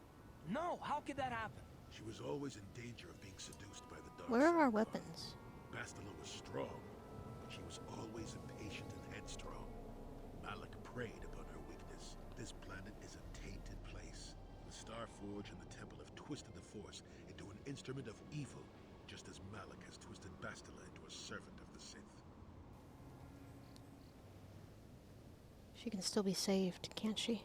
No! How could that happen?
She was always in danger of being seduced by the dark
Where
side.
are our weapons?
Bastila was strong, but she was always impatient and headstrong. Malik preyed upon her weakness. This planet is a tainted place. The Starforge and the Temple have twisted the Force into an instrument of evil, just as Malik has twisted Bastila into a servant of the Sith.
She can still be saved, can't she?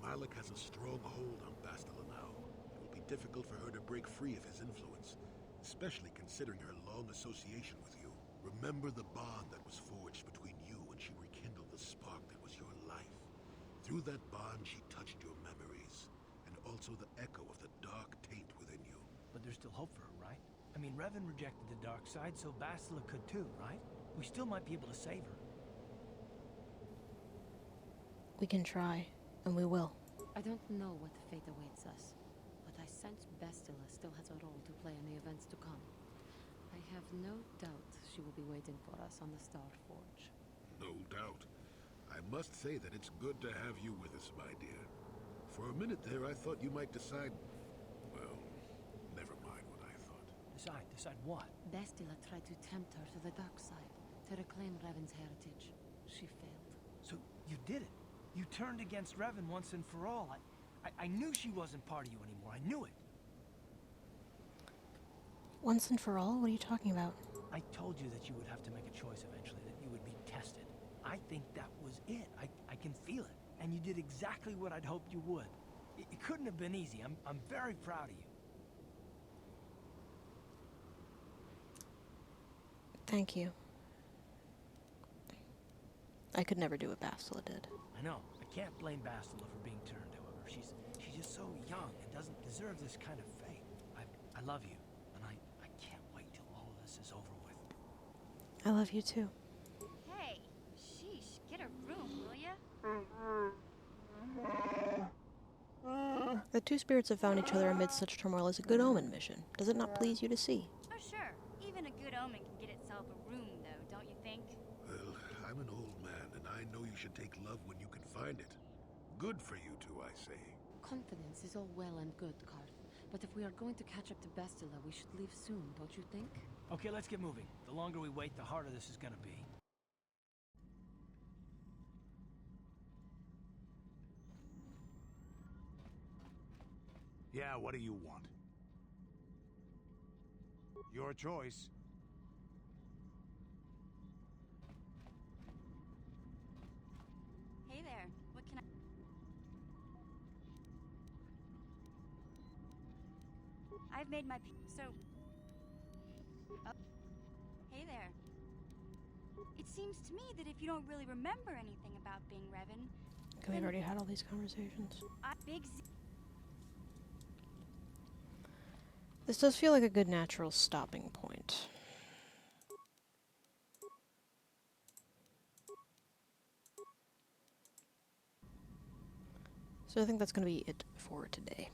Malik has a strong hold on Bastila now. It will be difficult for her to break free of his influence, especially considering her long association with you. Remember the bond that was forged between you when she rekindled the spark that was your life. Through that bond, she touched your memories, and also the echo of the dark taint within you.
But there's still hope for her, right? I mean, Revan rejected the dark side, so Bastila could too, right? We still might be able to save her.
We can try, and we will.
I don't know what fate awaits us, but I sense Bastila still has a role to play in the events to come. I have no doubt she will be waiting for us on the Starforge.
No doubt. I must say that it's good to have you with us, my dear. For a minute there, I thought you might decide... Well, never mind what I thought.
Decide what?
Bastila tried to tempt her to the dark side, to reclaim Revan's heritage. She failed.
So, you did it. You turned against Revan once and for all. I knew she wasn't part of you anymore. I knew it.
Once and for all? What are you talking about?
I told you that you would have to make a choice eventually, that you would be tested. I think that was it. I can feel it. And you did exactly what I'd hoped you would. It couldn't have been easy. I'm very proud of you.
Thank you. I could never do what Bastila did.
I know. I can't blame Bastila for being turned, however. She's just so young and doesn't deserve this kind of fate. I love you, and I can't wait till all of this is over with.
I love you too.
Hey, sheesh, get a room, will ya?
The two spirits have found each other amidst such turmoil is a good omen mission. Does it not please you to see?
Oh, sure. Even a good omen can get itself a room, though, don't you think?
Well, I'm an old man, and I know you you should take love when you can find it. Good for you two, I say.
Confidence is all well and good, Karth. But if we are going to catch up to Bastila, we should leave soon, don't you think?
Okay, let's get moving. The longer we wait, the harder this is gonna be.
Yeah, what do you want? Your choice.
Hey there. What can I've made my so. Oh. Hey there. It seems to me that if you don't really remember anything about being Revan,
We've already had all these conversations.
Big Z.
This does feel like a good natural stopping point. So I think that's going to be it for today.